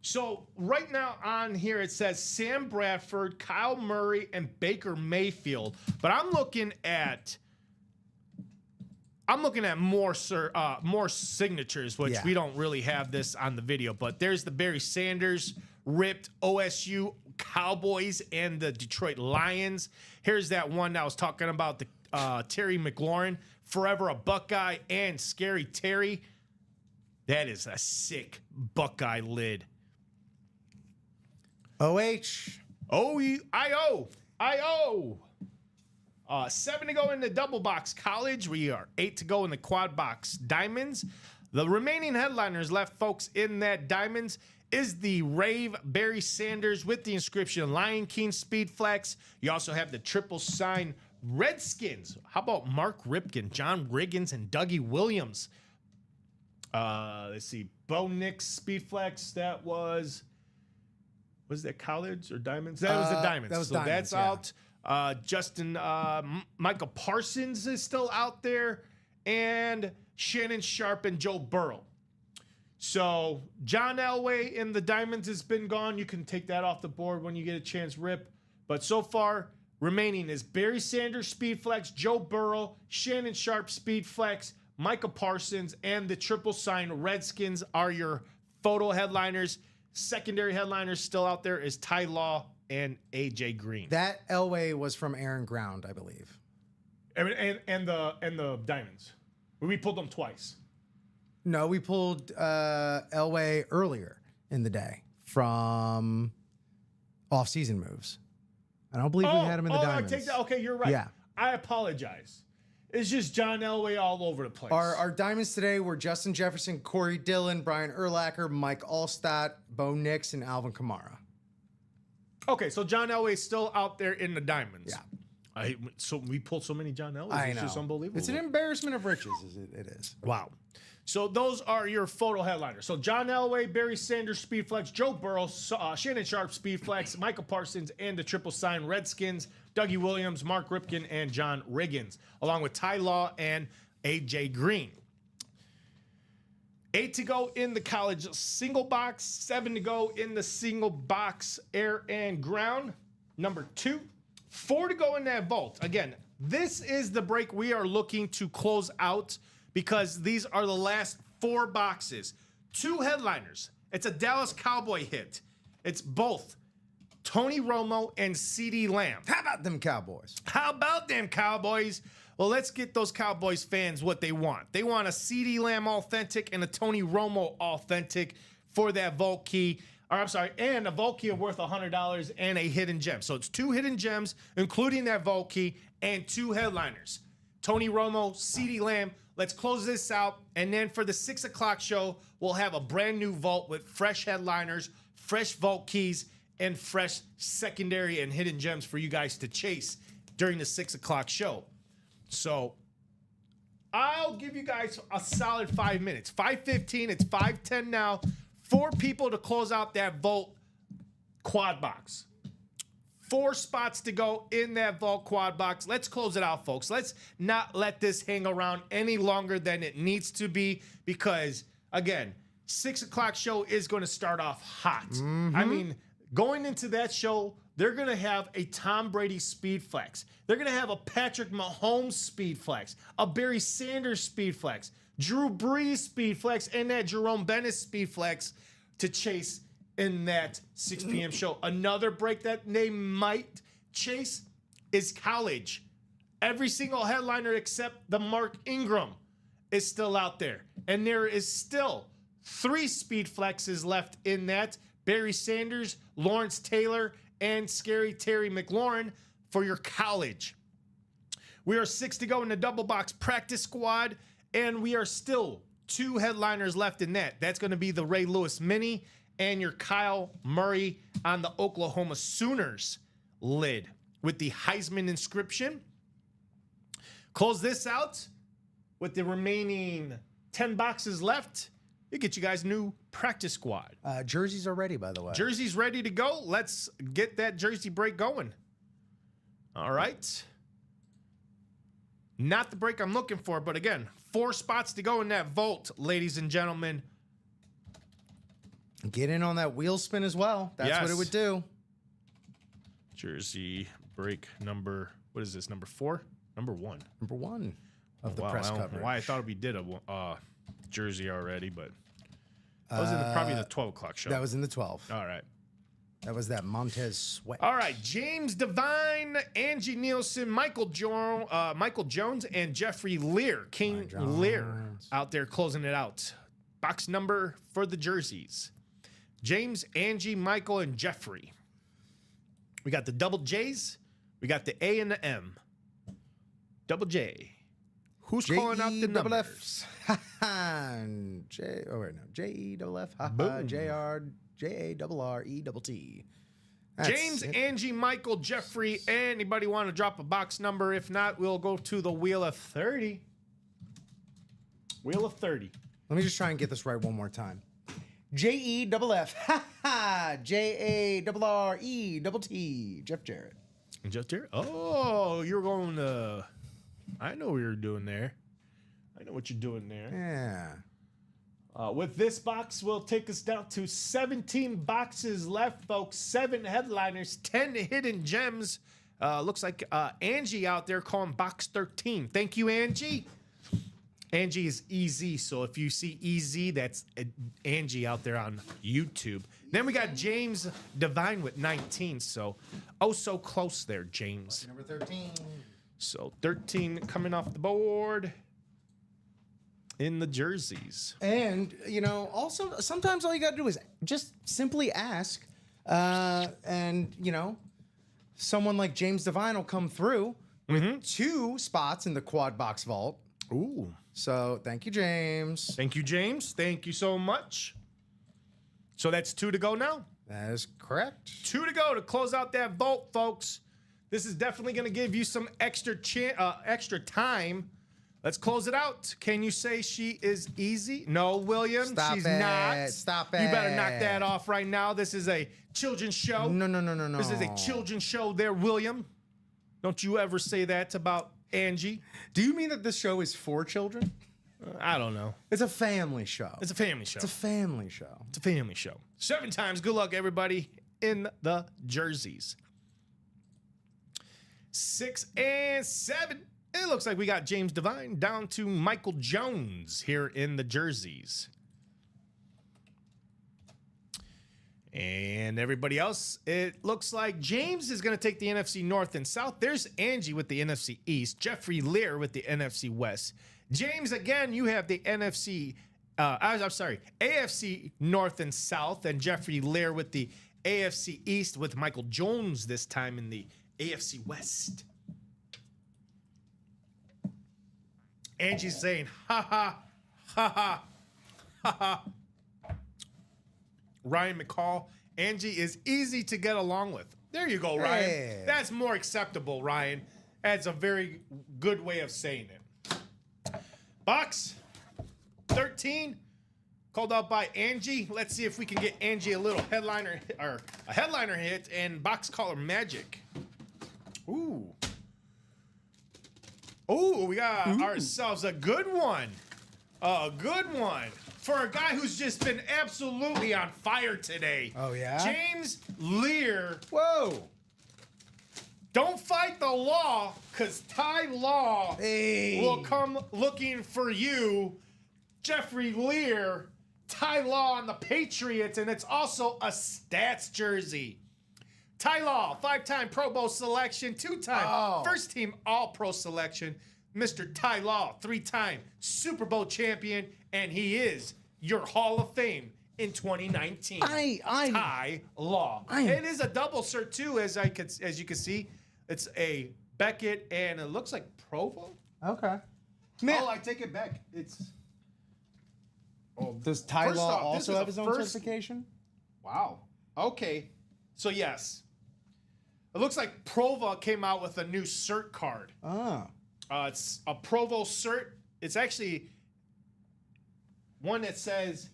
So right now on here it says Sam Bradford, Kyle Murray, and Baker Mayfield. But I'm looking at more signatures, which we don't really have this on the video. But there's the Barry Sanders ripped OSU Cowboys and the Detroit Lions. Here's that one that I was talking about, the Terry McLaurin, Forever a Buckeye, and Scary Terry. That is a sick Buckeye lid. OH. O-I-O. 7 to go in the double box college. We are 8 to go in the quad box diamonds. The remaining headliners left, folks, in that diamonds is the Rave Barry Sanders with the inscription Lion King Speed Flex. You also have the triple sign Redskins. How about Mark Ripken, John Riggins, and Dougie Williams? Let's see. Bo Nix Speed Flex. That was that college or diamonds? That was the diamonds. That was so diamonds, that's out. Justin, Michael Parsons is still out there, and Shannon Sharp and Joe Burrow. So John Elway in the diamonds has been gone. You can take that off the board when you get a chance, Rip. But so far, remaining is Barry Sanders Speed Flex, Joe Burrow, Shannon Sharp Speed Flex, Michael Parsons, and the triple sign Redskins are your photo headliners. Secondary headliners still out there is Ty Law and AJ Green. That Elway was from Aaron Ground, I believe. And the diamonds. We pulled them twice. No, we pulled Elway earlier in the day from off-season moves. I don't believe we had him in the diamonds. I take that. Okay, you're right. Yeah. I apologize. It's just John Elway all over the place. Our diamonds today were Justin Jefferson, Corey Dillon, Brian Urlacher, Mike Allstott, Bo Nix, and Alvin Kamara. Okay, so John Elway is still out there in the diamonds. Yeah. So we pulled so many John Elways. I It's know. just unbelievable. It's an embarrassment of riches, it is. Wow. So those are your photo headliners. So John Elway, Barry Sanders, Speed Flex, Joe Burrow, Shannon Sharp, Speed Flex, Michael Parsons, and the triple sign Redskins, Dougie Williams, Mark Ripken, and John Riggins, along with Ty Law and AJ Green. 8 to go in the college single box, 7 to go in the single box air and ground. Number 2, 4 to go in that vault. Again, this is the break we are looking to close out because these are the last 4 boxes. 2 headliners. It's a Dallas Cowboy hit. It's both Tony Romo and CeeDee Lamb. How about them Cowboys? How about them Cowboys? Well, let's get those Cowboys fans what they want. They want a CeeDee Lamb authentic and a Tony Romo authentic for that vault key. Or I'm sorry, and a vault key worth $100 and a hidden gem. So it's 2 hidden gems, including that vault key, and 2 headliners. Tony Romo, CeeDee Lamb. Let's close this out. And then for the 6 o'clock show, we'll have a brand new vault with fresh headliners, fresh vault keys, and fresh secondary and hidden gems for you guys to chase during the 6 o'clock show. So I'll give you guys a solid 5 minutes. 5:15, it's 5:10 now. 4 people to close out that vault quad box. 4 spots to go in that vault quad box. Let's close it out, folks. Let's not let this hang around any longer than it needs to be because, again, 6 o'clock show is going to start off hot. I mean, going into that show, they're going to have a Tom Brady speed flex. They're going to have a Patrick Mahomes speed flex, a Barry Sanders speed flex, Drew Brees speed flex, and that Jerome Bettis speed flex to chase in that 6 p.m. show. Another break that they might chase is college. Every single headliner except the Mark Ingram is still out there. And there is still 3 speed flexes left in that. Barry Sanders, Lawrence Taylor, and Scary Terry McLaurin for your college. We are 6 to go in the double box practice squad, and we are still 2 headliners left in that. That's going to be the Ray Lewis Mini and your Kyle Murray on the Oklahoma Sooners lid with the Heisman inscription. Close this out with the remaining 10 boxes left. It get you guys new practice squad. Jerseys are ready, by the way. Jerseys ready to go. Let's get that jersey break going. All right. Not the break I'm looking for, but again, 4 spots to go in that vault, ladies and gentlemen. Get in on that wheel spin as well. That's what it Yes. would do. Jersey break number, what is this, number 4? Number 1. Number 1 of the Wow, press I don't know coverage. why I thought we did a jersey already, but that was in probably the 12 o'clock show. That was in the 12. All right. That was that Montez Sweat. All right, James Devine, Angie Nielsen, Michael Jones, and Jeffrey Lear, King Lear, out there closing it out. Box number for the jerseys. James, Angie, Michael, and Jeffrey. We got the double J's. We got the A and the M. Double J. Who's calling out the double numbers? F's. J. Oh wait, no. J double F. Boom. J R J A double R E double T. James, Angie, Michael, Jeffrey. Anybody want to drop a box number? If not, we'll go to the Wheel of 30. Wheel of 30. Let me just try and get this right one more time. J E double F. J A double R E double T. Jeff Jarrett. Jeff Jarrett? Oh, you're going to... I know what you're doing there. I know what you're doing there. Yeah. With this box, will take us down to 17 boxes left, folks. 7 headliners, 10 hidden gems. Looks like Angie out there calling box 13. Thank you, Angie. Angie is EZ, so if you see EZ, that's Angie out there on YouTube. Then we got James Devine with 19, so oh so close there, James. Number 13. So 13 coming off the board in the jerseys. And, you know, also sometimes all you got to do is just simply ask. And, you know, someone like James Devine will come through with 2 spots in the quad box vault. Ooh. So thank you, James. Thank you, James. Thank you so much. So that's 2 to go now. That is correct. 2 to go to close out that vault, folks. This is definitely going to give you some extra time. Let's close it out. Can you say she is easy? No, William, Stop she's it. not. Stop You better it. knock that off right now. This is a children's show. No. This is a children's show there, William. Don't you ever say that about Angie. Do you mean that this show is for children? I don't know. It's a family show. It's a family show. It's a family show. It's a family show. 7 times. Good luck, everybody, in the jerseys. 6 and 7. It looks like we got James Devine down to Michael Jones here in the jerseys. And everybody else, it looks like James is going to take the NFC North and South. There's Angie with the NFC East. Jeffrey Lear with the NFC West. James, again, you have the AFC North and South. And Jeffrey Lear with the AFC East with Michael Jones this time in the AFC West. Angie's saying, ha ha, ha ha, ha ha. Ryan McCall, Angie is easy to get along with. There you go, Ryan. Hey. That's more acceptable, Ryan. That's a very good way of saying it. Box 13, called out by Angie. Let's see if we can get Angie a little headliner or a headliner hit and box caller magic. Ooh. Ooh, we got ourselves a good one. A good one. For a guy who's just been absolutely on fire today. Oh, yeah? James Lear. Whoa. Don't fight the law, because Ty Law Hey. will come looking for you. Jeffrey Lear, Ty Law on the Patriots, and it's also a stats jersey. Ty Law, 5-time Pro Bowl selection, 2-time first team All-Pro selection. Mr. Ty Law, 3-time Super Bowl champion, and he is your Hall of Fame in 2019. Ty Law. It is a double cert too, as you can see. It's a Beckett and it looks like Provo. Okay. Man, Oh, I take it back. It's does Ty First Law off, this also is have the his own first- certification? Wow. Okay. So yes. It looks like Provo came out with a new cert card. Oh. It's a Provo cert. It's actually one that says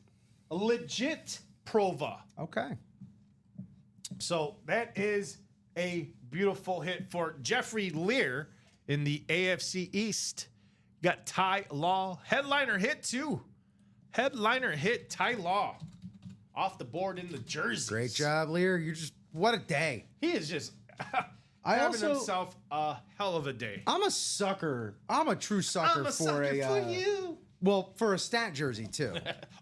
legit Prova. Okay. So that is a beautiful hit for Jeffrey Lear in the AFC East. You got Ty Law. Headliner hit too. Headliner hit Ty Law. Off the board in the jersey. Great job, Lear. You're just, what a day. He is just I having also- himself a hell of a day. I'm a sucker. I'm a true sucker I'm a for sucker a for you. Well, for a stat jersey too.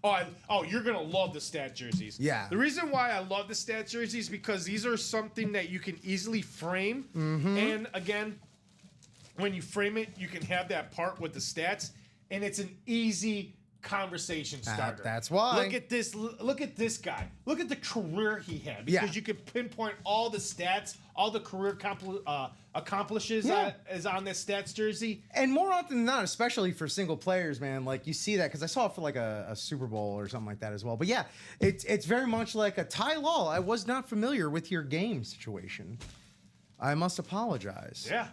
You're gonna love the stat jerseys. Yeah. The reason why I love the stat jerseys because these are something that you can easily frame. And again, when you frame it, you can have that part with the stats, and it's an easy conversation starter. That's why. Look at this. Look at this guy. Look at the career he had. Because Yeah. you could pinpoint all the stats, all the career accomplishes Yeah. is on this stats jersey. And more often than not, especially for single players, man, like you see that because I saw it for like a Super Bowl or something like that as well. But yeah, it's very much like a Ty Law. I was not familiar with your game situation. I must apologize. Yeah.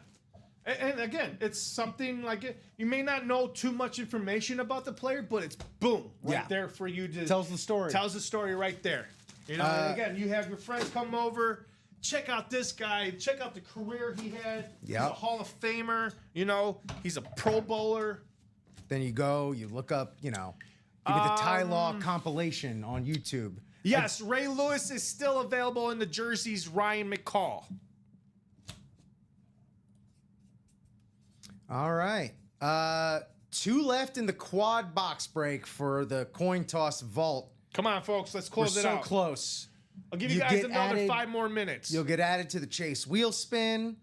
And again, it's something like it. You may not know too much information about the player, but it's boom right Yeah. there for you to Tells the story. Tells the story right there. You know, and again, you have your friends come over, check out this guy, check out the career he had. He's a Yep. Hall of Famer. You know, he's a Pro Bowler. Then you go, you look up, you get the Ty Law compilation on YouTube. Yes, Ray Lewis is still available in the jerseys. Ryan McCall. All right. 2 left in the quad box break for the coin toss vault. Come on, folks, let's We're close it so out. close. I'll give you You guys get another added- 5 more minutes. You'll get added to the chase wheel spin.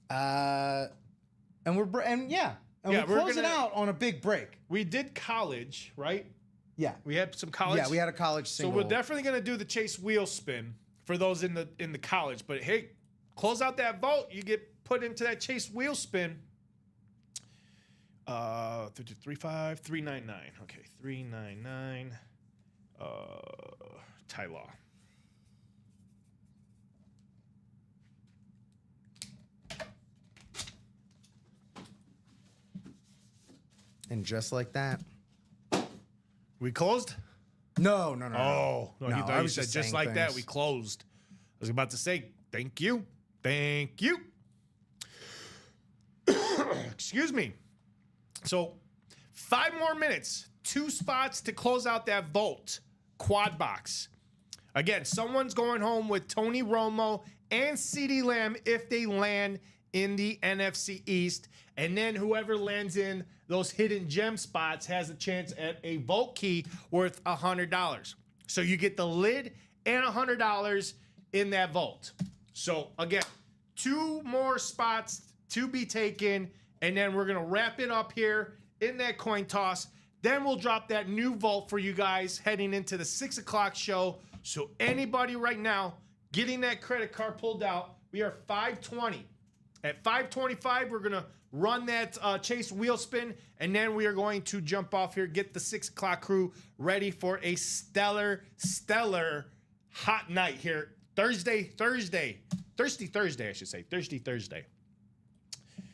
And we're we're Yeah, closing gonna- out on a big break. We did college, right? Yeah. We had some college. Yeah, we had a college So single. we're definitely gonna do the chase wheel spin for those in the college. But hey, close out that vote. You get put into that chase wheel spin. 335 399. Okay, 399. Ty Law. And just like that. We closed? No. Oh, no, No, you thought I you was said just just saying like that. things. We closed. I was about to say thank you. Thank you. Excuse me. So 5 more minutes, 2 spots to close out that vault quad box. Again, someone's going home with Tony Romo and CeeDee Lamb if they land in the NFC East. And then whoever lands in those hidden gem spots has a chance at a vault key worth $100. So you get the lid and $100 in that vault. So again, 2 more spots to be taken, and then we're gonna wrap it up here in that coin toss. Then we'll drop that new vault for you guys heading into the 6 o'clock show. So anybody right now getting that credit card pulled out, we are 520. At 525, we're gonna run that Chase wheel spin, and then we are going to jump off here, get the 6 o'clock crew ready for a stellar hot night here. Thirsty Thursday, I should say. Thirsty Thursday.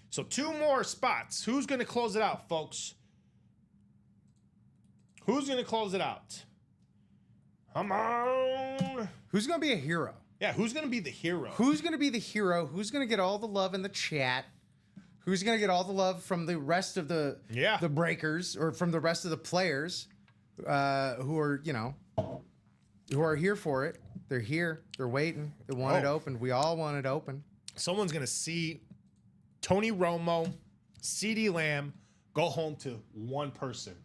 So 2 more spots. Who's gonna close it out, folks? Who's gonna close it out? Come on. Who's gonna be a hero? Yeah, who's gonna be the hero? Who's gonna be the hero? Who's gonna get all the love in the chat? Who's gonna get all the love from the rest of the breakers, or from the rest of the players who are here for it? They're here. They're waiting. They want it open. We all want it open. Someone's gonna see Tony Romo, CeeDee Lamb go home to one person.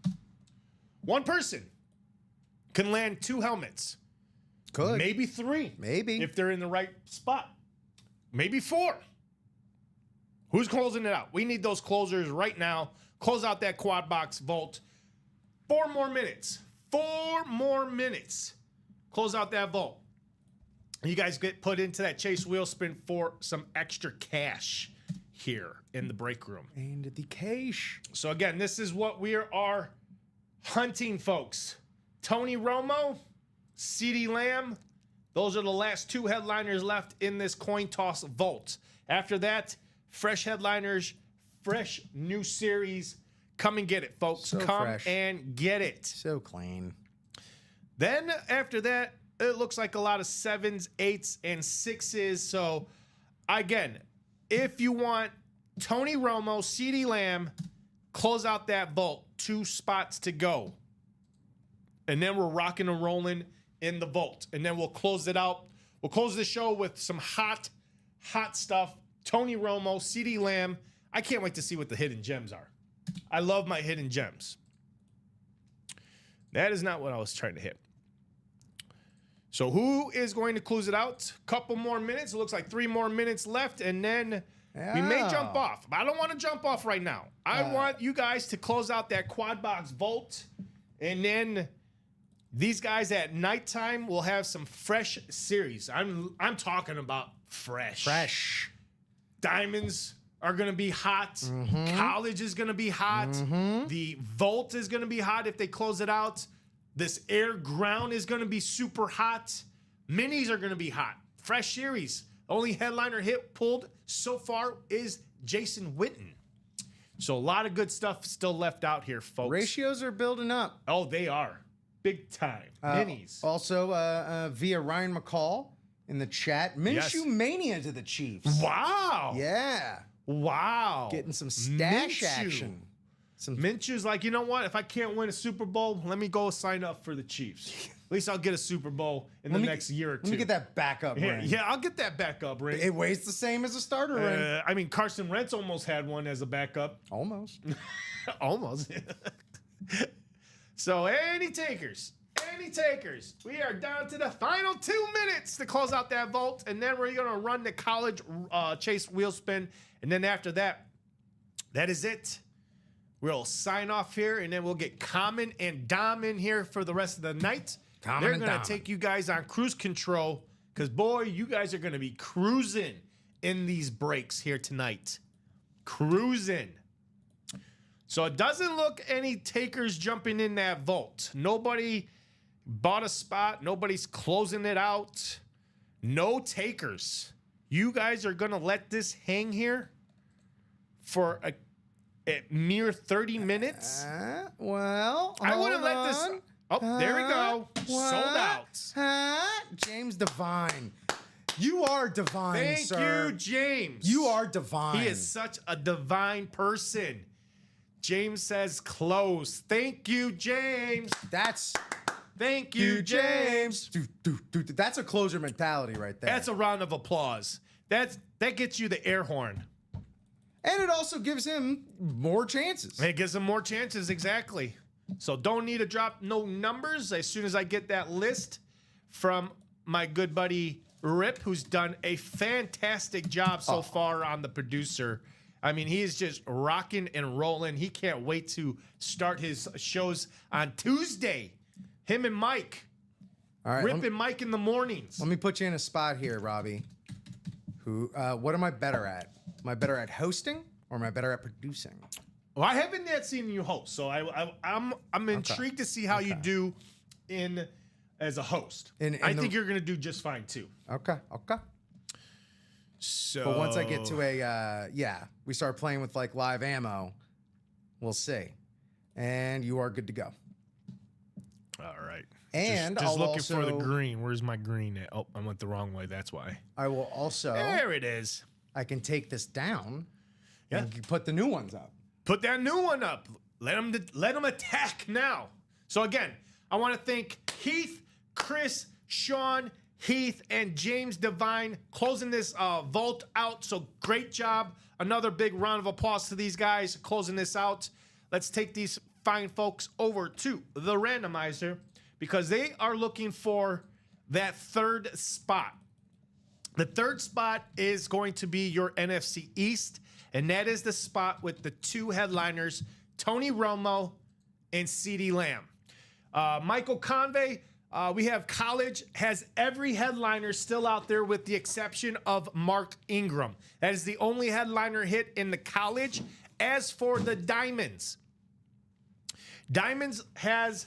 One person can land 2 helmets. Could. Maybe 3. Maybe. If they're in the right spot. Maybe 4. Who's closing it out? We need those closers right now. Close out that quad box vault. 4 more minutes. 4 more minutes. Close out that vault. You guys get put into that Chase wheel spin for some extra cash here in the break room. And the cash. So again, this is what we are hunting, folks. Tony Romo, CeeDee Lamb. Those are the last 2 headliners left in this coin toss vault. After that, fresh headliners, fresh new series. Come and get it, folks. So Come fresh. and get it. So clean. Then after that, it looks like a lot of 7s, 8s, and 6s. So again, if you want Tony Romo, CeeDee Lamb, close out that vault. 2 spots to go. And then we're rocking and rolling in the vault. And then we'll close it out. We'll close the show with some hot stuff. Tony Romo, CeeDee Lamb. I can't wait to see what the hidden gems are. I love my hidden gems. That is not what I was trying to hit. So who is going to close it out? Couple more minutes. It looks like 3 more minutes left, and then we may jump off. But I don't want to jump off right now. I want you guys to close out that quad box vault, and then these guys at nighttime will have some fresh series. I'm talking about fresh. Fresh. Diamonds are going to be hot. Mm-hmm. College is going to be hot. The vault is going to be hot if they close it out. This air ground is going to be super hot. Minis are going to be hot. Fresh series. Only headliner hit pulled so far is Jason Witten. So a lot of good stuff still left out here, folks. Ratios are building up. Oh, they are. Big time. Minis. Also, via Ryan McCall in the chat, Minshew Mania to the Chiefs. Wow. Yeah. Wow. Getting some stash Minshew. action. Some Minshew's like, you know what? If I can't win a Super Bowl, let me go sign up for the Chiefs. At least I'll get a Super Bowl in the next year or 2. Let me get that backup ring. Yeah, I'll get that backup ring. It weighs the same as a starter ring. I mean, Carson Wentz almost had one as a backup. Almost. Almost. So, any takers? Any takers? We are down to the final 2 minutes to close out that vault, and then we're going to run the college Chase wheel spin, and then after that, that is it. We'll sign off here, and then we'll get Common and Dom in here for the rest of the night. They're going to take you guys on cruise control, because, boy, you guys are going to be cruising in these breaks here tonight. Cruising. So it doesn't look any takers jumping in that vault. Nobody bought a spot. Nobody's closing it out. No takers. You guys are going to let this hang here for a mere 30 minutes? Well, I wouldn't let this. Oh, there we go. What? Sold out. James Devine. You are divine, Thank sir. you, James. You are divine. He is such a divine person. James says close. Thank you, James. That's Thank you, James. Dude, that's a closer mentality right there. That's a round of applause. That gets you the air horn. And it also gives him more chances. It gives him more chances, exactly. So don't need to drop no numbers. As soon as I get that list from my good buddy Rip, who's done a fantastic job so far on the producer. I mean, he is just rocking and rolling. He can't wait to start his shows on Tuesday. Him and Mike. All right. Rip and Mike in the mornings. Let me put you in a spot here, Robbie. What am I better at? Am I better at hosting or am I better at producing? Well, I haven't yet seen you host, so I'm intrigued to see how you do as a host. I think you're gonna do just fine too. Okay. So, But once I get to we start playing with like live ammo, we'll see. And you are good to go. all right. And just I'll looking also, for the green. Where's my green at? Oh, I went the wrong way. That's why. I will also. There it is. I can take this down. Yeah. And put the new ones up. Put that new one up. Let them attack now. So again, I want to thank Heath, Chris, Sean, Heath, and James Devine closing this vault out. So great job. Another big round of applause to these guys closing this out. Let's take these fine folks over to the randomizer because they are looking for that third spot. The third spot is going to be your NFC East, and that is the spot with the two headliners, Tony Romo and CeeDee Lamb. Michael Convey, we have College, has every headliner still out there with the exception of Mark Ingram. That is the only headliner hit in the College. As for the Diamonds has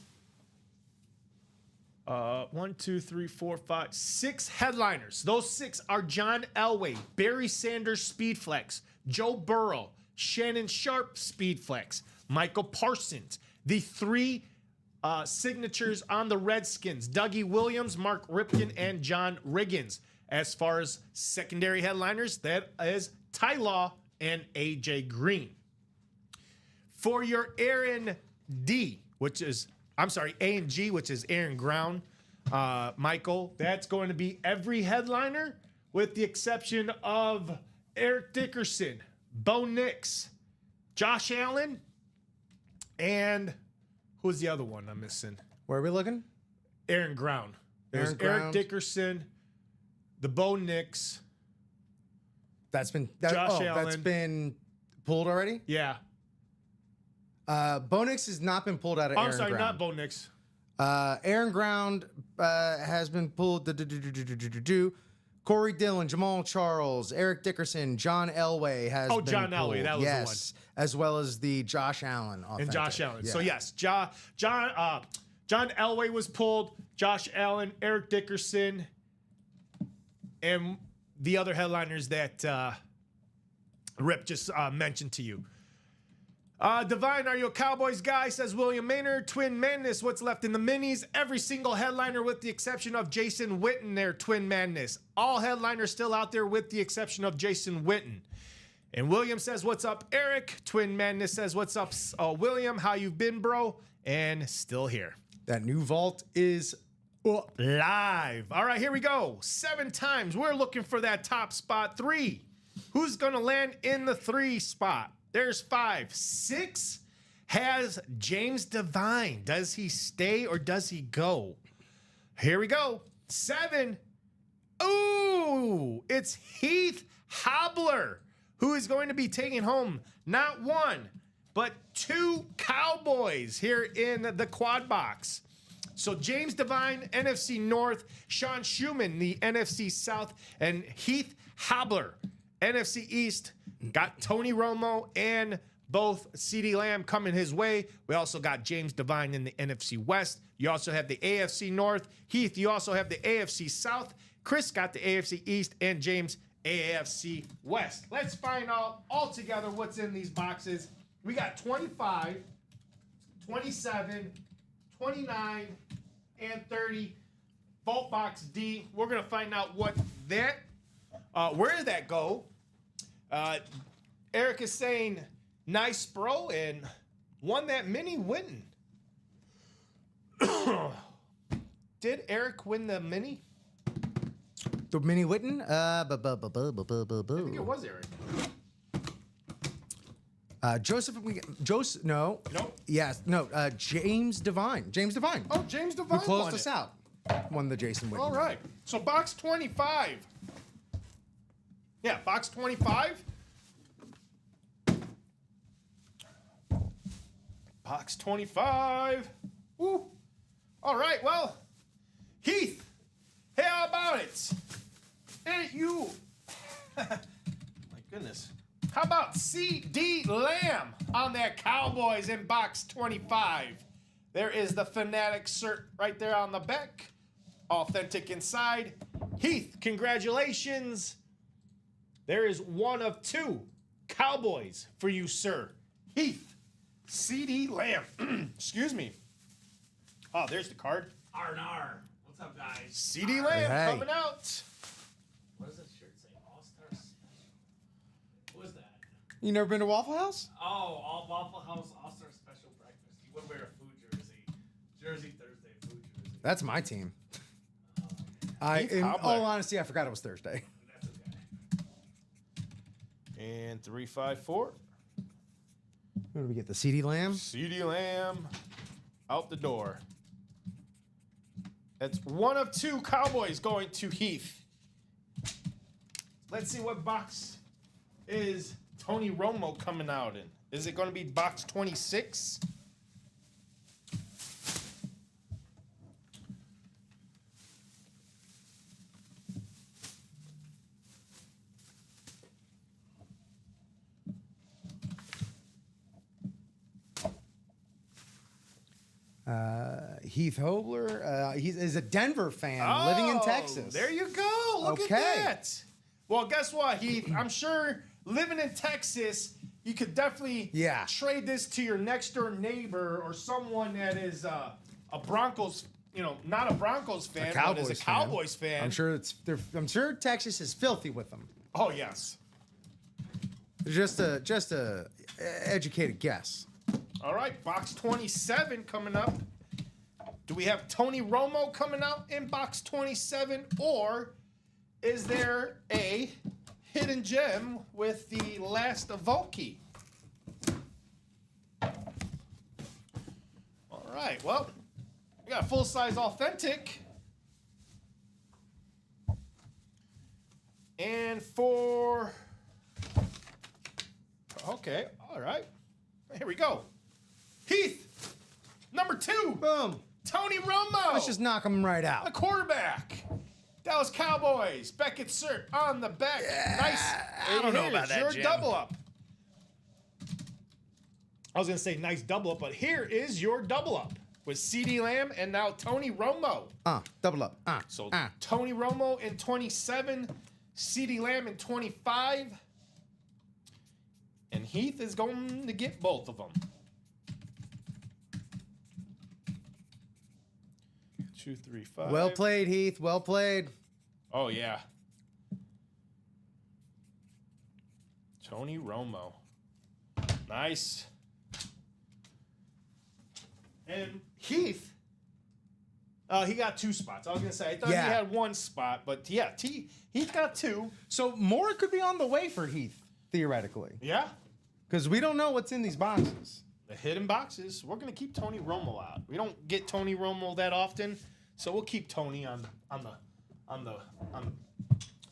6 headliners. Those 6 are John Elway, Barry Sanders Speedflex, Joe Burrow, Shannon Sharp Speedflex, Michael Parsons. The 3 signatures on the Redskins, Dougie Williams, Mark Ripken, and John Riggins. As far as secondary headliners, that is Ty Law and AJ Green. For your Aaron D, A and G, which is Aaron Ground, Michael, that's going to be every headliner with the exception of Eric Dickerson, Bo Nix, Josh Allen, and who's the other one I'm missing? Where are we looking? Aaron Ground. There's Aaron Eric Ground. Dickerson, the Bo Nix. That's been Josh That's Allen. been pulled already. Yeah. Bo Nix has not been pulled out of Oh, Aaron I'm sorry, Ground. not Bo Nix. Aaron Ground has been pulled. Corey Dillon, Jamal Charles, Eric Dickerson, John Elway has been John Elway, pulled. that was the yes, as well as the Josh Allen And Josh Allen. Yeah. So yes, John Elway was pulled. Josh Allen, Eric Dickerson, and the other headliners that Rip just mentioned to you. Divine, are you a Cowboys guy? Says William Maynard. Twin Madness, what's left in the minis? Every single headliner with the exception of Jason Witten there, Twin Madness. All headliners still out there with the exception of Jason Witten. And William says, what's up, Eric? Twin Madness says, what's up, William? How you been, bro? And still here. That new vault is Live. All right, here we go. 7 times. We're looking for that top spot 3. Who's going to land in the 3 spot? There's 5. 6 has James Devine. Does he stay or does he go? Here we go. 7. Ooh, it's Heath Hobbler, who is going to be taking home not 1, but 2 Cowboys here in the quad box. So James Devine, NFC North, Sean Schumann, the NFC South, and Heath Hobbler, NFC East. Got Tony Romo and both CeeDee Lamb coming his way. We also got James Devine in the NFC West. You also have the AFC North. Heath, you also have the AFC South. Chris got the AFC East, and James, AFC West. Let's find out all together what's in these boxes. We got 25, 27, 29, and 30. Vault box D. We're going to find out what that, where did that go? Eric is saying, nice, bro, and won that mini win. Did Eric win the mini? the mini Witten. I think it was Eric. Joseph, no. Nope. Yes, no. James Devine. James Devine. Oh, James Devine who closed won us it. out. won the Jason Witten. All right. So box 25. Yeah, box 25. Box 25. Woo. All right. Well, Heath, hey, how about it? Hey, you. My goodness. How about C.D. Lamb on that Cowboys in box 25? There is the Fanatic cert right there on the back. Authentic inside. Heath, congratulations. There is one of two Cowboys for you, sir. Heath, C.D. Lamb. Excuse me. Oh, there's the card. R&R. What's up, guys? C.D. Lamb Hey. coming out. What does this shirt say? All-Star Special. What is that? You never been to Waffle House? Oh, all Waffle House All-Star Special breakfast. You would wear a food jersey. Jersey Thursday food jersey. That's my team. Heath In Hobler. all honesty, I forgot it was Thursday. That's okay. And 354. Who do we get? The CD Lamb? C.D. Lamb out the door. That's one of two Cowboys going to Heath. Let's see what box is Tony Romo coming out in. Is it going to be box 26? Heath Hobler. He's a Denver fan living in Texas. There you go. Look Okay. at that. Well, guess what, Heath? I'm sure living in Texas, you could definitely Yeah. trade this to your next door neighbor or someone that is a Broncos, not a Broncos fan, but is a Cowboys fan. I'm sure Texas is filthy with them. Oh, yes. Just a educated guess. All right, box 27 coming up. Do we have Tony Romo coming out in box 27, or is there a hidden gem with the last Volkey? All right, well, we got a full-size authentic. And for... Okay, all right. Here we go. Heath, number 2. Boom. Tony Romo. Let's just knock them right the out. quarterback. Dallas Cowboys. Beckett cert on the back. Nice. I don't know about Here's that, your Jim. double up. I was going to say nice double up, but here is your double up with C.D. Lamb and now Tony Romo. Double up. So Tony Romo in 27, C.D. Lamb in 25. And Heath is going to get both of them. 2, 3, 5. Well played, Heath. Well played. Oh, yeah. Tony Romo. Nice. And Heath, he got 2 spots. I was going to say, I thought Yeah. he had 1 spot, but yeah, Heath got 2. So more could be on the way for Heath, theoretically. Yeah. Because we don't know what's in these boxes. The hidden boxes. We're going to keep Tony Romo out. We don't get Tony Romo that often, so we'll keep Tony on the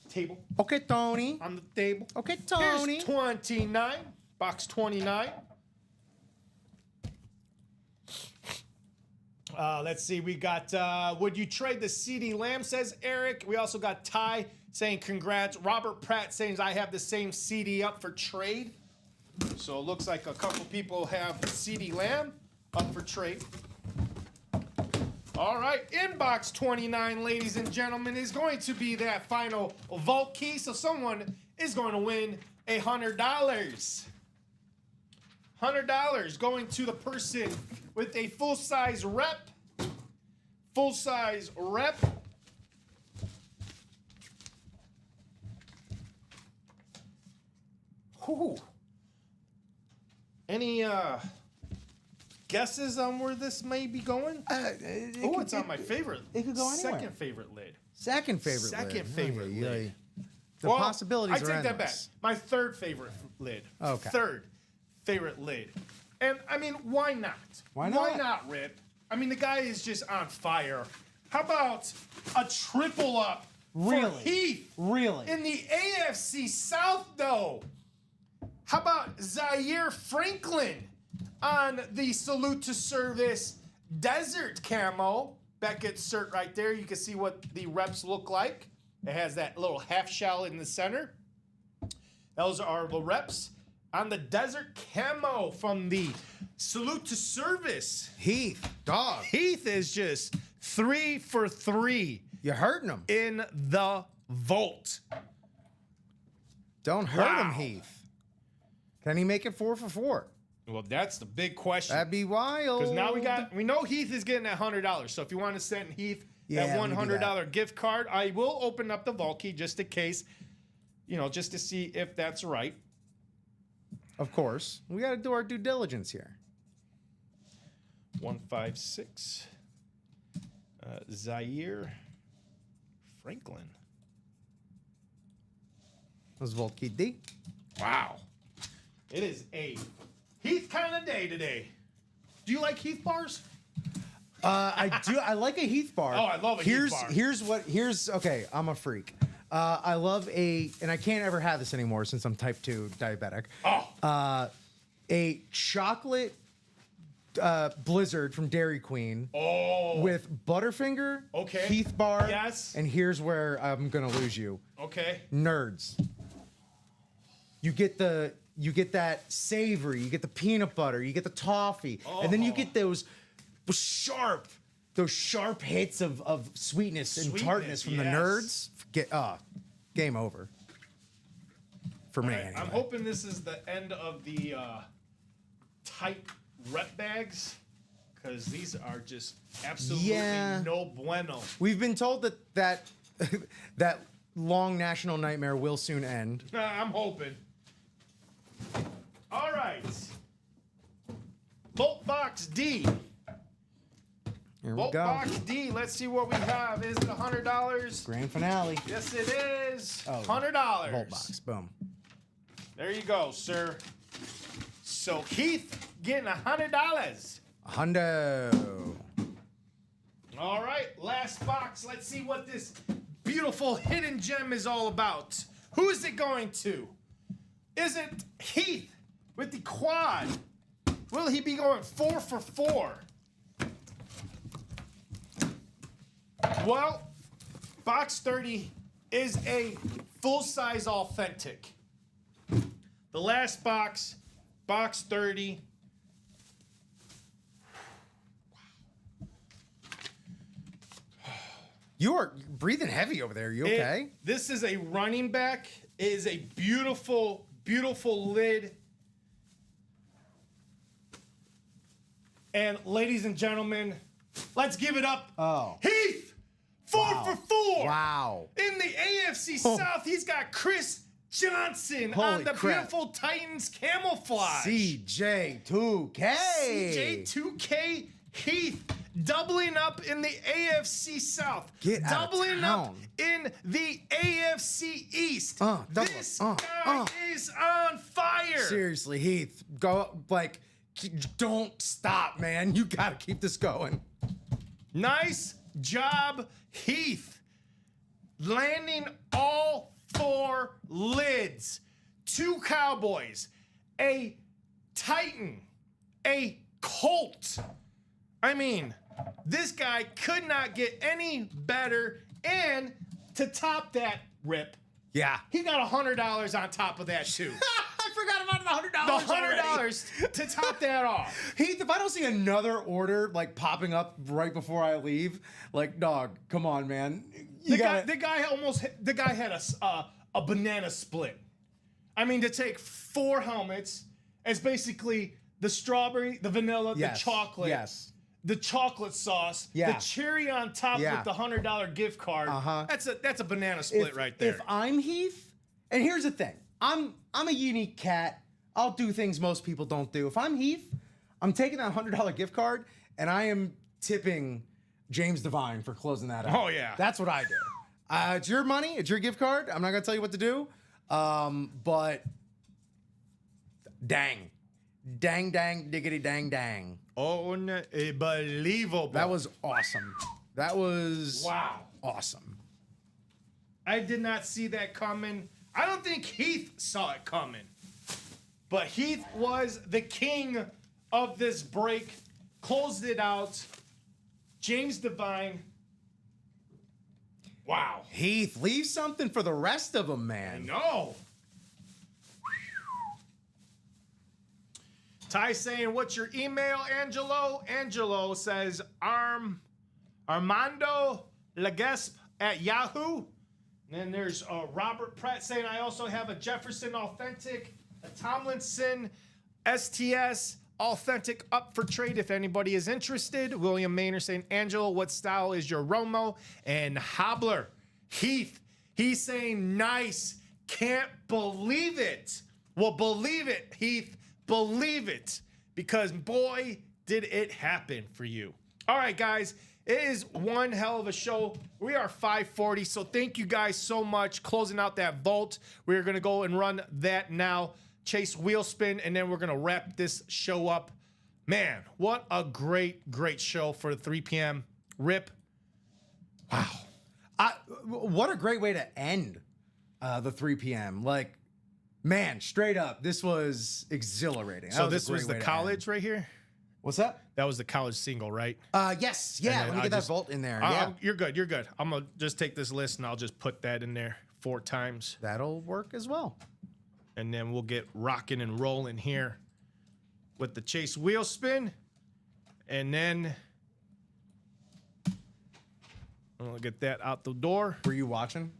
table. Okay, Tony. On the table. Okay, Tony. Here's 29. Box 29. Let's see. We got, would you trade the C.D. Lamb, says Eric. We also got Ty saying congrats. Robert Pratt saying I have the same CD up for trade. So it looks like a couple people have C.D. Lamb up for trade. All right, inbox 29, ladies and gentlemen, is going to be that final vault key. So someone is going to win $100. $100 going to the person with a full-size rep. Full-size rep. Whew. Any guesses on where this may be going? Oh, it's on my favorite. it could go anywhere. Second favorite lid. Second favorite Second lid. favorite lid. The Well, possibilities I are take that back. endless. My third favorite lid. Okay. Third favorite lid. And I mean, why not? Why Why not? not, Rip? I mean, the guy is just on fire How about a triple up for Really? Heath Really? in the AFC South, though? How about Zaire Franklin on the Salute to Service Desert Camo? Beckett's shirt right there. You can see what the reps look like. It has that little half shell in the center. Those are the reps on the Desert Camo from the Salute to Service. Heath, dog. Heath is just 3 for 3 You're hurting him. in the vault. Don't hurt him, Wow. Heath. Can he make it 4 for 4? Well, that's the big question. That'd be wild. Because now we know Heath is getting that $100. So if you want to send Heath Yeah, that let me do $100 gift card, I will open up the vault key just in case, just to see if that's right. Of course. We got to do our due diligence here. 156. Zaire Franklin. Let's Vault Key D. Wow. It is a Heath kind of day today. Do you like Heath bars? I do. I like a Heath bar. Oh, I love a Heath bar. Here's okay. I'm a freak. I love and I can't ever have this anymore since I'm type 2 diabetic. Oh. A chocolate Blizzard from Dairy Queen Oh. with Butterfinger, Okay. Heath bar. Yes. And here's where I'm gonna lose you. Okay. Nerds. You get that savory, you get the peanut butter, you get the toffee, and then you get those sharp hits of sweetness and tartness from the yes. nerds. Game over. For me, Right, anyway. I'm hoping this is the end of the tight rep bags, because these are just absolutely no bueno. We've been told that that long national nightmare will soon end. I'm hoping. All right. Bolt Box D. Here we Bolt go. Box D. Let's see what we have. Is it $100? Grand finale. Yes, it is. Oh, $100. Vault box. Boom. There you go, sir. So Heath getting $100. Hundo. All right, last box. Let's see what this beautiful hidden gem is all about. Who is it going to? Is it Heath with the quad? Will he be going 4 for 4? Well, box 30 is a full-size authentic. The last box, box 30. You are breathing heavy over there. You okay? This is a running back. It is a beautiful, beautiful lid. And ladies and gentlemen, let's give it up. Oh. Heath, 4 for 4. Wow. In the AFC South, he's got Chris Johnson Holy on the crap. beautiful Titans camouflage. CJ2K. CJ2K Heath doubling up in the AFC South. Get out of doubling up town. in the AFC East. Double This up. guy is on fire. Seriously, Heath, go don't stop, man. You gotta keep this going. Nice job, Heath. Landing all 4 lids. 2 Cowboys, a Titan, a Colt. I mean, this guy could not get any better. And to top that, Rip, Yeah. he got $100 on top of that too. I forgot about the $100. The $100 to top that off. Heath, if I don't see another order popping up right before I leave, dog, come on, man. The guy had a banana split. I mean, to take 4 helmets as basically the strawberry, the vanilla, Yes, the chocolate, yes. the chocolate sauce, Yeah. the cherry on top Yeah. with the $100 gift card. Uh-huh. That's a banana split right there. If I'm Heath, and here's the thing, I'm a unique cat. I'll do things most people don't do. If I'm Heath, I'm taking that $100 gift card and I am tipping James Devine for closing that out. Oh, yeah. That's what I do. It's your money. It's your gift card. I'm not gonna tell you what to do. But dang, diggity, dang. Unbelievable. That was awesome. That was Wow. awesome. I did not see that coming. I don't think Heath saw it coming. But Heath was the king of this break. Closed it out. James Devine. Wow. Heath, leave something for the rest of them, man. No. Ty saying, what's your email, Angelo? Angelo says Armando Legesp at Yahoo. And then there's Robert Pratt saying, I also have a Jefferson Authentic, a Tomlinson STS Authentic up for trade if anybody is interested. William Maynard saying, Angelo, what style is your Romo? And Hobbler, Heath, he's saying, nice. Can't believe it. Well, believe it, Heath. Believe it. Because, boy, did it happen for you. All right, guys. It is one hell of a show. We are 5:40, so thank you guys so much. Closing out that vault. We're going to go and run that now. Chase wheel spin, and then we're going to wrap this show up. Man, what a great, great show for the 3 p.m. Rip. Wow. What a great way to end the 3 p.m. Like, man, straight up, this was exhilarating. So this was the college right here? What's that? That was the college single, right? Yes. Yeah, And let me get that vault in there. Yeah. You're good. You're good. I'm going to just take this list, and I'll just put that in there 4 times. That'll work as well. And then we'll get rocking and rolling here with the Chase wheel spin. And then I'll get that out the door. Were you watching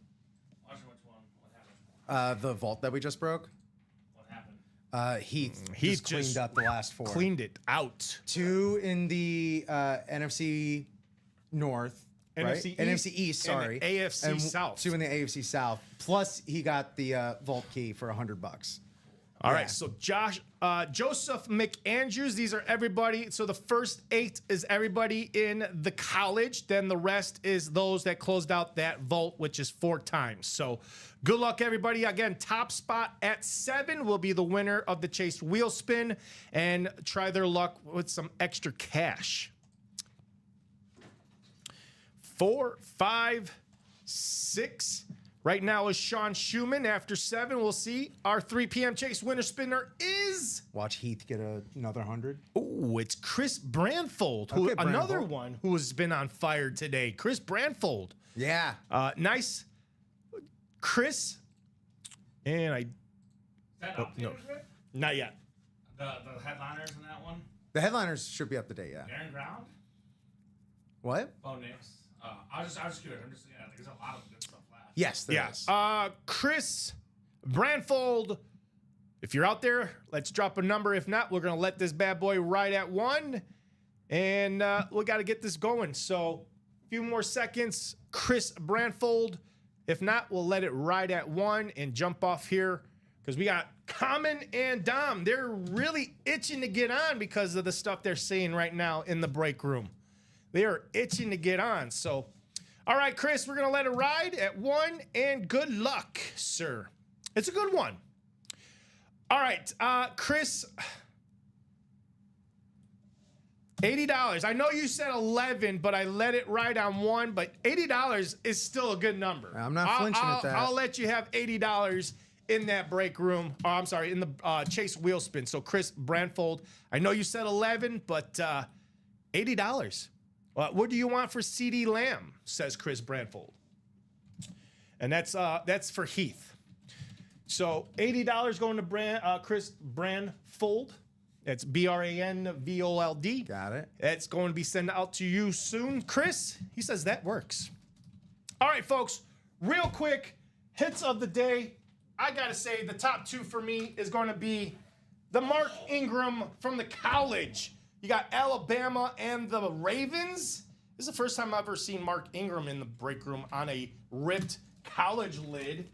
Watching which one? What happened? the vault that we just broke? What happened? Heath Heath just cleaned up the last 4. Cleaned it out. 2 in the NFC North. NFC Right? East NFC East, and sorry. AFC and South. 2 in the AFC South. Plus, he got the vault key for $100. All Yeah. right, so Joseph McAndrews, these are everybody. So the first 8 is everybody in the college. Then the rest is those that closed out that vault, which is 4 times. So good luck, everybody. Again, top spot at 7 will be the winner of the Chase wheel spin, and try their luck with some extra cash. 4, 5, 6. Right now is Sean Schumann. After 7, we'll see. Our 3 p.m. Chase winner spinner is... Watch Heath get another 100. Oh, it's Chris Branfold, Okay, another Branfold. one who has been on fire today. Chris Branfold. Yeah. Nice. Chris. And I... Is that no. updated, Rick? Not yet. The headliners in that one? The headliners should be up to date, yeah. Aaron Ground? What? Bo Nix? I was just curious. I'm just, yeah, there's a lot of good stuff left. Yes, there Yeah. is. Chris Branfold. If you're out there, let's drop a number. If not, we're going to let this bad boy ride at 1. And we got to get this going. So a few more seconds. Chris Branfold. If not, we'll let it ride at 1 and jump off here. Because we got Common and Dom. They're really itching to get on because of the stuff they're saying right now in the break room. They are itching to get on. So, all right, Chris, we're going to let it ride at 1. And good luck, sir. It's a good one. All right, Chris. $80. I know you said 11, but I let it ride on 1. But $80 is still a good number. I'm not flinching at that. I'll let you have $80 in that break room. Oh, I'm sorry, in the Chase wheel spin. So Chris Branfold, I know you said 11, but $80. What do you want for CD Lamb? Says Chris Branfold, and that's for Heath. So $80 going to Chris Branfold. That's Branvold. Got it. That's going to be sent out to you soon. Chris, he says that works. All right, folks, real quick, hits of the day. I got to say the top 2 for me is going to be the Mark Ingram from the college. You got Alabama and the Ravens. This is the first time I've ever seen Mark Ingram in the break room on a ripped college lid.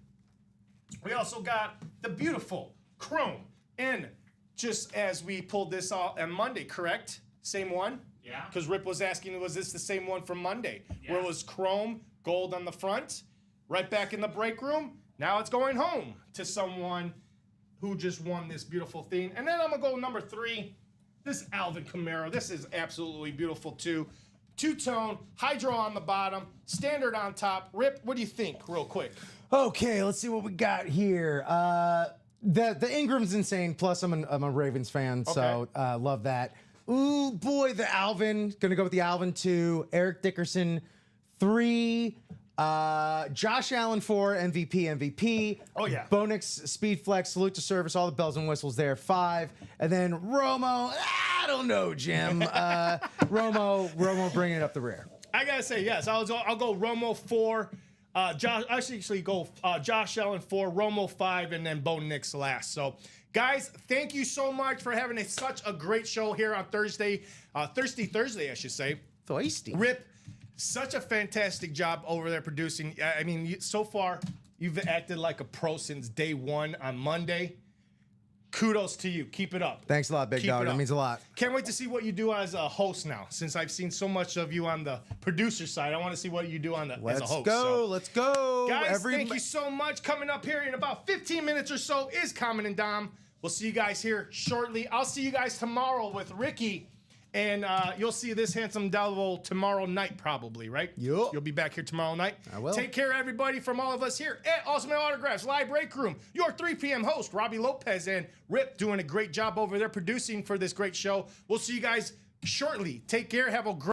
We also got the beautiful Chrome in, just as we pulled this off on Monday, correct? Same one? Yeah. Because Rip was asking, was this the same one from Monday? Yeah. Where it was Chrome, gold on the front, right back in the break room. Now it's going home to someone who just won this beautiful thing. And then I'm going to go number 3. This Alvin Kamara. This is absolutely beautiful, too. two-tone, hydro on the bottom, standard on top. Rip, what do you think, real quick? Okay, let's see what we got here. The Ingram's insane. Plus, I'm a Ravens fan, so love that. Ooh, boy, the Alvin. Gonna go with the Alvin 2. Eric Dickerson 3. Josh Allen 4. MVP. Oh, yeah. Bo Nix Speed Flex. Salute to service. All the bells and whistles there. 5. And then Romo. I don't know, Jim. Romo bringing it up the rear. I gotta say yes. I'll go Romo 4. Actually go Josh Allen 4, Romo 5, and then Bo Nix last. So, guys, thank you so much for having such a great show here on Thursday, Thirsty Thursday, I should say. Thirsty. Rip, such a fantastic job over there producing. I mean, so far you've acted like a pro since day one on Monday. Kudos to you. Keep it up. Thanks a lot, big Keep dog. it That up. means a lot. Can't wait to see what you do as a host now. Since I've seen so much of you on the producer side, I want to see what you do on the as a Let's host. go. Let's go. Guys, thank you so much. Coming up here in about 15 minutes or so is Common and Dom. We'll see you guys here shortly. I'll see you guys tomorrow with Ricky. And you'll see this handsome devil tomorrow night, probably, right? Yup. You'll be back here tomorrow night. I will. Take care, everybody, from all of us here at Ultimate Autographs Live Break Room. Your 3 p.m. host, Robbie Lopez, and Rip doing a great job over there producing for this great show. We'll see you guys shortly. Take care. Have a great